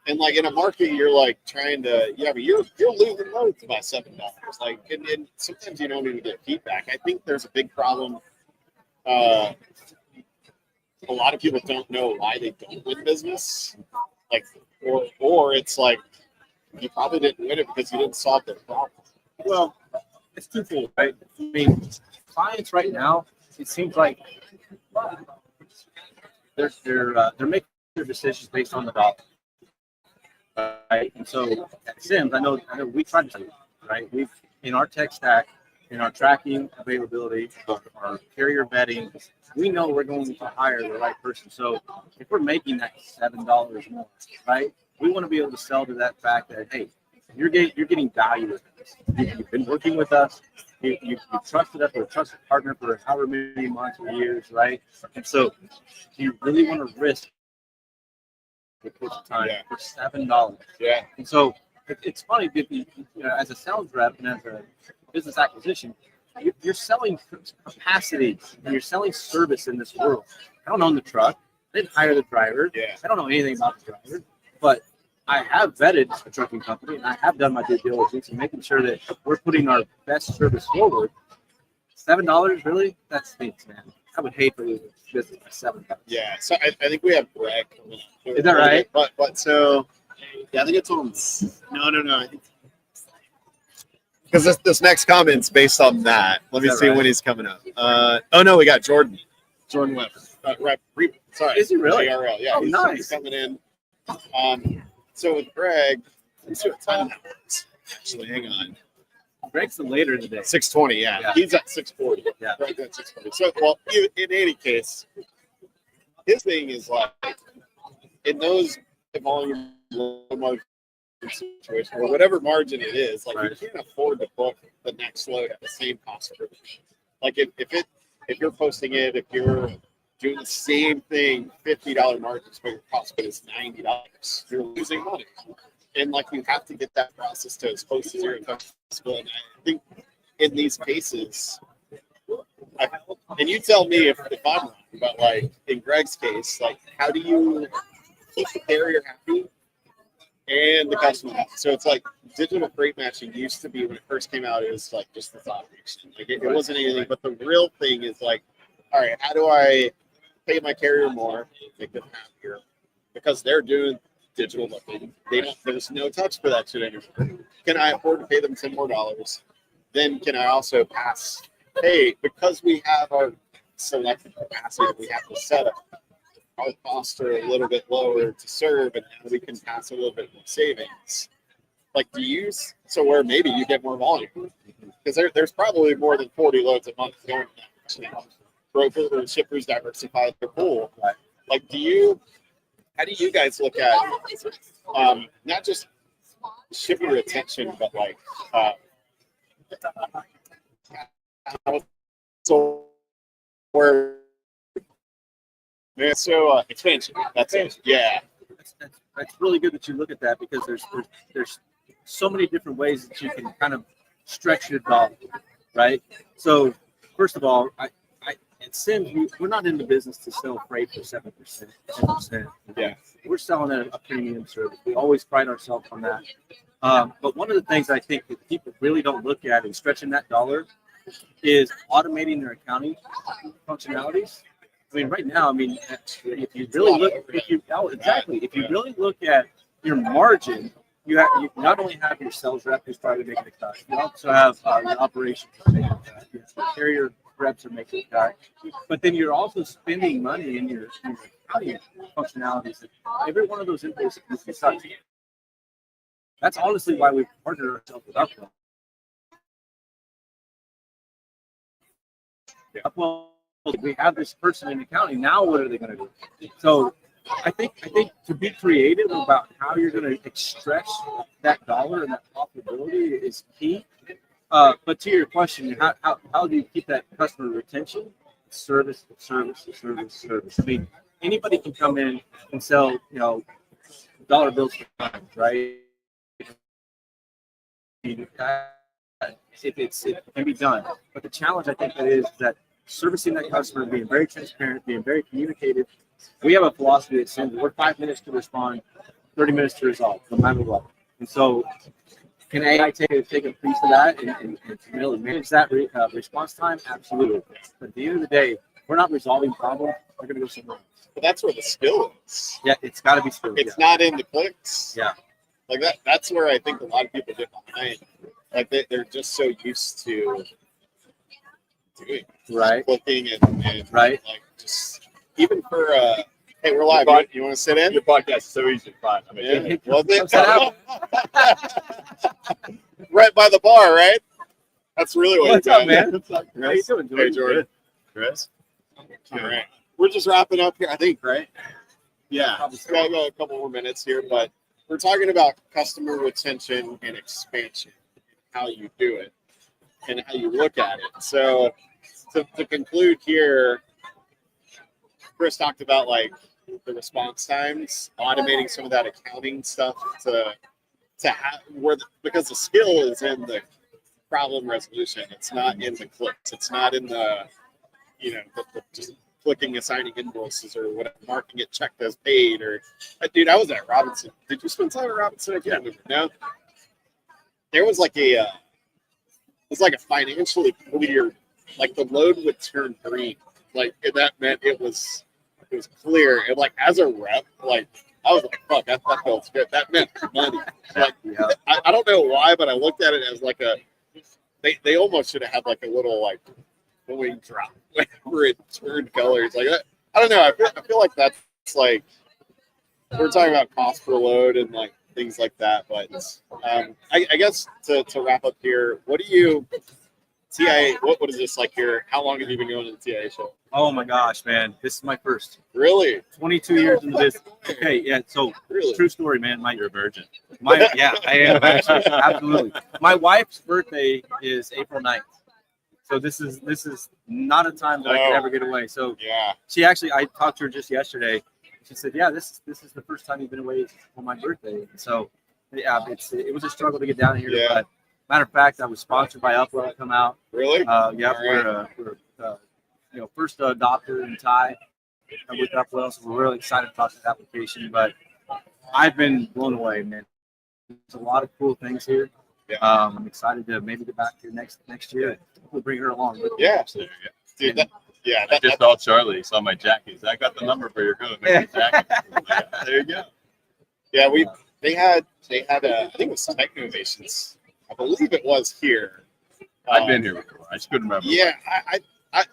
And like in a market, you're like trying to, yeah, but you're losing loads by $7. Like, and sometimes you don't even get feedback. I think there's a big problem. A lot of people don't know why they don't win business, like, or it's like you probably didn't win it because you didn't solve their problem. Well, it's twofold, right? I mean, clients right now, it seems like they're making their decisions based on the dollar, right? And so at Sims, I know we try to do it, right? We've in our tech stack, in our tracking availability, our carrier vetting, we know we're going to hire the right person. So if we're making that $7 more, right? We want to be able to sell to that fact that, hey, you're getting value with us. You've been working with us. You trusted us. We're a trusted partner for however many months or years, right? And so you really want to risk the course of time for $7. Yeah. And so it's funny, you know, as a sales rep and as a business acquisition, you're selling capacity and you're selling service in this world. I don't own the truck. I didn't hire the driver. Yeah. I don't know anything about the driver, but I have vetted a trucking company and I have done my due diligence and making sure that we're putting our best service forward. $7, really? That stinks, man. I would hate to lose business by $7. Yeah. So I think we have Greg coming up. Is that right? But so yeah, I think it's on. No. I think because this next comment's based on that. Let me see when he's coming up. Oh no, we got Jordan Weber. Sorry, is he really? ARL. Yeah, oh, nice. He's coming in. So with Greg, let's see what time that works. Actually, hang on. Greg's the later in the day. 6:20. Yeah, he's at 6:40. Yeah, Greg's at 6:40. So, well, in any case, his thing is like in those volume low margin situation or whatever margin it is, like you can't afford to book the next load at the same cost per week. Like if you're posting it, if you're doing the same thing, $50 margins, but your cost is $90, you're losing money. And like you have to get that process to as close to zero as possible. And I think in these cases, and you tell me if I'm wrong, but like in Greg's case, like how do you keep the carrier happy and the customer happy? So it's like digital freight matching used to be when it first came out, it was like just the thought reaction. Like it wasn't anything, but the real thing is like, all right, how do I pay my carrier more, make them happier? Because they're doing digital booking. There's no touch for that shit anymore. Can I afford to pay them $10 more? Then can I also pass, hey, because we have our selected capacity that we have to set up, our costs are a little bit lower to serve, and now we can pass a little bit more savings. Like, so where maybe you get more volume? Because there's probably more than 40 loads a month going down. Brokers or shippers diversify their pool. Like, how do you guys look at not just shipper retention, but like so where expansion? That's it. Yeah. That's really good that you look at that because there's so many different ways that you can kind of stretch your dollar, right? So first of all, at Sims, we're not in the business to sell freight for 7%, 10%. Yeah. We're selling a premium service. We always pride ourselves on that. But one of the things I think that people really don't look at in stretching that dollar is automating their accounting functionalities. I mean, right now, I mean, if you really look, if you really look at your margin, you not only have your sales rep who's probably making a cut, you also have your operations making a cut, your carrier reps are making a cut, but then you're also spending money in your accounting functionalities. Every one of those invoices needs to be such. That's honestly why we've partnered ourselves with Upwell. Upwell, we have this person in accounting. Now, what are they going to do? So, I think to be creative about how you're going to stretch that dollar and that profitability is key. But to your question, how do you keep that customer retention? Service. I mean, anybody can come in and sell, dollar bills for time, right? It can be done, but the challenge I think is that servicing that customer, being very transparent, being very communicative. We have a philosophy that says we're 5 minutes to respond, 30 minutes to resolve, no matter what. And so, can AI take a piece of that and really manage that response time? Absolutely. But at the end of the day, we're not resolving problems. We're going to go somewhere else. But that's where the skill is. Yeah, it's got to be skill. It's not in the clicks. Yeah. Like that. That's where I think a lot of people get behind. Like they're just so used to doing clicking and right. Like just even for hey, we're live. You want to sit in? Your podcast is so easy to find. I mean, Yeah. Was it? Right by the bar, right? That's really what What's it's up, man? What's up, How you doing, Jordan? Hey, Jordan. Chris. All right. We're just wrapping up here, I think, right? Yeah. Got a couple more minutes here, but we're talking about customer retention and expansion, how you do it and how you look at it. So to conclude here, Chris talked about like the response times, automating some of that accounting stuff to have because the skill is in the problem resolution. It's not in the clicks. It's not in the the just clicking, assigning invoices or whatever, marking it checked as paid or dude, I was at Robinson. Did you spend time at Robinson? I can't remember. No. There was like a financially clear, like the load would turn green. Like that meant it was clear. And like as a rep, like I was like, fuck, that felt good. That meant money. Like I don't know why, but I looked at it as like they almost should have had like a little like going drop whenever it turned colors. Like I don't know. I feel like that's like we're talking about cost per load and like things like that. But I guess to wrap up here, what do you TIA? What is this like here? How long have you been going to the TIA show? Oh my gosh, man, this is my first. Really? 22 years in the business. Okay, yeah. So Really? true story, man. You're a virgin. Yeah, I am actually, absolutely. My wife's birthday is April 9th. So this is not a time that I could ever get away. So Yeah. she actually, I talked to her just yesterday. She said, "Yeah, this is the first time you've been away for my birthday." So yeah, it was a struggle to get down here. Yeah. But matter of fact, I was sponsored by Upwell to come out. Really? Yeah, All we're first adopter in Thai with Upwell, so we're really excited about this application. But I've been blown away, man. There's a lot of cool things here. Yeah. I'm excited to maybe get back here next year. We'll bring her along. Yeah. There you go. Dude, I just saw Charlie. He saw my jacket. I got the number for your code. Jacket. There you go. Yeah, they had I think it was Technovations. I believe it was here. I've been here before. I just couldn't remember. Yeah, I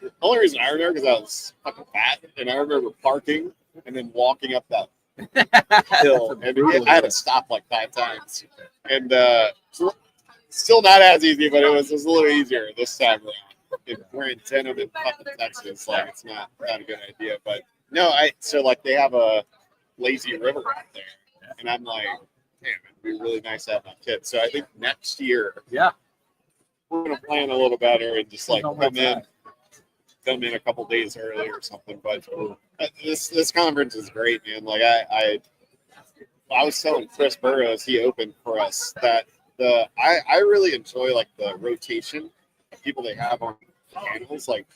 the only reason I remember because I was fucking fat, and I remember parking and then walking up that hill, and I had to stop like 5 times, and still not as easy, but it was a little easier this time around. We're in Tenon in fucking Texas, like it's not a good idea, but no, so like they have a lazy river out there, and I'm like, damn, it'd be really nice to have my kids. So I think next year, we're gonna plan a little better and just like come in a couple days early or something. But this conference is great, man. Like I was telling Chris Burrows, he opened for us, that I really enjoy like the rotation of people they have on panels. Like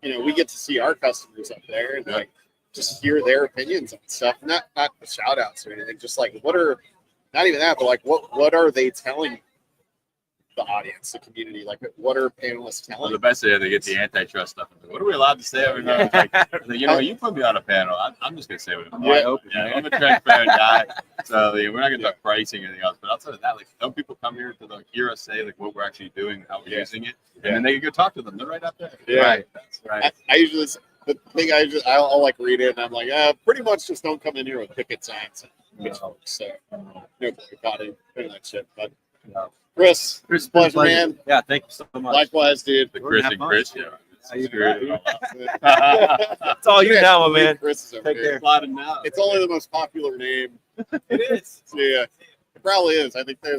we get to see our customers up there and like just hear their opinions on stuff. Not shout outs or anything. Just like not even that, but like what are they telling the audience, the community? Like, what are panelists telling? Well, the best is they get the antitrust stuff. What are we allowed to say over here? Like, you put me on a panel. I'm just gonna say what I'm a transparent guy. So we're not gonna talk pricing or anything else. But outside of that, like, some people come here to like hear us say like what we're actually doing, how we're using it, and then they can go talk to them. They're right out there. Yeah, right. That's right. I usually the thing I'll like read it and I'm like, pretty much just don't come in here with picket signs. So no boycotting and that shit. But Chris, pleasure, man. Yeah, thank you so much. Likewise, dude. The Chris and Chris, yeah. It's all you now, my man. Chris is over Take here. care. It's only the most popular name. It is. Yeah, it probably is. I think I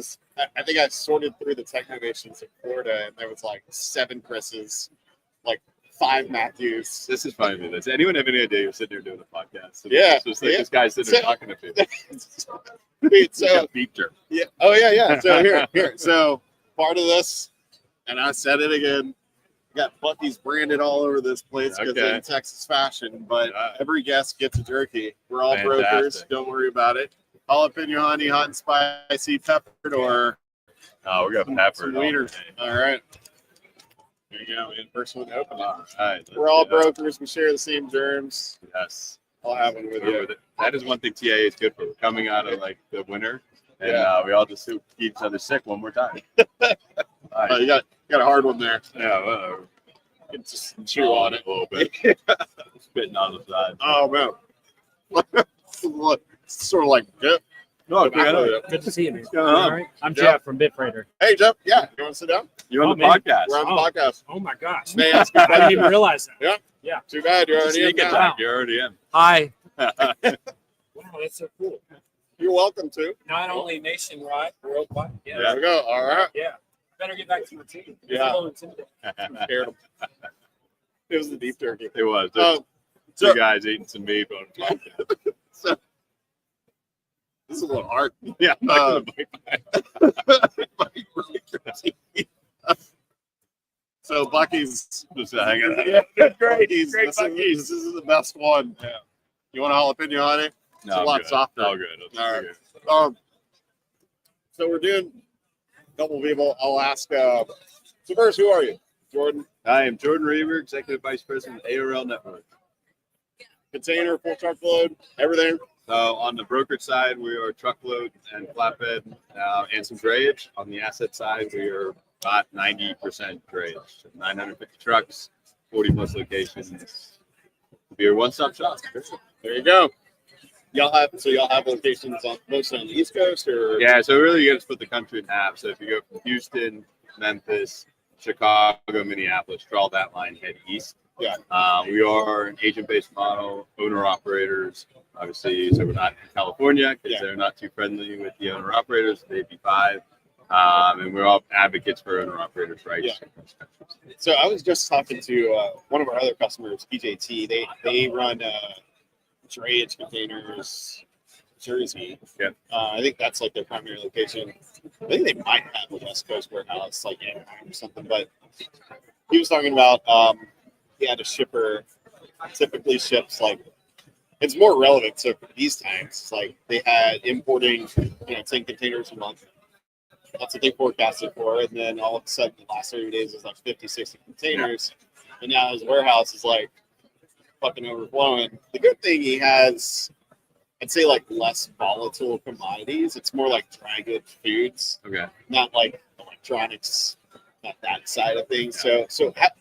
sorted through the tech innovations in Florida, and there was like 7 Chris's, like 5 Matthews. This is funny. Does anyone have any idea you're sitting there doing a podcast? Yeah, It's just like this guy's sitting there talking to people. Dude, So beeped her. Yeah. Oh yeah. So here. So part of this, and I said it again. Got Buc-ee's branded all over this place because in Texas fashion. But every guest gets a jerky. We're all brokers. Don't worry about it. Jalapeno honey, hot and spicy, peppered, or we got peppered. Wieners. All right. There you go. In person with open. All right. We're all brokers. We share the same germs. Yes. I'll have one with you. That is one thing TIA is good for, coming out of like the winter, and we all just keep each other sick one more time. You got a hard one there. Yeah, whatever. You can just chew on it a little bit. Spitting on the side. Oh man. It's sort of like dip. No, good to see you, man. All right. I'm Jeff from BitFreighter. Hey Jeff, yeah, you want to sit down? You're on the man. podcast. We're on the podcast. Oh my gosh. May I ask I didn't even realize that. Yeah. Yeah. Too bad you're already in Sneak now. attack. You're already in. Hi. Wow, that's so cool. You're welcome to. Not only nationwide, worldwide. Yeah. There we go. All right. Yeah. Better get back to routine. Yeah. Scared him. It was the beef turkey. It was. So Two guys eating some meat on a podcast. so this is a little hard. Yeah. So Buc-ee's Just hang on. great. This Buc-ee's. is the best one. Yeah. You want a jalapeno on it? It's a I'm lot good. softer. All good. All right. So we're doing a couple people. I'll ask. So first, who are you, Jordan? I am Jordan Reaver, Executive Vice President of ARL Network. Container, full truckload, everything. On the brokerage side, we are truckload and flatbed and some drayage. On the asset side, we are about 90% drayage. 950 trucks, 40 plus locations. Be a one-stop shop. There you go. Y'all have locations mostly on the East Coast, or Yeah, so really you got to split the country in half. So if you go from Houston, Memphis, Chicago, Minneapolis, draw that line, head east. Yeah. We are an agent-based model, owner-operators, obviously, so we're not in California because they're not too friendly with the owner-operators, the AB5. And we're all advocates for owner-operators' rights. Yeah. So I was just talking to one of our other customers, PJT. They run drayage containers, Jersey. Yeah. I think that's like their primary location. I think they might have a West Coast warehouse, like Anaheim or something. But he was talking about he had a shipper typically ships like, it's more relevant. So for these times, it's like they had importing 10 containers a month. That's what they forecasted for. And then all of a sudden, the last 30 days was like 50, 60 containers. And now his warehouse is like fucking overflowing. The good thing he has, I'd say, like less volatile commodities. It's more like dry goods, foods, Okay. not like electronics, not that side of things. So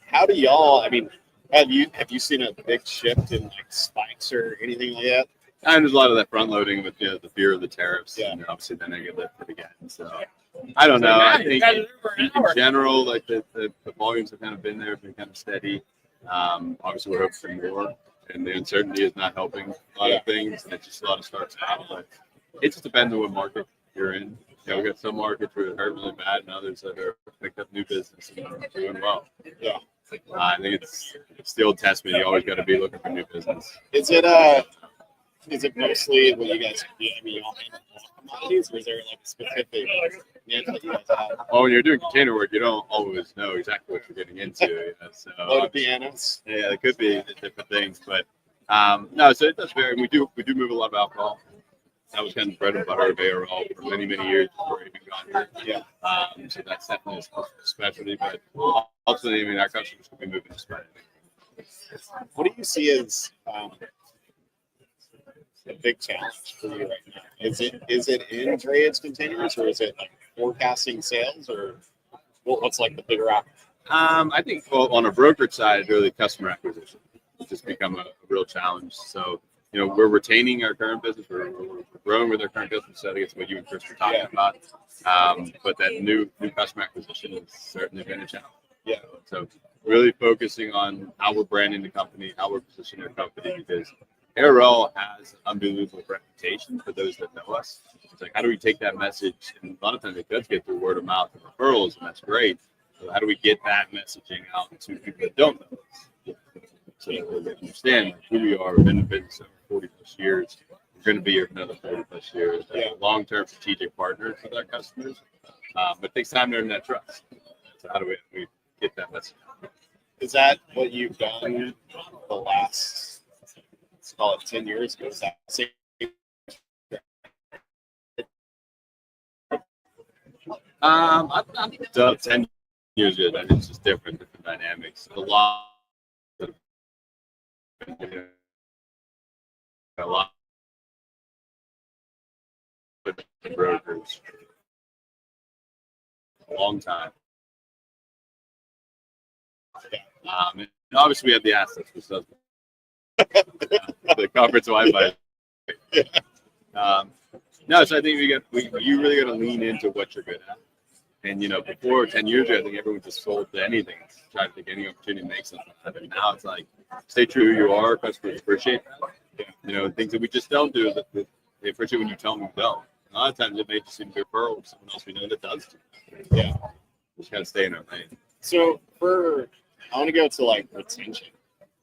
how do y'all, I mean, have you seen a big shift in like spikes or anything like that? And there's a lot of that front loading with the fear of the tariffs. Yeah. And obviously then they get lifted again. So I don't know. I think in general, like the volumes have kind of been there, been kind of steady. Obviously we're hoping for more, and the uncertainty is not helping a lot of things, and it's just a lot of starts now. But it just depends on what market you're in. We got some markets where it hurt really bad, and others that are picked up new business and are doing well. Yeah. I think it's still a testament. You always got to be looking for new business. Is it mostly what you guys do? I mean, y'all handle all commodities, or is there like a specific niche that you guys have? Well, when you're doing container work, you don't always know exactly what you're getting into. You know, so Loaded pianos. yeah, it could be different things, but no, so it does vary. We do move a lot of alcohol. That was kind of bread and butter of ARL for many years before I even got here. Yeah. So that's definitely a specialty, but ultimately, I mean, our customers could be moving to specialty. What do you see as a big challenge for you right now? Is it in drayage containers, or is it like forecasting sales, or what's like the bigger app? I think on a brokerage side, really customer acquisition has just become a real challenge. So, you know, we're retaining our current business, we're growing with our current business. So I think it's what you and Chris were talking about. But that new customer acquisition has certainly been a challenge. Yeah. So really focusing on how we're branding the company, how we're positioning our company, because ARL has an unbelievable reputation for those that know us. It's like, how do we take that message? And a lot of times it does get through word of mouth and referrals, and that's great. So how do we get that messaging out to people that don't know us? So that they understand who we are. We've been in business over 40 plus years. We're going to be here for another 40 plus years. Yeah. Long-term strategic partners with our customers. But it takes time to earn that trust. So how do we get that message? Is that what you've done the last, let's call it 10 years ago? Is that I've done 10 years ago. It's just different dynamics. A lot of brokers. A long time. And obviously, we have the assets, which does the conference Wi-Fi. No, so I think you really got to lean into what you're good at. And you know, before 10 years ago, I think everyone just sold to anything, tried to take any opportunity to make something happen. Now it's like, stay true to who you are. Customers appreciate that. You know, things that we just don't do, that they appreciate when you tell them we don't. A lot of times it may just seem to be a referral with someone else we know that does. Yeah, just gotta stay in our lane. So I want to go to like retention,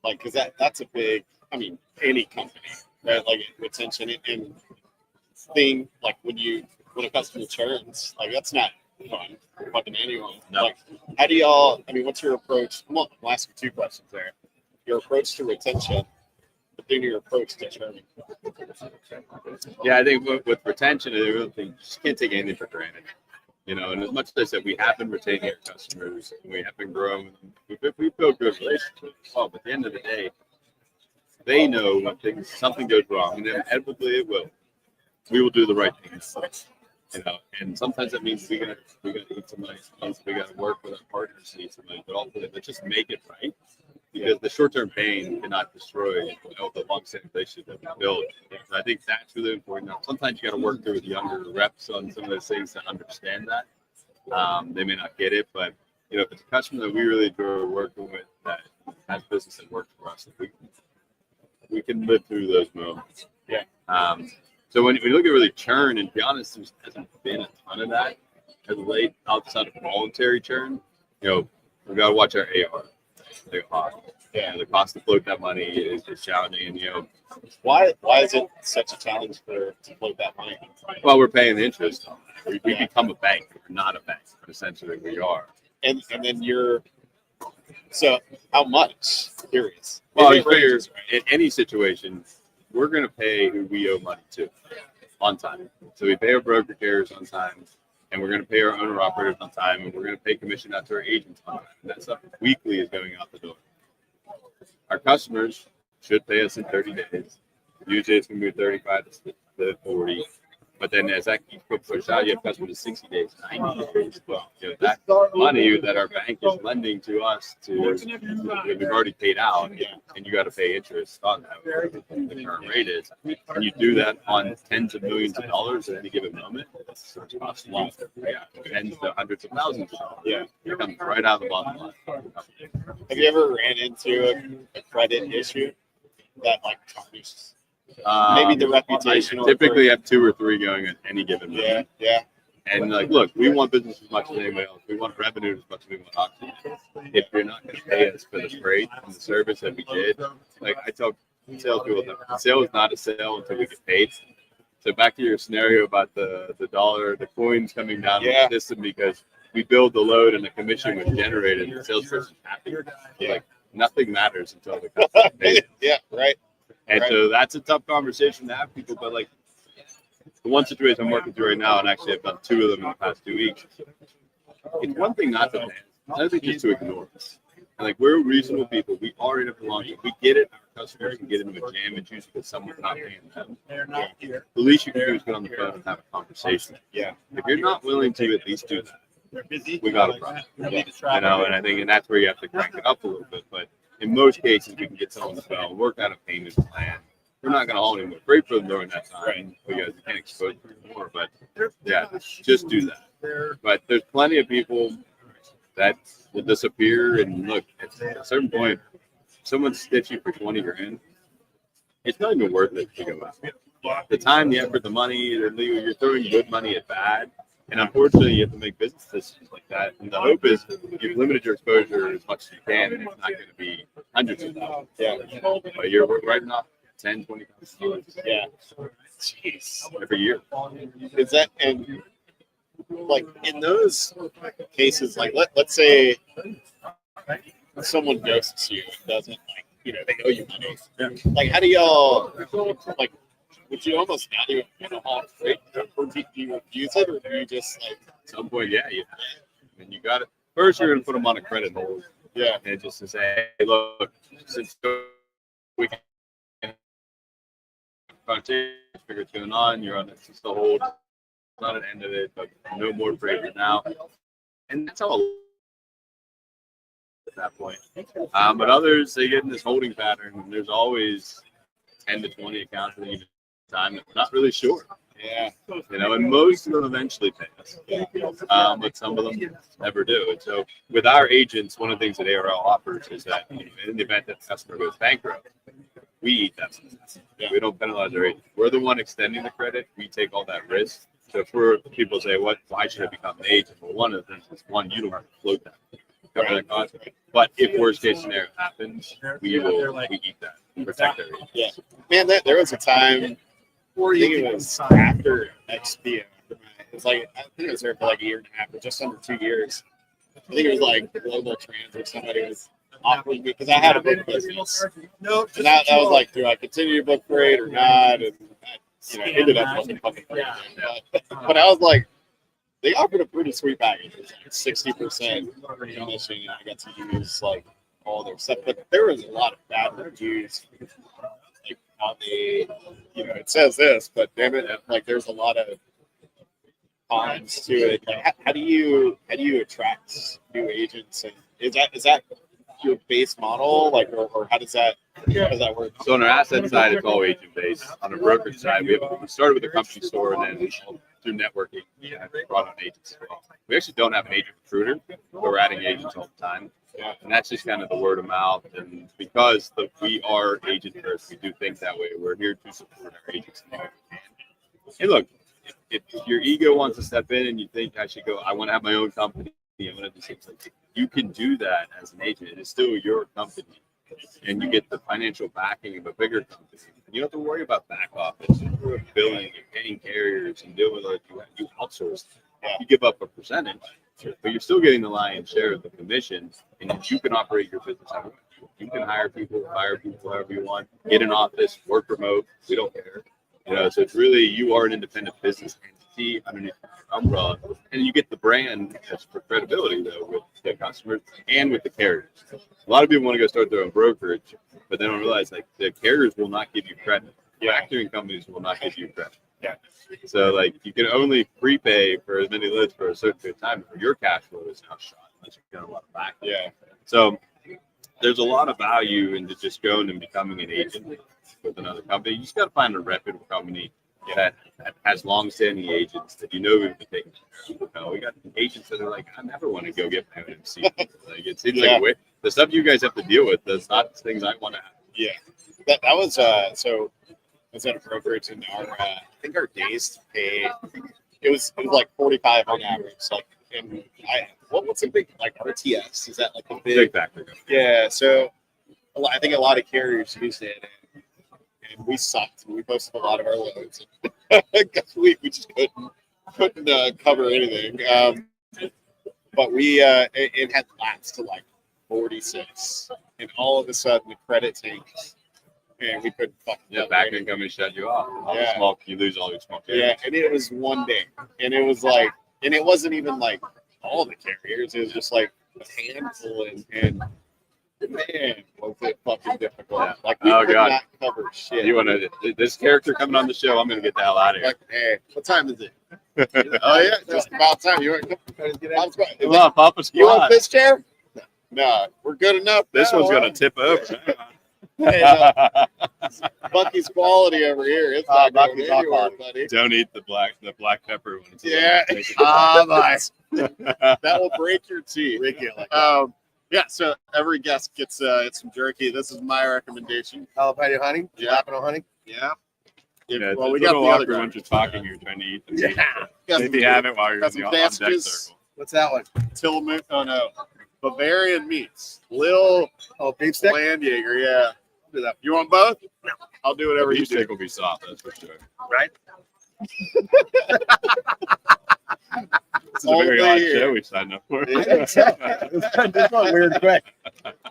like because that's a big. I mean, any company, right? Like retention and thing. Like when a customer churns, like that's not fun for fucking anyone. No. Like, how do y'all? I mean, what's your approach? Come on, I'll ask you 2 questions there. Your approach to retention, but then your approach to churning. Yeah, I think with retention, I really think you just can't take anything for granted. You know, and as much as I said, we have been retaining our customers, and we have been growing them. We built good relationships. Well, but at the end of the day, they know when something goes wrong, and inevitably it will. We will do the right things. You know, and sometimes that means we gotta eat some money. Sometimes we gotta work with our partners to eat some money. But ultimately, let's just make it right, because the short-term pain cannot destroy the long-standing relationship that we build. So I think that's really important. Now, sometimes you got to work through with younger reps on some of those things to understand that. They may not get it, but you know, if it's a customer that we really enjoy working with, that has business that works for us, we can live through those moments. Yeah. So when we look at really churn, and to be honest, there hasn't been a ton of that as of late outside of voluntary churn. You know, we've got to watch our AR. The cost to float that money is challenging, and you know, why is it such a challenge to float that money? Well, we're paying the interest on that. We become a bank. We're not a bank, but essentially we are. And then so how much? Curious. Well, you figure in any situation, we're going to pay who we owe money to on time. So we pay our broker carriers on time, and we're going to pay our owner operators on time, and we're going to pay commission out to our agents on time. And that stuff weekly is going out the door. Our customers should pay us in 30 days. Usually it's going to be 35 to 40. But then as that keeps pushed out, you have customers in 60 days, 90 days. Well, you know, that money that our bank is lending to us we've already paid out, and you got to pay interest on that, whatever the current rate is. And you do that on tens of millions of dollars at any given moment. It's costing you, tens to hundreds of thousands of dollars. Yeah, it comes right out of the bottom line. Have you ever ran into a credit issue that like tarnishes? Maybe the reputation. I typically have 2 or 3 going at any given moment. Yeah. And like, look, we want business as much as anybody else. We want revenue as much as we want oxygen. If you're not going to pay us for the freight and the service that we did, like I tell salespeople, the sale is not a sale until we get paid. So back to your scenario about the dollar, the coins coming down Yeah. the system because we build the load and the commission was generated and the salesperson's happy. Like nothing matters until the customer pays. Yeah, right. And Right. so that's a tough conversation to have people, but like the one situation I'm working through right now, and actually I've done 2 of them in the past 2 weeks. It's one thing not to pay. Another thing just to ignore us. And like we're reasonable people. We are in it for long term. We get it. Our customers can get into a jam and choose because someone's not paying them. They're not here. The least you can do is get on the phone and have a conversation. Yeah. If you're not willing to at least do that, They're busy. we got a problem. We need to You travel. know, and I think, and that's where you have to crank it up a little bit. But in most cases, we can get someone on the phone, work out a payment plan. We're not going to haul anyone freight for them during that time because we can't expose them more. But yeah, just do that. But there's plenty of people that will disappear. And look, at a certain point, if someone stitch you for 20 grand, it's not even worth it to go out. The time, the effort, the money, you're throwing good money at bad. And unfortunately, you have to make business decisions like that. And the hope is you've limited your exposure as much as you can. And it's not going to be hundreds of thousands. Yeah. But you're writing off 10, 20,000. Yeah. Every year. Is that, and like in those cases, like let's say someone ghosts you and doesn't like, you know, they owe you money. Like, how do y'all, like, would you almost not even want to haul freight? Or do you refuse it, or do you just like, At some point, yeah, you and you got it. First, you're going to put them on a credit hold. yeah, And just to say, hey, look, since we can figure what's going on, you're on the hold. It's not an end of it, but no more freight for now. And that's all at that point. But others, they get in this holding pattern. And there's always 10 to 20 accounts at any time that we're not really sure. yeah, You know, and most of them eventually pay us. But some of them never do. And so with our agents, one of the things that ARL offers is that in the event that the customer goes bankrupt, we eat that. We don't penalize our agent. We're the one extending the credit. We take all that risk. So for people say, why should I become an agent? Well, one of the things is, one, you don't have to float that. Cover that cost. But if worst case scenario happens, we eat that. We protect our agent. yeah. Man, there was a time, I think it was after XP. It was like, I think I was there for like a year and a half, or just under 2 years. I think it was like Global Trans or somebody was offering me, because I had a book business. No, And that was like, do I continue to book freight or not? And I ended up booking fucking freight. But I was like, they offered a pretty sweet package. It was like 60% commission, and I got to use like all their stuff. But there was a lot of bad reviews. Like how they, it says this, but damn it, like there's a lot of cons to it. Like, how do you attract new agents? And is that your base model, like, or how does that work? So on our asset side, it's all agent based. On our brokerage side, we started with a company store, and then through networking, we brought on agents as well. We actually don't have an agent recruiter, but we're adding agents all the time. And that's just kind of the word of mouth. And because we are agent first, we do think that way. We're here to support our agents. And look, if your ego wants to step in and you think I should go, I want to have my own company, I want to do things like, you can do that as an agent. It is still your company, and you get the financial backing of a bigger company. You don't have to worry about back office and billing and paying carriers and dealing with it. You outsource. You give up a percentage, but you're still getting the lion's share of the commission, and you can operate your business however you want. You can hire people, fire people however you want, get an office, work remote. We don't care. So it's really, you are an independent business entity underneath your umbrella, and you get the brand that's for credibility though with the customers and with the carriers. A lot of people want to go start their own brokerage, but they don't realize like the carriers will not give you credit. Factoring companies will not give you credit. Yeah. So like you can only prepay for as many loads for a certain period of time. Your cash flow is now shot unless you get a lot of back. Yeah. So there's a lot of value into just going and becoming an agent with another company. You just got to find a reputable company that has long-standing agents that we can take care of. We got agents that are like, I never want to go get my own MC. Like it seems like the stuff you guys have to deal with. That's not things I want to have. Yeah, that was so. I was at a brokerage, and I think our days to pay, it was like 45 on average. Like, and what's a big like RTS? Is that like a big factor? Yeah, so I think a lot of carriers used it, and we sucked. We posted a lot of our loads. we just couldn't cover anything. But it had laps to like 46, and all of a sudden the credit tanks, and we couldn't fucking. Yeah, back and come and shut you off. All the Yeah. smoke, you lose all your smoke. Yeah, and it was one day, and it was like, and it wasn't even like all the carriers. It was just like a handful, and man, was it fucking difficult. Like we Oh, could God. not cover shit. You want to this character coming on the show? I'm gonna get the hell out of here. Like, hey, what time is it? Oh yeah, just about time. You want to come? Come on, Papa You want Squad. this chair? No, we're good enough. This now, one's huh? gonna tip over. Hey, Bucky's quality over here. It's not going Bucky's all anywhere, quality. buddy. Don't eat the black pepper ones. Yeah. That will break your teeth. Yeah, so every guest gets some jerky. This is my recommendation. Jalapeno honey, jalapeno honey. Yeah. Yeah, Well, it's we a got little the other awkward guy. once you're talking. You're trying to eat the meat. Got Maybe some- have it while you're got in the some on deck sausages. circle. What's that one? Tillman, oh no, Bavarian meats. Lil Oh, beef stick. Landjaeger, yeah. Do that. You want both? No. I'll do whatever The you beef do. steak will be soft, that's for sure. Right. This is a very Only odd here. show we signed up for. This one weird quick.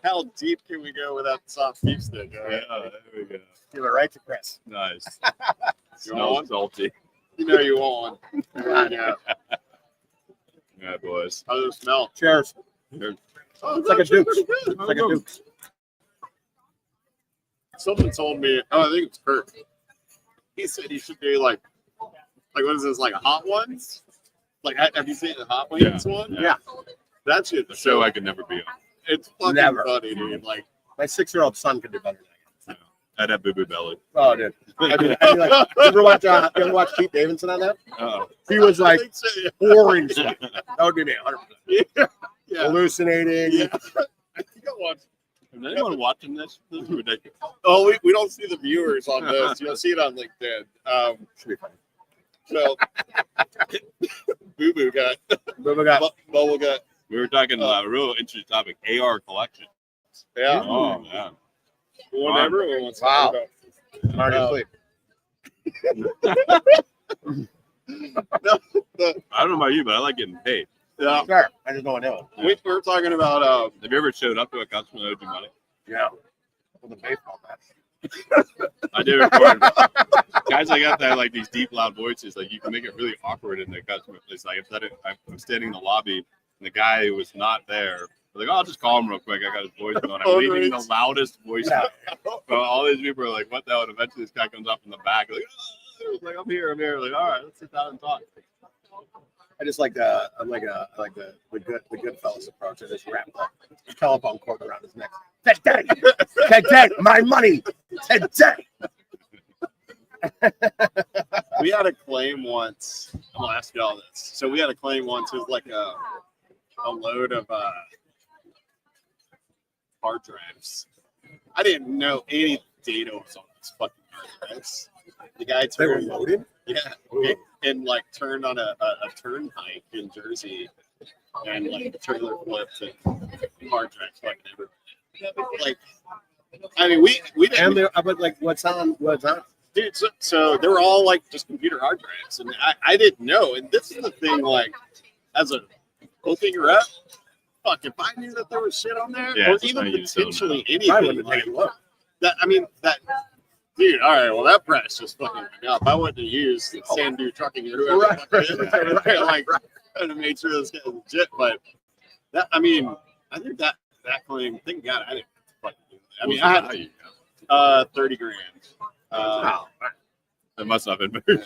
How deep can we go without the soft beef stick? All right. Yeah, there we go. Give it right to Chris. Nice. You want Smells salty. You know you want one. Yeah. Yeah, boys. How does it smell? Cheers. Cheers. Oh, It's like a Duke's. It's It's like a Duke's. Someone told me, I think it's Kurt. He said you should do like what is this, like a hot ones? Like, have you seen the hot wings one? Yeah. That shit. A show I could never be on. It's fucking Never. funny, dude. Like, My 6-year-old son could do better than I'd have boo boo belly. I can. Oh, dude. I'd be like, you ever watch Pete Davidson on that? Oh. He was I like think so, yeah. pouring shit. That would be me, 100%. Yeah. Hallucinating. Yeah. I think I watched. Is anyone watching this? This is ridiculous. Oh, we don't see the viewers on this. You'll see it on LinkedIn. Should be fun. So, Boo Boo got Bubba got Bubble got. We were talking a real interesting topic, AR collection. Yeah. Oh, man. One everyone wants to Wow. talk I'm already asleep. about. I don't know about you, but I like getting paid. Yeah. Sure. I just don't know. We were talking about Have you ever showed up to a customer that owed you money? Yeah. With a baseball bat. I do record. Guys like got that like these deep, loud voices. Like you can make it really awkward in the customer place. Like I'm standing in the lobby and the guy who was not there. Like, oh, I'll just call him real quick. I got his voice going. I'm leaving the loudest voice. Yeah. So all these people are like, "What the hell?" And eventually, this guy comes up in the back, like, oh, like I'm here. Like, all right, let's sit down and talk. I just like the good fellas approach. I just wrap the telephone cord around his neck. Today, my money today. we had a claim once. I'm gonna ask you all this. So we had a claim once. It was like a load of hard drives. I didn't know any data was on these fucking hard drives. The guy They were turned, loaded. yeah, and like turned on a turnpike in Jersey, and like the trailer flipped and hard drives fucking everywhere. Like, I mean, we And didn't. they're but like what's on? Dude, so they were all like just computer hard drives, and I didn't know. And this is the thing, like, as a opening rep, fuck, if I knew that there was shit on there, Yeah, or it's even not used, so potentially I anything, wouldn't have like, taken a look. that, I mean, that, dude, all right, well, that price just fucking went up. I wouldn't have used Sandu Trucking or whoever. Right. Like, trying to make sure this guy's legit, but that, I mean, I think that claim, thank God I didn't fucking do that. I mean, I had 30 grand. Wow. It must not have been very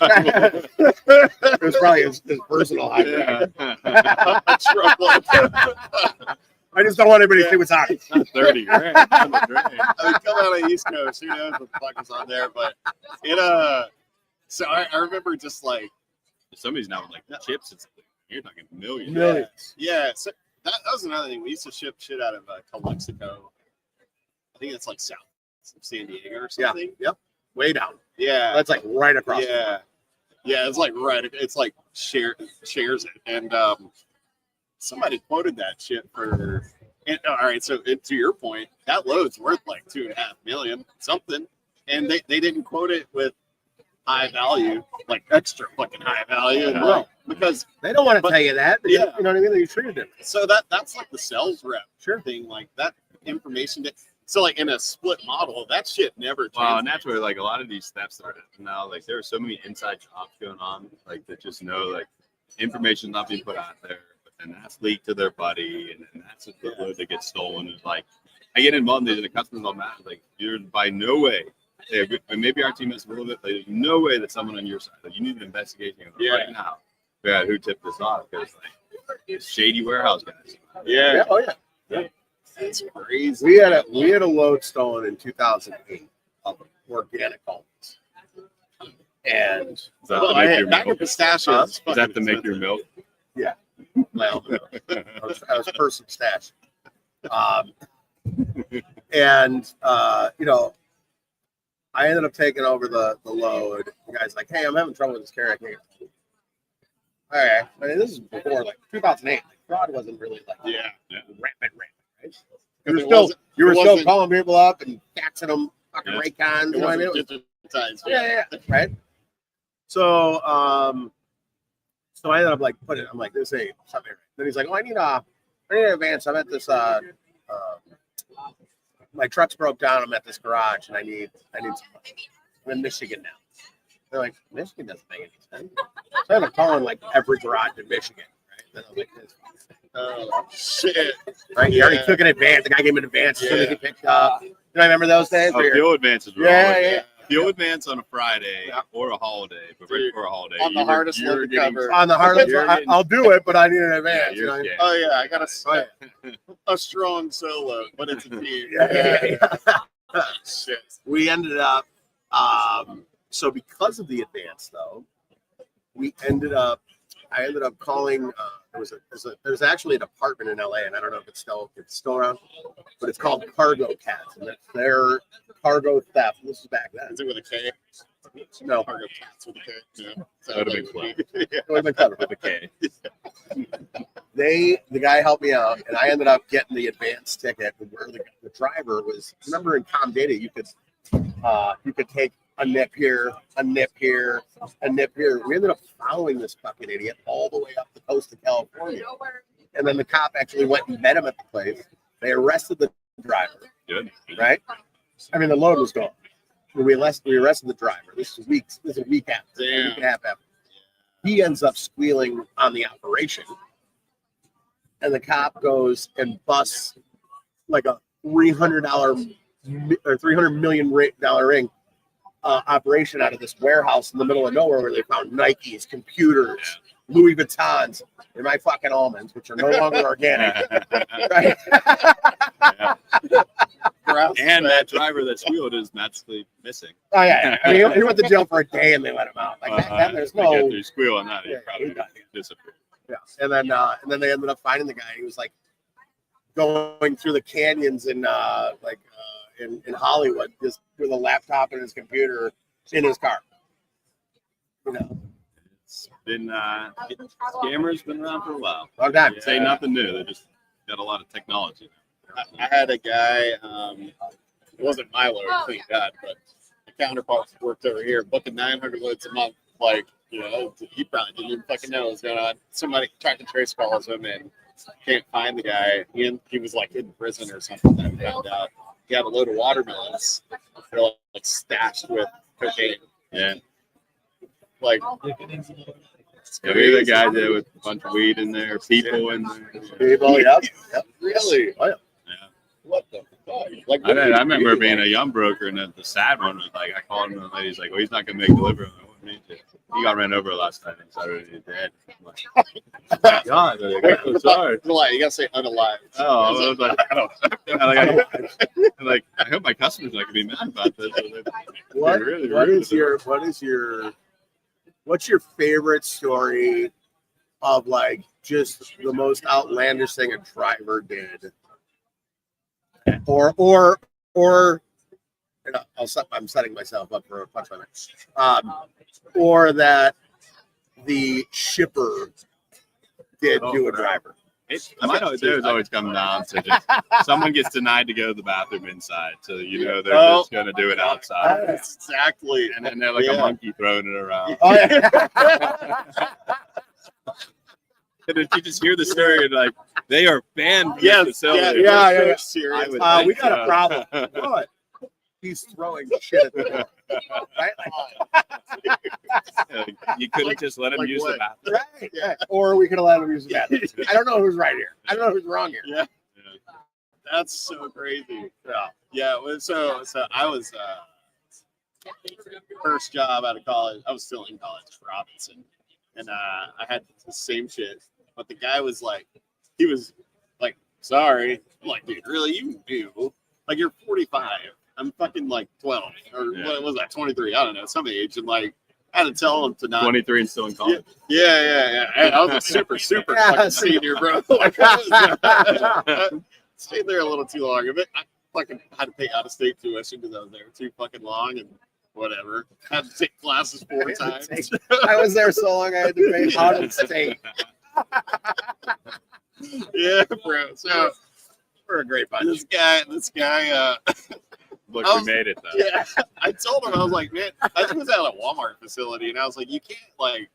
It was probably his personal high. Yeah. a truckload. I just don't want anybody to see what's on. 30 grand. on the drain. I mean, come out of East Coast, who knows what the fuck is on there? But it so I remember just like Somebody's now with like chips. It's you're talking millions. Millions. yeah. So that was another thing. We used to ship shit out of Calexico. I think it's like south of San Diego or Yeah. something. Yep. Way down. Yeah. That's like right across. Yeah. Yeah, it's like right. It's like shares it, and somebody quoted that shit for. And, all right, so to your point, that load's worth like $2.5 million something, and they didn't quote it with high value, like extra fucking high value, and Right. because They don't want to But- tell you that. But yeah. you know what I mean? You treated it. so that's like the sales rep thing, like that information. So like in a split model, that shit never changes. Well, and that's where like a lot of these steps are now. Like there are so many inside jobs going on, like that just know like information's not being put out there, but then that's leaked to their buddy, and then that's the load that gets stolen. It's like I get involved in the customers all mad. Like you're by no way. And maybe our team has a little bit. But there's no way that someone on your side. Like you need an investigation right now. Yeah, who tipped this off? Because like it's shady warehouse guys. Yeah. Oh yeah. It's crazy. We had a load stolen in 2008 of organic almonds. And Is that to make your bag milk? of pistachios. Is that to make your milk? yeah, well, I was person stash. And you know, I ended up taking over the load. The guy's like, "Hey, I'm having trouble with this carrot." I can't get it." All right, I mean, this is before like 2008. Like, fraud wasn't really like rampant, right? You were still calling people up and faxing them fucking Raycons. You know what I mean? It was- yeah, right. So, so I ended up like putting. I'm like, this ain't something. Right. Then he's like, "Oh, I need an advance. I'm at this. My truck's broke down. I'm at this garage, and I need some money. I'm in Michigan now." They're like, "Michigan doesn't make any sense." So I ended up calling like every garage in Michigan. Right? Then I'm like, oh shit! Right? He already took an advance. The guy gave him an advance as soon as he picked up. You know, I remember those days. Oh, fuel advances. Yeah. Fuel advance on a Friday or a holiday, but right before a holiday. On the hardest load to cover. On the hardest, You're getting- I'll do it, but I need an advance. You know? Yeah. Oh yeah, I got a strong solo, but it's a team. Yeah. Shit. We ended up. So because of the advance, though, I ended up calling. There's actually a department in LA, and I don't know if it's still around, but it's called Cargo Cats, and that's their cargo theft. This is back then. Is it with a K? No. Cargo Cats with a K. No. That would have been fun. It would have been clever with a K. The guy helped me out, and I ended up getting the advance ticket where the driver was. Remember in Com Data, you could take a nip here, a nip here, a nip here. We ended up following this fucking idiot all the way up the coast of California. And then the cop actually went and met him at the place. They arrested the driver. Good. Right? I mean, the load was gone. We arrested the driver. This is a week after. A week and a half after. He ends up squealing on the operation. And the cop goes and busts like a $300 or $300 million ring operation out of this warehouse in the middle of nowhere where they found Nikes, computers, Louis Vuittons, and my fucking almonds, which are no longer organic. Right? And that driver that squealed is magically missing. Oh yeah. I mean, he went to jail for a day and they let him out. Like that, there's To get no. through squeal on that, he Yeah, probably he died. disappeared. Yeah. And then they ended up finding the guy. He was like going through the canyons in Hollywood, just with a laptop and his computer in his car. You know, It's been scammers been around for a while. long time. Say nothing new. They just got a lot of technology. I had a guy, it wasn't my load, thank God, but a counterpart worked over here, booking 900 loads a month. Like, you know, he probably didn't even fucking know what was going on. Somebody tried to trace calls him and can't find the guy. He was like in prison or something. I found out he had a load of watermelons. They're like stashed with cocaine. Yeah. Like, Maybe the guy did with a bunch of weed in there, people in there. People, yep. really? Oh, yeah. What the fuck? Like, I remember being a young broker, and the sad one was like, I called him, and the lady's like, well, he's not going to make delivery. I'm like, what do you mean? He got ran over last time, and Saturday he's dead. I'm like, God, I'm like, I'm so sorry. Unalive. You gotta say unalive. Oh, I was like, I don't. I hope my customers not gonna be mad about this. What's your favorite story of like just the most outlandish thing a driver did, or and I'm setting myself up for a punchline, or that the shipper did to a driver? Those always come down to just someone gets denied to go to the bathroom inside, so you know they're Oh. just going to do it outside. That's exactly. And then they're like a monkey throwing it around. Oh, yeah. And if you just hear the story, you're like, they are banned from Yes, the facility. yeah. Serious. We got a problem. What? He's throwing shit at the door. Right? You couldn't just let him Like use what? the bathroom. Right. Yeah. Or we could have let him use the bathroom. I don't know who's right here. I don't know who's wrong here. Yeah. That's so crazy. Yeah. So I was first job out of college. I was still in college for Robinson, and I had the same shit. But the guy was like, he was like, sorry. I'm like, dude, really? You knew? Like, you're 45. I'm fucking like 12 or what was that? 23? I don't know, some age. And like, I had to tell him to not. 23 and still in college. Yeah. I was a super fucking senior, bro. Like, I stayed there a little too long. I fucking had to pay out of state tuition because I was there too fucking long and whatever. I had to take classes 4 times. I was there so long I had to pay out of state. Yeah, bro. So we're a great bunch. This guy. Look, we made it though. Yeah, I told him, I was like, man, I was at a Walmart facility, and I was like, you can't like,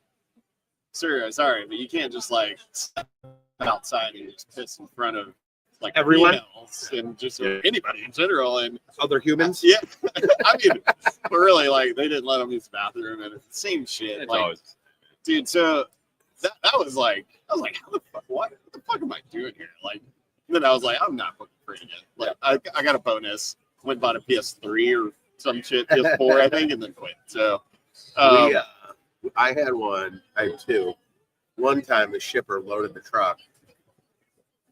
sir, sorry, but you can't just like step outside and just piss in front of like Everyone? females and just anybody in general and other humans. Yeah, I mean, but really, like, they didn't let them use the bathroom and it's the same shit. It's Like, always- dude, so that was like, I was like, how the fuck, what the fuck am I doing here? Like, then I was like, I'm not fucking free again. Like, I got a bonus. Went and bought a PS3 or some shit, PS4, I think, and then quit. So, I had one. I had two. One time, the shipper loaded the truck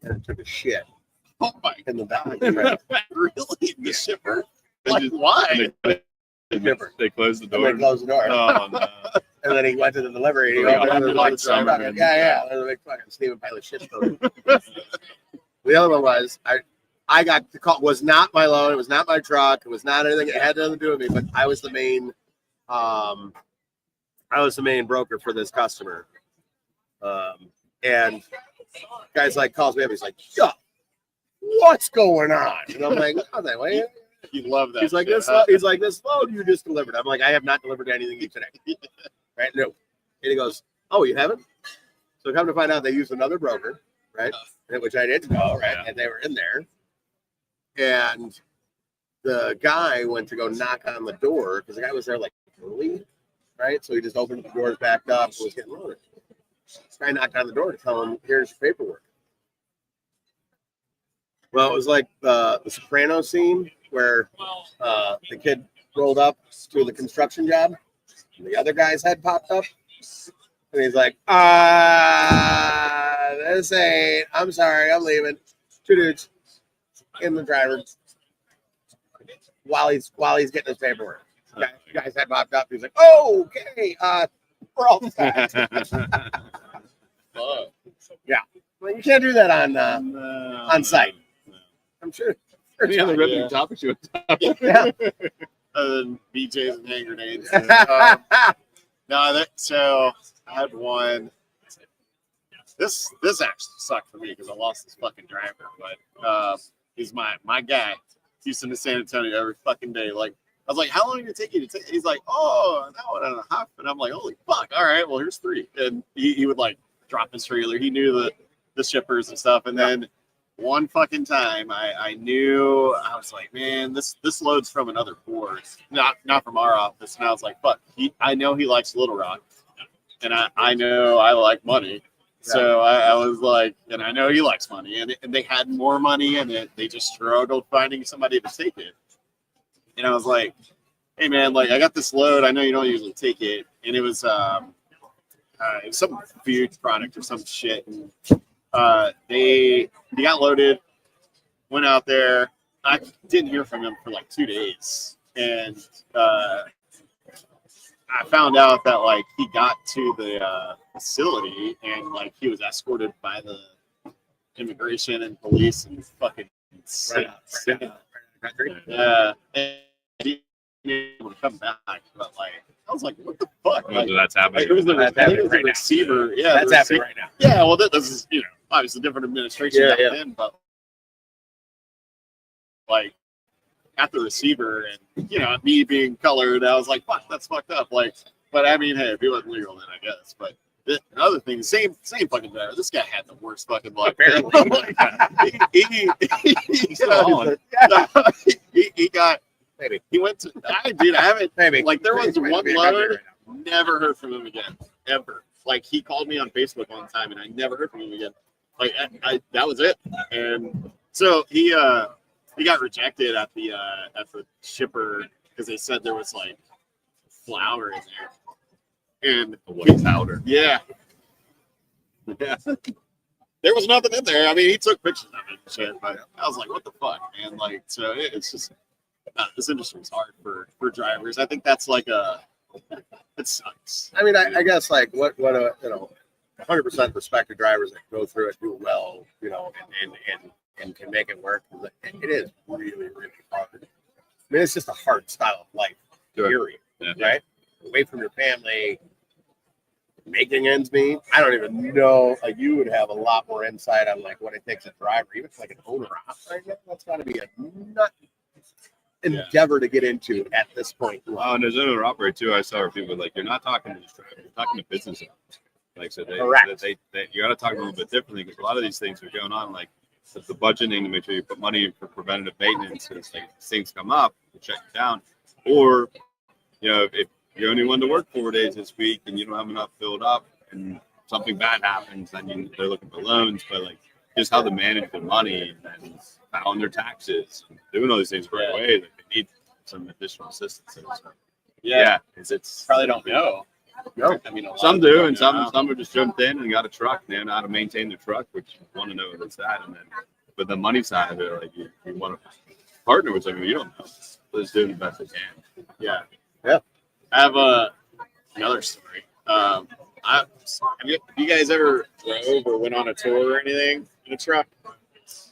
and it took a shit in the back. Really? The shipper? Like, why? They closed the door. They closed the door. Oh, no. And then he went to the delivery. And he Yeah, opened it, like like, summer. yeah. There's a big fucking steaming pile of shit. The other one was I got the call. Was not my loan. It was not my truck. It was not anything. It had nothing to do with me. But I was the main. I was the main broker for this customer. And guy's like calls me up. He's like, "Yo, what's going on?" And I'm like, "Wait." You love that. He's like, shit, this load you just delivered. I'm like, I have not delivered anything today. Right? No. And he goes, "Oh, you haven't?" So come to find out, they used another broker, right? Which I didn't know, right? And they were in there. And the guy went to go knock on the door because the guy was there like early, right? So he just opened the doors back up and was getting loaded. This guy knocked on the door to tell him, "Here's your paperwork." Well, it was like the Soprano scene where the kid rolled up to the construction job and the other guy's head popped up. And he's like, this ain't, I'm sorry, I'm leaving. Two dudes in the driver while he's getting his paperwork. Guy's head popped up. He's like, "Oh, okay, we're all set." Yeah. Well, you can't do that on site. I'm sure. Any other ripping topics you want to talk Yeah. Other than BJ's and hand grenades. So I had one. This actually sucked for me because I lost this fucking driver, but he's my guy. Houston to San Antonio every fucking day. Like, I was like, "How long did it take you to take?" He's like, "Oh, an hour and a half." And I'm like, "Holy fuck! All right, well, here's 3." And he would like drop his trailer. He knew the shippers and stuff. And then one fucking time, I knew, I was like, "Man, this load's from another port, not from our office." And I was like, "Fuck, I know he likes Little Rock, and I know I like money." So I was like, and I know he likes money, and they had more money, and they just struggled finding somebody to take it. And I was like, "Hey man, like, I got this load. I know you don't usually take it." And it was some food product or some shit. And he got loaded, went out there. I didn't hear from him for like 2 days, and I found out that like he got to the facility and like he was escorted by the immigration and police and fucking yeah, and he didn't able to come back. But like, I was like, "What the fuck?" Well, that's happening. Like, it was the That's happening right now. receiver. Yeah, That's the happening receiver. right now. Yeah, well, this is obviously different administration Yeah, back yeah. then, but like at the receiver and me being colored, I was like, fuck, that's fucked up. Like, but I mean, hey, if it wasn't legal, then I guess. But another thing, same fucking driver. This guy had the worst fucking luck. Like, he got. Maybe. He went to. I haven't. Maybe. Like there was Maybe. one Maybe. load. Never heard from him again, ever. Like he called me on Facebook one time, and I never heard from him again. Like I that was it. And so he got rejected at the shipper because they said there was like flour in there, and White powder. yeah. There was nothing in there. I mean, he took pictures of it and shit, but I was like, what the fuck, man? Like, so it's just this industry is hard for drivers. I think that's like it sucks. I mean, I guess like what 100% respect to drivers that go through it, do well, and can make it work. It is really, really hard. I mean, it's just a hard style of life, period. Yeah. Right? Away from your family, making ends meet. I don't even know. Like, you would have a lot more insight on like what it takes a driver, even if like an owner operator. That's got to be a nut endeavor to get into at this point. Oh, and there's another operator too. I saw where people were like, you're not talking to just drivers, you're talking to business owners. Like, so Correct. they you got to talk a little bit differently because a lot of these things are going on. Like, with the budgeting to make sure you put money in for preventative maintenance, and it's like things come up, you check it down, or if you only want to work 4 days this week and you don't have enough filled up, and something bad happens, then they're looking for loans. But like, just how to manage the money and filing their taxes, doing all these things the right way, like they need some additional assistance. So, yeah, because it's Probably don't know. No. I mean, a lot some of do, people and don't know. some have just jumped in and got a truck. They know how to maintain the truck, which you want to know what's that. And then, but the money side of it, like you want to partner with someone you don't know. So just doing the best they can. Yeah. Yeah. I have another story. Have you guys ever drove or went on a tour or anything in a truck?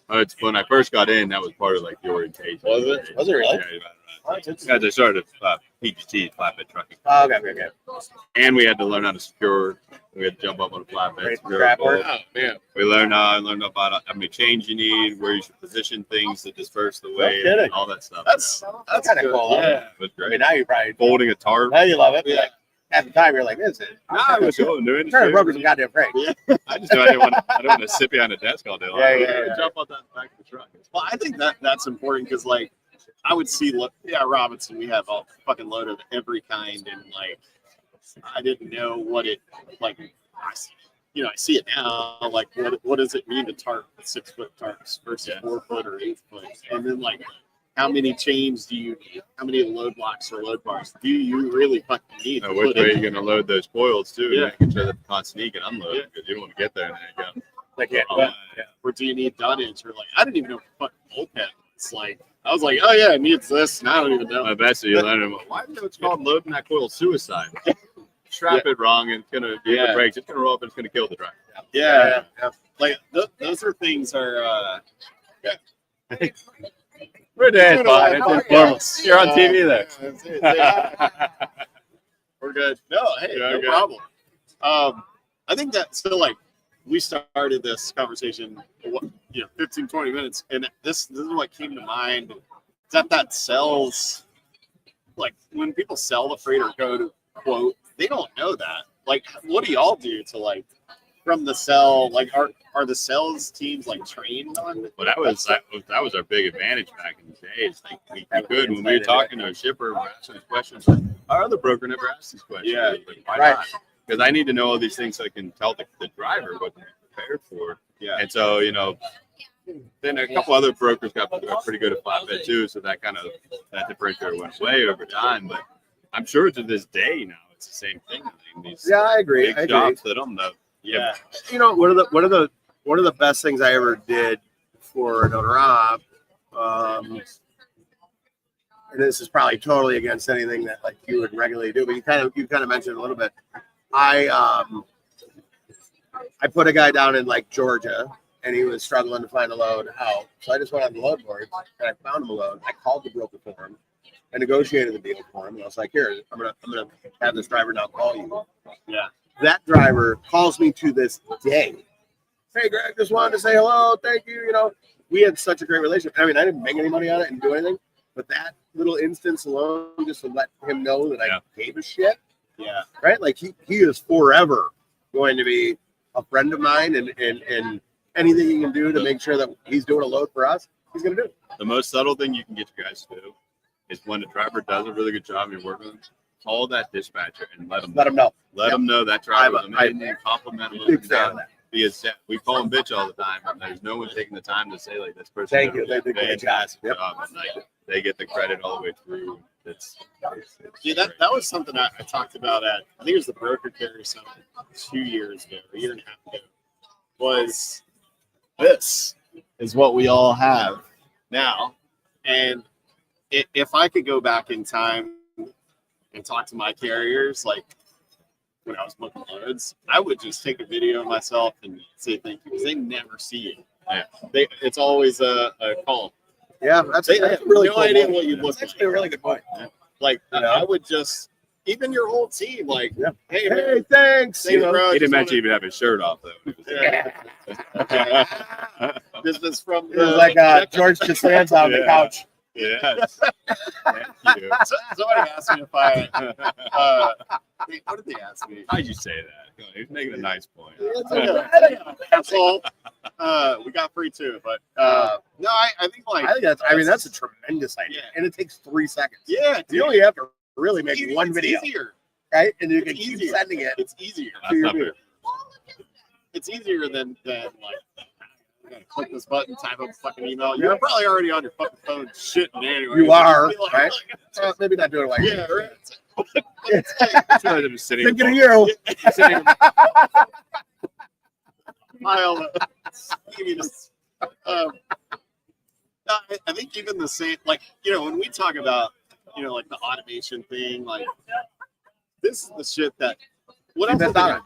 It's when I first got in, that was part of like the orientation. Was it? Was it really? Yeah, I started PGT, flatbed trucking. Oh, okay. And we had to learn how to secure. We had to jump up on a flatbed. Great secure strap a work. bolt. Oh man. We learned about how many chains you need, where you should position things to disperse the weight, kidding. and all that stuff. That's Kind of cool. Huh? yeah, it was I mean, great. now you probably Folding a tarp. now you love it. Yeah. Like, at the time, you're like, "This is." Nah, it was cool. New I'm industry. trying to broker some goddamn freight. I just know I don't want to sit behind a desk all day long. Yeah. Jump on that back of the truck. Well, I think that's important because like I would see Robinson, we have a fucking load of every kind, and like I didn't know what it like. I see it now. Like, what does it mean to tarp 6 foot tarps versus 4 foot or 8 foot? And then like, how many chains do you need? How many load blocks or load bars do you really fucking need? to Which put way in? are you going to load those coils too? Yeah. Making sure that the constant can unload because you don't want to get there and then you go. Like, yeah. Oh, Or do you need dunnage? Or like, I didn't even know what fucking bulkhead. It's like I was like, oh yeah, it needs this, and I don't even know. My best is you learn them. Why do you know it's called loading that coil suicide? Strap it wrong and it's going to be the brakes. It's going to roll up and it's going to kill the driver. Yeah. Like those are things are. We're dead, Doing a lot bud. of It's informal. podcasts. You're on TV there. That's it. Yeah. We're good. No, hey, Yeah, no good. problem. I think that still like we started this conversation, 15, 20 minutes, and this is what came to mind. Is that sells, like when people sell the freight or go to quote, they don't know that. Like, what do y'all do to like from the sell? Like, are the sales teams like trained on? Well, that was our big advantage back in the days. Like we could when we were talking to a shipper, we're asking these questions. Our other broker never asked these questions. Yeah. Like, why Right. not? Because I need to know all these things so I can tell the driver what to be prepared for. Yeah. And so then a couple other brokers got pretty good at flatbed too. So that differentiator went away over time. But I'm sure to this day now it's the same thing. I mean, these Yeah, I agree. big I agree. jobs that don't know. Yeah. One of the best things I ever did for an owner op, and this is probably totally against anything that like you would regularly do, but you kind of mentioned it a little bit. I put a guy down in like Georgia, and he was struggling to find a load out. So I just went on the load board and I found him a load. I called the broker for him. I negotiated the deal for him, and I was like, "Here, I'm gonna have this driver now call you." Yeah. That driver calls me to this day Hey, Greg, just wanted to say hello. Thank you. You know, we had such a great relationship. I mean, I didn't make any money on it and do anything, but that little instance alone, just to let him know that I gave a shit. Yeah. Right. Like he is forever going to be a friend of mine, and anything you can do to make sure that he's doing a load for us, he's going to do. The most subtle thing you can get your guys to do is when a driver does a really good job and you're working with them, call that dispatcher and let them know. Let them know that driver was amazing, compliment them. Big fan of that. Because we call them bitch all the time, but there's no one taking the time to say, like, this person Thank did you. a They did a great fantastic job. job. And, like, they get the credit all the way through. See, that was something I talked about at, I think it was the Broker Carrier Summit 2 years ago, a year and a half ago, was this is what we all have now. And if I could go back in time and talk to my carriers, like when I was booking loads, I would just take a video of myself and say thank you, because they never see it. Yeah. It's always a call. Yeah, that's really no cool idea point. what you look That's actually a really good point. like. You know? I would just, even your whole team, like, hey, Hey, thanks. Thanks, bro. He didn't Just mention even have his shirt off, though. This is from It was like George Costanza on the couch. Yes. Thank you. Somebody asked me if I. What did they ask me? How'd you say that? He's making a nice point. That's all. We got free too, but no, I think like. I think that's a tremendous idea, and it takes 3 seconds. Yeah, you only have to really make one video, easier, right? And you can It's keep easier. sending it. It's easier. to your viewer. It's easier than like. You gotta click this button, type up a fucking email. You're probably already on your fucking phone shitting anyway. You are, Just be like, right? Maybe not doing it like yeah, right. I feel like I'm just sitting. Thinking of you. Sitting Mile. Give me this. No, I think even the same, like, you know, when we talk about, you know, like the automation thing, like this is the shit that what else?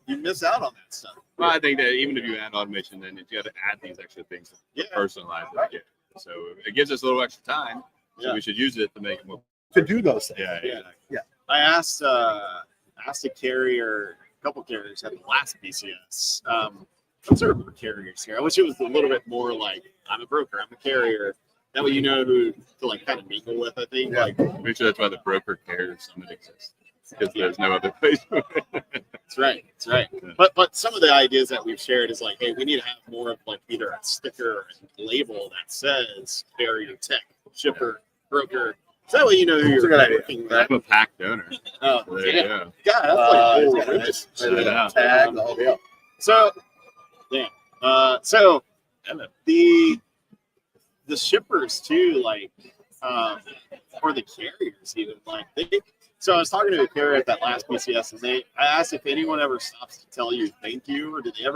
You miss out on that stuff. Well, I think that even if you add automation, then you got to add these extra things to personalize it. So it gives us a little extra time. So we should use it to make it more to do those things. Yeah. I asked a carrier, a couple carriers at the last BCS. What sort of carriers here? I wish it was a little bit more like I'm a broker, I'm a carrier. That way you know who to like kind of mingle with. I think like make sure that's why the Broker Carrier Summit exists, because there's no other place. That's right. That's right. But some of the ideas that we've shared is like, hey, we need to have more of like either a sticker or a label that says carrier tech, shipper, broker. So that way you know who you're working with. I'm a pack donor. Oh, There you go. God, that's like a whole nice. ribbon. Yeah. Tag, the whole deal. So, so the shippers too, like, or the carriers even, like So I was talking to a carrier at that last BCS, and I asked if anyone ever stops to tell you thank you, or did they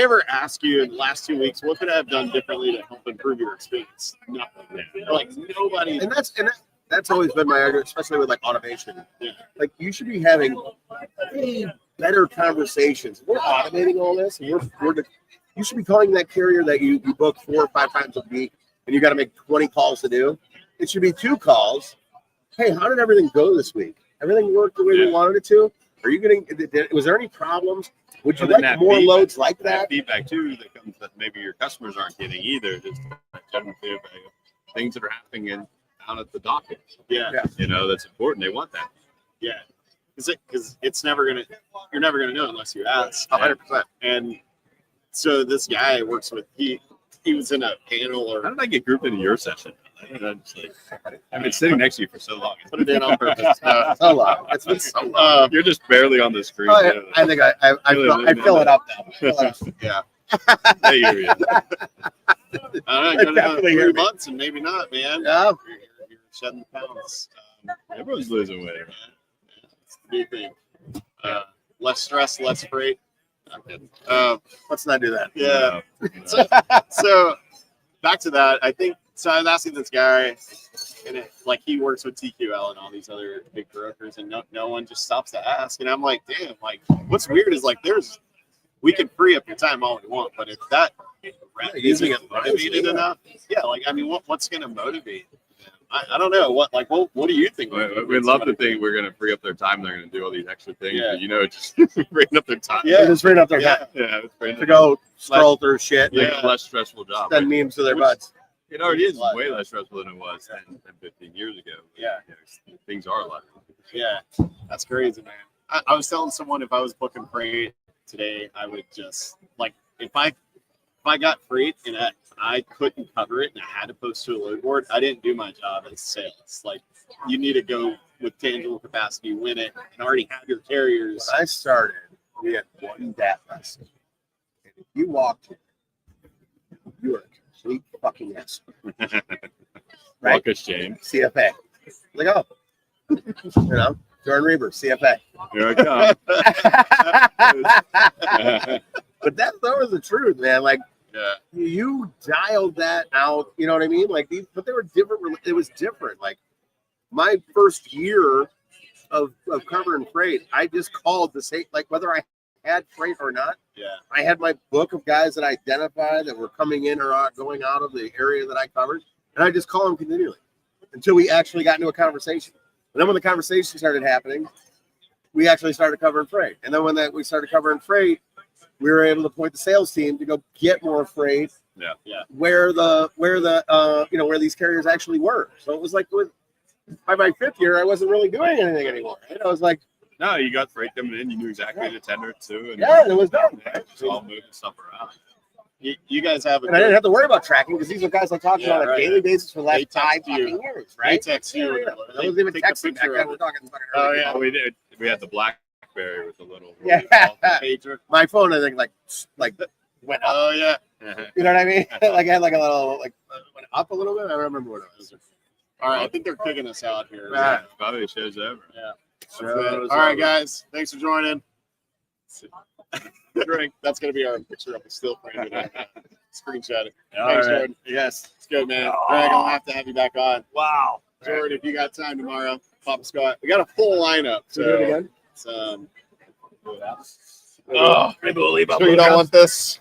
ever ask you in the last 2 weeks what could I have done differently to help improve your experience? Nothing. They're like nobody. And that's always been my argument, especially with like automation. Like you should be having way better conversations. We're automating all this. And you should be calling that carrier that you book 4 or 5 times a week, and you got to make 20 calls to do. It should be 2 calls. Hey, how did everything go this week? Everything worked the way we wanted it to? Are you getting? Was there any problems? Would you like more loads like that? Feedback too that comes that maybe your customers aren't getting either. Just general feedback of things that are happening down at the docket. Yeah. You know, that's important. They want that. Yeah. Because it's never you're never gonna know unless you ask. 100%. And so this guy works with he was in a panel or how did I get grouped into your session? I've been sitting next to you for so long. Put it in on purpose. So long. It's been so long. You're just barely on the screen. I think I fill it up now. Yeah. I hear you. I don't know, 3 months and maybe not, man. Yeah. You're shedding the pounds. Everyone's losing weight. It's the big thing. Less stress, less freight. Let's not do that. Yeah. So back to that. I think so. I was asking this guy, and he works with TQL and all these other big brokers, and no one just stops to ask. And I'm like, damn. Like, what's weird is like, we can free up your time all we want, but if that isn't motivated enough, yeah. Like, I mean, what's going to motivate them? I don't know what what do you think? We'd love to think we're gonna free up their time. They're gonna do all these extra things. Yeah. But, you know, it's just freeing up their time. Yeah. Just freeing up their Yeah. time Yeah. It's freeing to up go scroll through shit, Make Yeah. it a less stressful job. send memes to their Which- butts. It already is way less stressful than it was 10, 15 years ago. Yeah. You know, things are a lot. Yeah, that's crazy, man. I was telling someone if I was booking freight today, I would just like if I got freight and I couldn't cover it and I had to post to a load board, I didn't do my job as sales. Like you need to go with tangible capacity, win it, and already have your carriers. When I started, we had one DAT vessel. And if you walked in, you were a complete fucking ass. Right? Walk of shame. CFA. Like, oh, you know, Jordan Reber, CFA. Here I come. But that was the truth, man. Like, Yeah. you dialed that out, you know what I mean? Like, but they were different. It was different. Like, my first year of covering freight, I just called to say, like, whether I had freight or not. Yeah. I had my book of guys that I identified that were coming in or out, going out of the area that I covered, and I just call them continually until we actually got into a conversation. And then when the conversation started happening, we actually started covering freight. And then when we started covering freight, we were able to point the sales team to go get more freight. Yeah. Yeah. Where these carriers actually were. So it was like by my fifth year, I wasn't really doing anything anymore. And I was like, No, you got freight coming in. You knew exactly the tender too. And yeah, and it was done. Yeah, just all moving stuff around. You guys have a And I didn't have to worry about tracking because these are guys I talked to Yeah, on a right. daily basis for the They last 5 text you. fucking years, They right? text you. Yeah, and I wasn't even take a texting back picture then. of We're it. talking fucking Oh, early. yeah. Oh, we did. We had the BlackBerry with the little. Yeah. Pager. My phone, I think, like went up. Oh yeah. You know what I mean? Like I had like a little went up a little bit. I don't remember what it was. All right, I think they're kicking us out here. Ah. Probably the show's over. Yeah. Show's All right, over. guys. Thanks for joining. Drink. That's gonna be our picture up a still frame. Screenshot it. All Thanks, right. Jordan. Yes. It's good, man. Greg, I'll have to have you back on. Wow. Jordan, if you got time tomorrow, Papa Scott. We got a full lineup. So Do it again. it's, Oh, I believe so you don't want this?